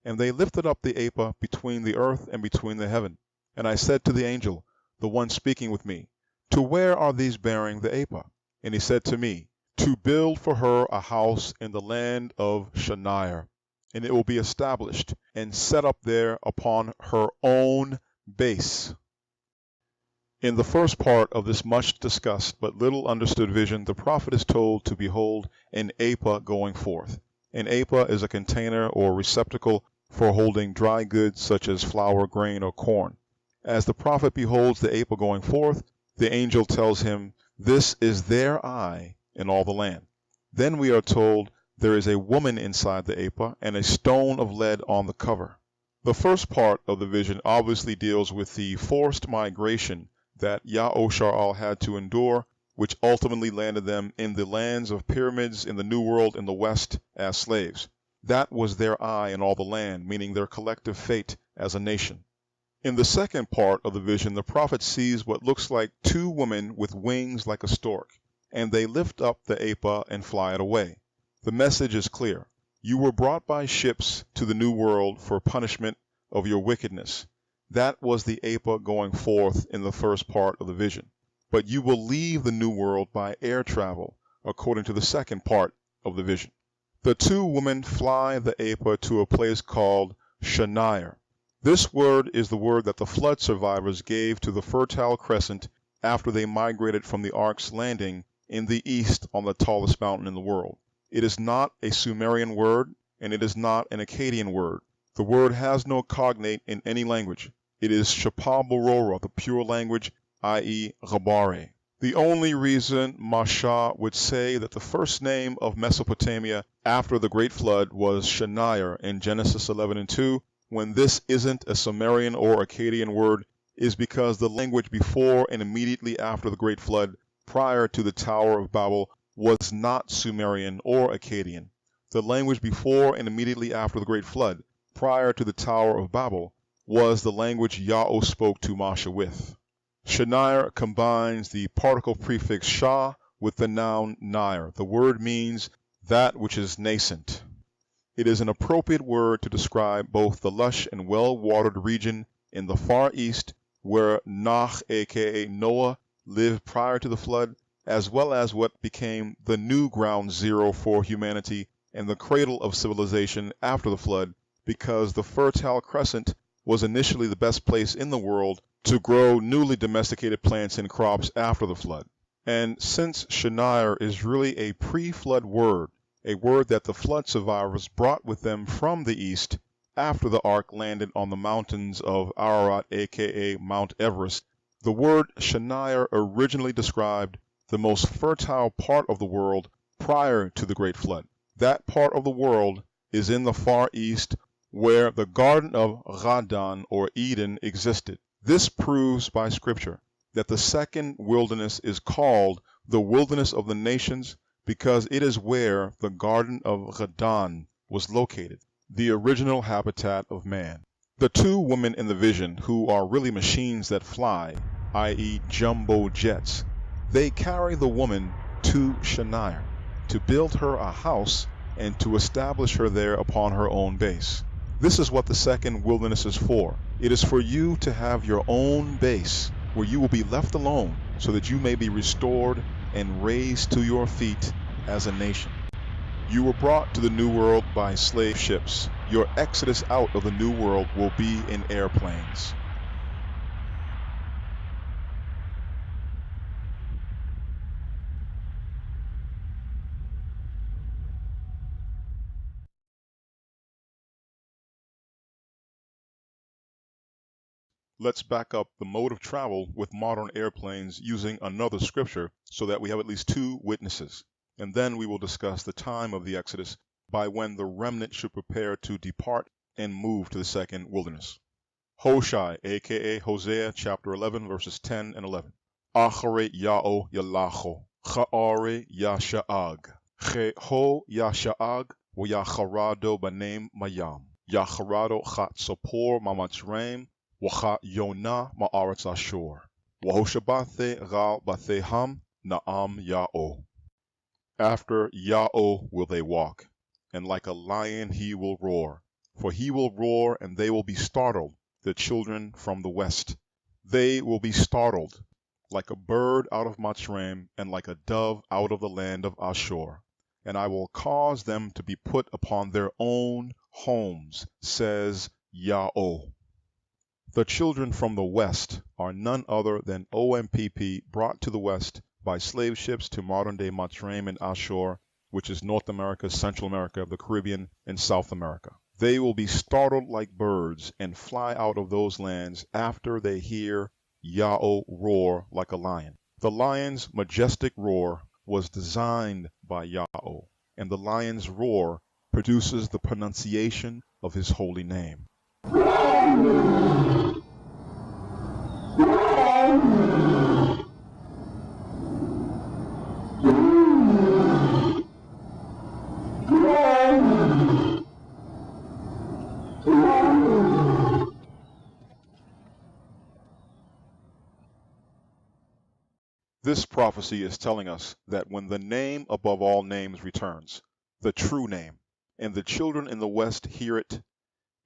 And they lifted up the Epa between the earth and between the heaven. And I said to the angel, the one speaking with me, To where are these bearing the Epa? And he said to me, To build for her a house in the land of Shanair, and it will be established and set up there upon her own base. In the first part of this much discussed but little understood vision, the prophet is told to behold an Epa going forth. An Epa is a container or receptacle for holding dry goods such as flour, grain, or corn. As the prophet beholds the Epa going forth, the angel tells him, This is their eye in all the land. Then we are told there is a woman inside the Epa and a stone of lead on the cover. The first part of the vision obviously deals with the forced migration that Ya'oshar'al had to endure, which ultimately landed them in the lands of pyramids in the New World in the West as slaves. That was their eye in all the land, meaning their collective fate as a nation. In the second part of the vision, the prophet sees what looks like 2 women with wings like a stork, and they lift up the Epa and fly it away. The message is clear. You were brought by ships to the New World for punishment of your wickedness. That was the Epa going forth in the first part of the vision. But you will leave the New World by air travel, according to the second part of the vision. The 2 women fly the Epa to a place called Shanair. This word is the word that the flood survivors gave to the Fertile Crescent after they migrated from the Ark's landing in the east on the tallest mountain in the world. It is not a Sumerian word, and it is not an Akkadian word. The word has no cognate in any language. It is Shapal Borora, the pure language, i.e. Ghabare. The only reason Masha would say that the first name of Mesopotamia after the Great Flood was Shanair in Genesis 11:2, when this isn't a Sumerian or Akkadian word, is because the language before and immediately after the Great Flood, prior to the Tower of Babel, was not Sumerian or Akkadian. The language before and immediately after the Great Flood, prior to the Tower of Babel, was the language Yahweh spoke to Masha with. Shanair combines the particle prefix Shah with the noun Nair. The word means that which is nascent. It is an appropriate word to describe both the lush and well-watered region in the Far East where Nach, aka Noah, lived prior to the flood, as well as what became the new ground zero for humanity and the cradle of civilization after the flood, because the Fertile Crescent was initially the best place in the world to grow newly domesticated plants and crops after the flood. And since Shanair is really a pre-flood word, a word that the flood survivors brought with them from the east after the ark landed on the mountains of Ararat, aka Mount Everest, the word Shanair originally described the most fertile part of the world prior to the Great Flood. That part of the world is in the Far East where the Garden of Ghadan or Eden existed. This proves by Scripture that the second wilderness is called the Wilderness of the Nations because it is where the Garden of Ghadan was located, the original habitat of man. The two women in the vision, who are really machines that fly, i.e. jumbo jets, they carry the woman to Shinar to build her a house and to establish her there upon her own base. This is what the second wilderness is for. It is for you to have your own base where you will be left alone so that you may be restored and raised to your feet as a nation. You were brought to the New World by slave ships. Your exodus out of the New World will be in airplanes. Let's back up the mode of travel with modern airplanes using another scripture so that we have at least two witnesses. And then we will discuss the time of the Exodus by when the remnant should prepare to depart and move to the second wilderness. Hoshai, aka Hosea, chapter 11, verses 10 and 11. Achare ya'o yalacho, cha'are yasha'ag, che'ho yasha'ag, wa yacharado banem mayam, yacharado chat sopor mamatzreim, Wacha Yonah ma'aretz Ashur. Wahoshabathe gal batheham na'am Ya'o. After Ya'o will they walk, and like a lion he will roar. For he will roar, and they will be startled, the children from the west. They will be startled, like a bird out of Mitzrayim, and like a dove out of the land of Ashur. And I will cause them to be put upon their own homes, says Ya'o. The children from the West are none other than OMPP brought to the West by slave ships to modern-day Mitzrayim and Ashur, which is North America, Central America, the Caribbean, and South America. They will be startled like birds and fly out of those lands after they hear Ya'o roar like a lion. The lion's majestic roar was designed by Ya'o, and the lion's roar produces the pronunciation of his holy name. This prophecy is telling us that when the name above all names returns, the true name, and the children in the West hear it,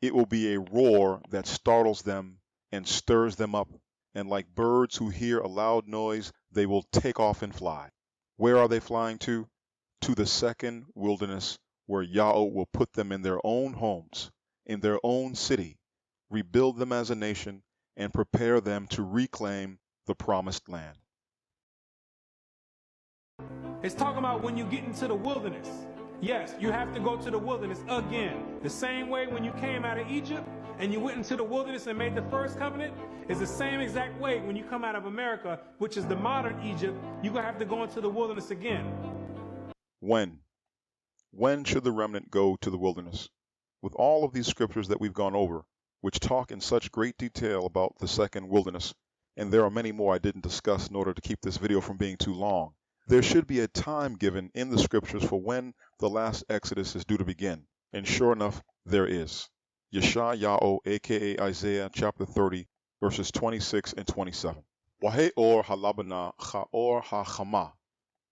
it will be a roar that startles them and stirs them up, and like birds who hear a loud noise, they will take off and fly. Where are they flying to? To the second wilderness, where Ya'o will put them in their own homes, in their own city, rebuild them as a nation, and prepare them to reclaim the promised land. It's talking about when you get into the wilderness. Yes, you have to go to the wilderness again. The same way when you came out of Egypt and you went into the wilderness and made the first covenant is the same exact way when you come out of America, which is the modern Egypt, you're going to have to go into the wilderness again. When? When should the remnant go to the wilderness? With all of these scriptures that we've gone over, which talk in such great detail about the second wilderness, and there are many more I didn't discuss in order to keep this video from being too long, there should be a time given in the scriptures for when the last Exodus is due to begin. And sure enough, there is. Yeshayahu, aka Isaiah chapter 30, verses 26 and 27. Wahe or halabana chaor hachama.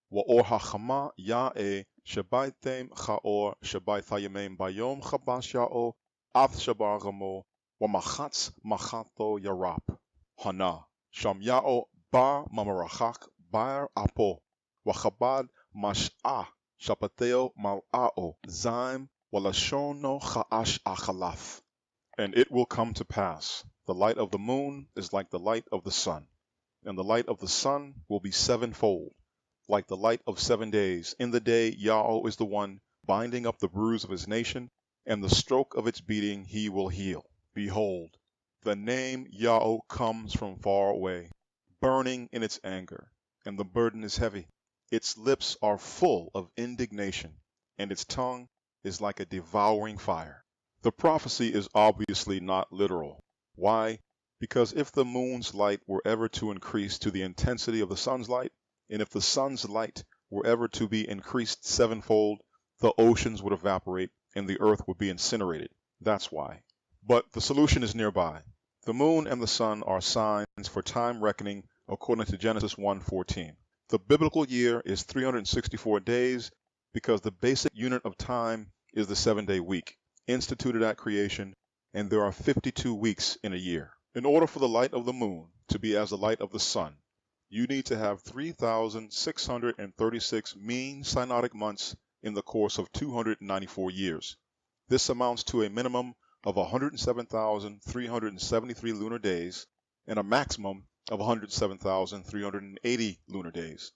Wa or hachama ya'e shabaitem chaor shabaithayimem bayom chabash ya'o ath shabaramo wa machatz machato yarap. Hana. Sham ya'o ba mamarachak bar apo. Wachabad mash'ah shapateo mal'ao zaim walashono cha'ash achalaf. And it will come to pass, the light of the moon is like the light of the sun, and the light of the sun will be sevenfold, like the light of 7 days. In the day Ya'o is the one binding up the bruise of his nation, and the stroke of its beating he will heal. Behold, the name Ya'o comes from far away, burning in its anger, and the burden is heavy. Its lips are full of indignation, and its tongue is like a devouring fire. The prophecy is obviously not literal. Why? Because if the moon's light were ever to increase to the intensity of the sun's light, and if the sun's light were ever to be increased sevenfold, the oceans would evaporate and the earth would be incinerated. That's why. But the solution is nearby. The moon and the sun are signs for time reckoning according to Genesis 1:14. The biblical year is 364 days because the basic unit of time is the 7-day week, instituted at creation, and there are 52 weeks in a year. In order for the light of the moon to be as the light of the sun, you need to have 3,636 mean synodic months in the course of 294 years. This amounts to a minimum of 107,373 lunar days and a maximum of 107,380 lunar days.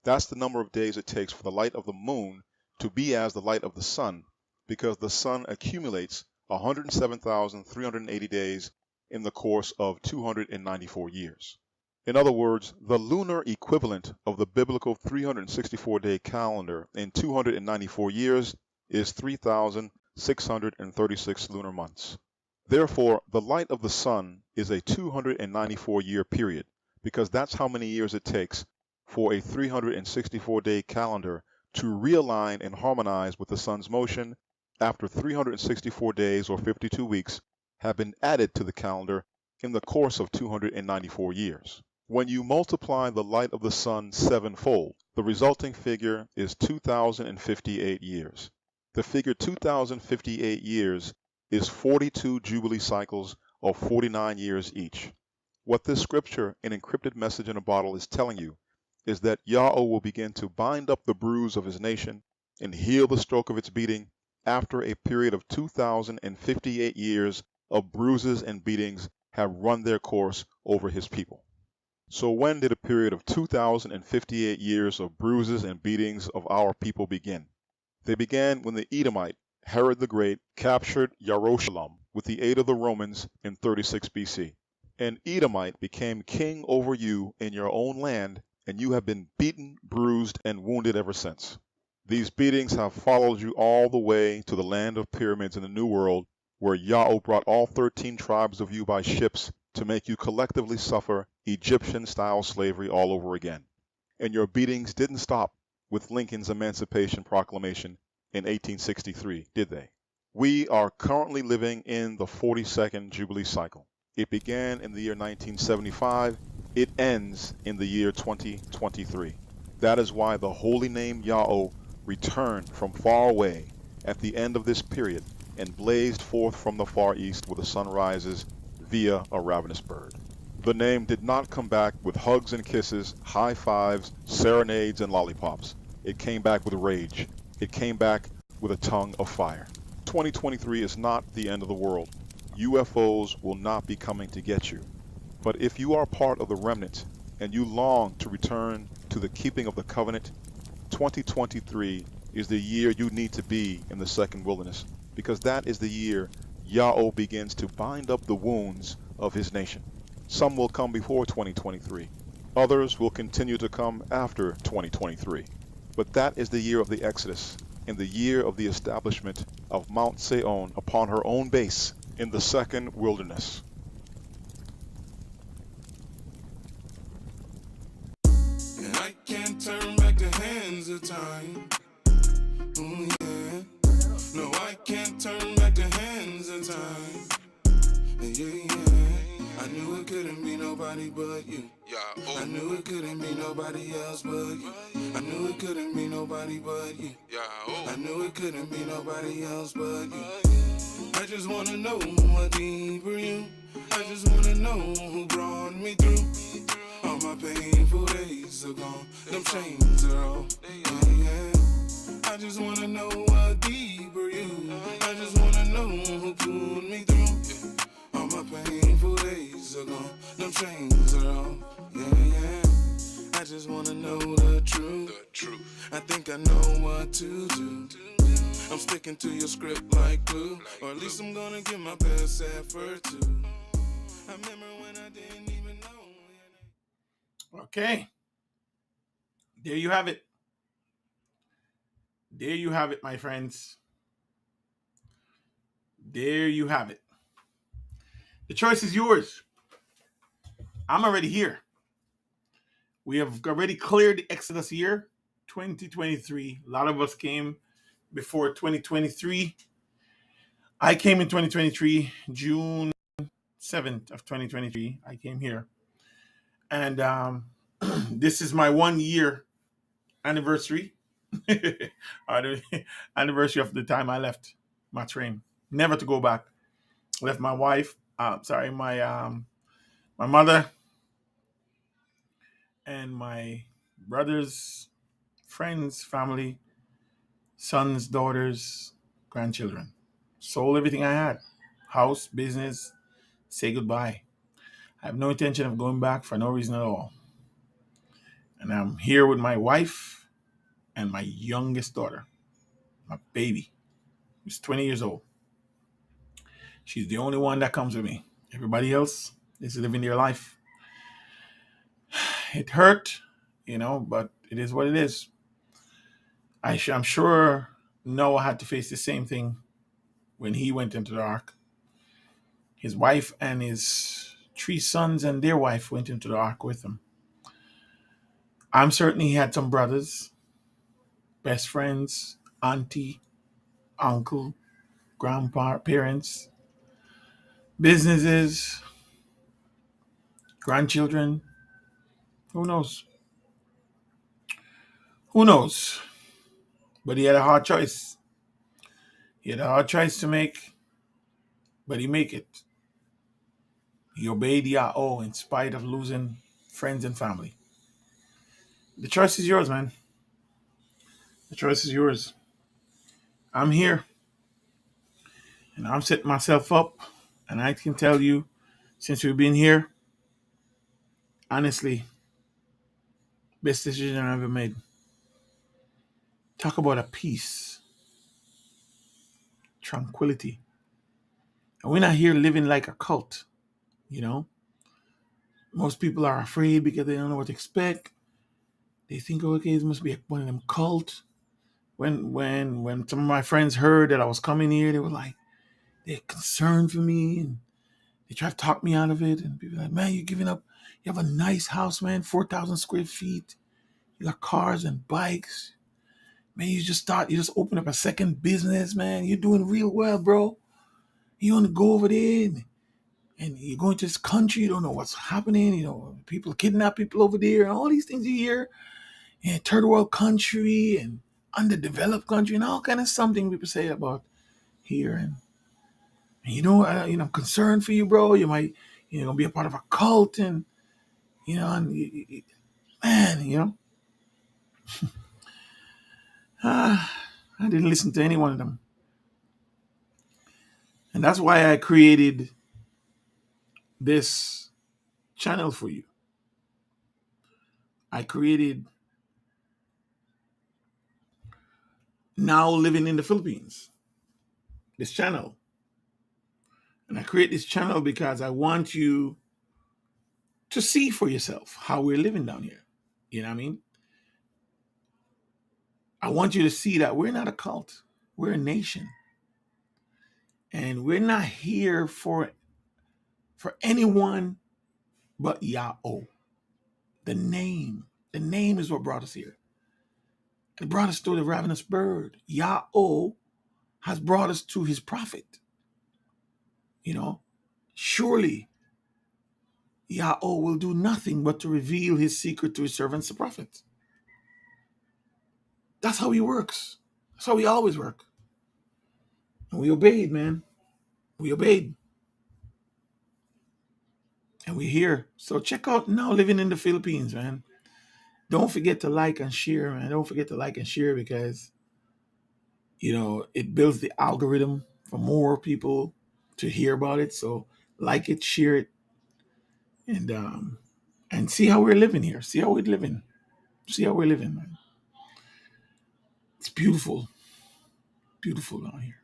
That's the number of days it takes for the light of the moon to be as the light of the sun, because the sun accumulates 107,380 days in the course of 294 years. In other words, the lunar equivalent of the biblical 364-day calendar in 294 years is 3,636 lunar months. Therefore, the light of the sun is a 294-year period, because that's how many years it takes for a 364-day calendar to realign and harmonize with the sun's motion after 364 days or 52 weeks have been added to the calendar in the course of 294 years. When you multiply the light of the sun sevenfold, the resulting figure is 2,058 years. The figure 2,058 years is 42 Jubilee cycles of 49 years each. What this scripture, an encrypted message in a bottle, is telling you is that Yahweh will begin to bind up the bruise of his nation and heal the stroke of its beating after a period of 2,058 years of bruises and beatings have run their course over his people. So when did a period of 2,058 years of bruises and beatings of our people begin? They began when the Edomite, Herod the Great, captured Jerusalem with the aid of the Romans in 36 BC. An Edomite became king over you in your own land, and you have been beaten, bruised, and wounded ever since. These beatings have followed you all the way to the land of pyramids in the New World, where Yahweh brought all 13 tribes of you by ships to make you collectively suffer Egyptian-style slavery all over again. And your beatings didn't stop with Lincoln's Emancipation Proclamation in 1863, did they? We are currently living in the 42nd Jubilee cycle. It began in the year 1975. It ends in the year 2023. That is why the holy name Yahweh returned from far away at the end of this period and blazed forth from the far east where the sun rises via a ravenous bird. The name did not come back with hugs and kisses, high fives, serenades, and lollipops. It came back with rage. It came back with a tongue of fire. 2023 is not the end of the world. UFOs will not be coming to get you. But if you are part of the remnant and you long to return to the keeping of the covenant, 2023 is the year you need to be in the second wilderness, because that is the year Yahweh begins to bind up the wounds of his nation. Some will come before 2023. Others will continue to come after 2023. But that is the year of the Exodus and the year of the establishment of Mount Seon upon her own base in the second wilderness. And I can't turn back the hands of time. Ooh, yeah. No, I can't turn back the hands of time. Yeah, yeah. I knew it couldn't be nobody but you. I knew it couldn't be nobody else but you. I knew it couldn't be nobody but you. I knew it couldn't be nobody else but you. I just wanna know what deeper you. I just wanna know who brought me through. All my painful days are gone. Them chains are off. Yeah, yeah. I just wanna know what deeper you. I just wanna know who pulled me through. All my painful days are gone. Them chains are off. Yeah, yeah. I just wanna know the truth. I think I know what to do. I'm sticking to your script like glue, or at least I'm gonna give my best effort to. I remember when I didn't even know. Okay. There you have it. There you have it, my friends. There you have it. The choice is yours. I'm already here. We have already cleared the Exodus year, 2023. A lot of us came before 2023. I came in 2023, June 7th of 2023. I came here. And this is my 1 year anniversary. Anniversary of the time I left Matrim. Never to go back. Left my wife, my mother, and my brothers, friends, family, sons, daughters, grandchildren. Sold everything I had. House, business, say goodbye. I have no intention of going back for no reason at all. And I'm here with my wife and my youngest daughter, my baby, who's 20 years old. She's the only one that comes with me. Everybody else is living their life. It hurt, but it is what it is. I'm sure Noah had to face the same thing when he went into the ark. His wife and his 3 sons and their wife went into the ark with him. I'm certain he had some brothers, best friends, auntie, uncle, grandpa, parents, businesses, grandchildren. Who knows? Who knows? But he had a hard choice. He had a hard choice to make, but he made it. He obeyed Yahweh in spite of losing friends and family. The choice is yours, man. The choice is yours. I'm here, and I'm setting myself up, and I can tell you, since we've been here, honestly, best decision I ever made. Talk about a peace, tranquility. And we're not here living like a cult, Most people are afraid because they don't know what to expect. They think, okay, it must be one of them cult. When some of my friends heard that I was coming here, they were like, they're concerned for me, and they try to talk me out of it. And people are like, man, you're giving up. You have a nice house, man, 4,000 square feet. You got cars and bikes. Man, you just opened up a second business, man. You're doing real well, bro. You want to go over there and you're going to this country, you don't know what's happening, people kidnap people over there, and all these things you hear. Yeah, third world country and underdeveloped country and all kind of something people say about here. And I'm concerned for you, bro. You might, be a part of a cult, and man, I didn't listen to any one of them. And that's why I created this channel for you. I created Now Living in the Philippines, this channel. And I create this channel because I want you to see for yourself how we're living down here. You know what I mean? I want you to see that we're not a cult. We're a nation. And we're not here for anyone but Yahweh. The name is what brought us here. It brought us to the ravenous bird. Yahweh has brought us to his prophet. Surely Yahweh will do nothing but to reveal his secret to his servants, the prophets. That's how he works. That's how we always work. And we obeyed, man. We obeyed. And we're here. So check out Now Living in the Philippines, man. Don't forget to like and share, man. Don't forget to like and share because, it builds the algorithm for more people to hear about it. So like it, share it, and see how we're living here. See how we're living. See how we're living, man. It's beautiful. Beautiful down here.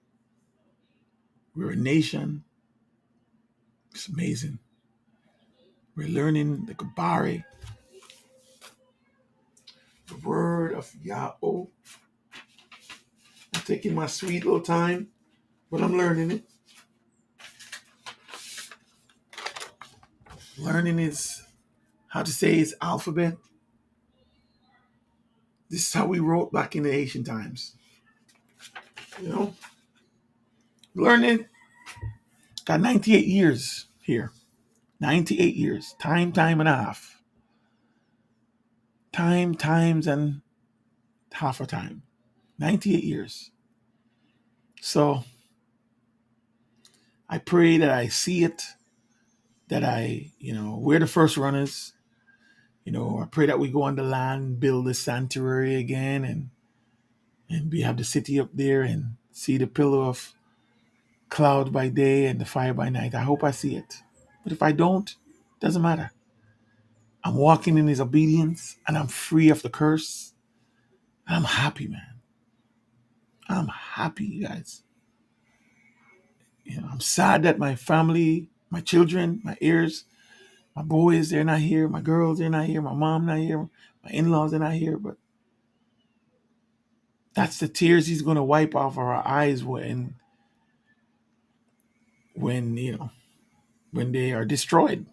We're a nation. It's amazing. We're learning the Kabari, the word of Yahweh. I'm taking my sweet little time, but I'm learning it. Learning is how to say his alphabet. This is how we wrote back in the ancient times. Learning. Got 98 years here. 98 years. Time and a half. Times and half a time. 98 years. So I pray that I see it, that we're the first runners. I pray that we go on the land, build the sanctuary again, and we have the city up there and see the pillar of cloud by day and the fire by night. I hope I see it. But if I don't, doesn't matter. I'm walking in his obedience and I'm free of the curse. And I'm happy, man. I'm happy, you guys. I'm sad that my family, my children, my heirs, my boys, they're not here. My girls, they're not here. My mom not here. My in-laws, they're not here. But that's the tears he's going to wipe off our eyes when they are destroyed.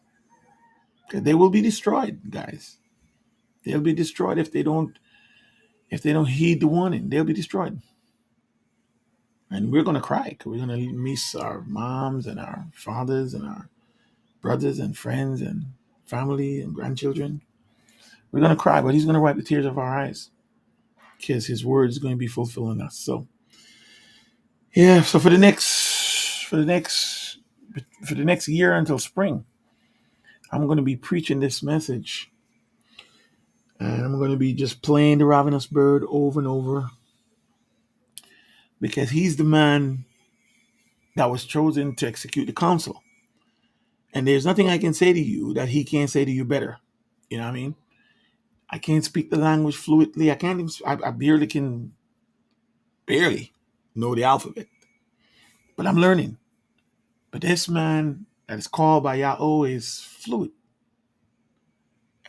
Because they will be destroyed, guys. They'll be destroyed if they don't heed the warning. They'll be destroyed. And we're going to cry because we're going to miss our moms and our fathers and our brothers and friends and family and grandchildren. We're going to cry, but he's going to wipe the tears of our eyes because his word is going to be fulfilling us. So, yeah. So for the next year until spring, I'm going to be preaching this message, and I'm going to be just playing the ravenous bird over and over because he's the man that was chosen to execute the counsel. And there's nothing I can say to you that he can't say to you better. You know what I mean? I can't speak the language fluently. I barely know the alphabet. But I'm learning. But this man that is called by Yahweh is fluid.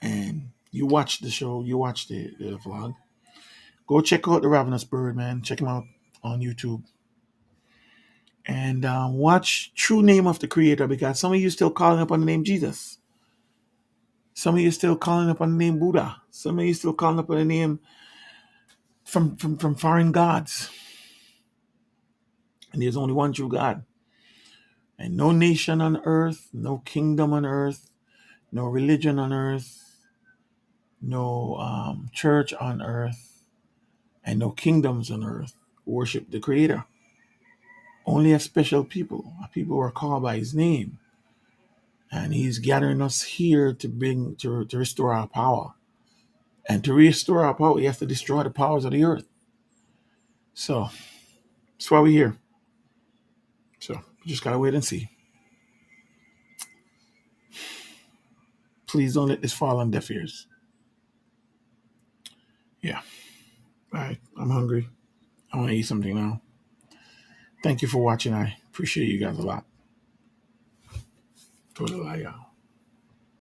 And you watch the show, you watch the vlog. Go check out the Ravenous Bird, man. Check him out on YouTube. And watch True Name of the Creator, because some of you still calling up on the name Jesus. Some of you still calling up on the name Buddha. Some of you still calling up on the name from foreign gods. And there's only one true God. And no nation on earth, no kingdom on earth, no religion on earth, no church on earth, and no kingdoms on earth worship the Creator. Only a special people who are called by his name. And he's gathering us here to restore our power. And to restore our power, he has to destroy the powers of the earth. So that's why we're here. So we just gotta wait and see. Please don't let this fall on deaf ears. Yeah. All right. I'm hungry. I want to eat something now. Thank you for watching. I appreciate you guys a lot. Totally.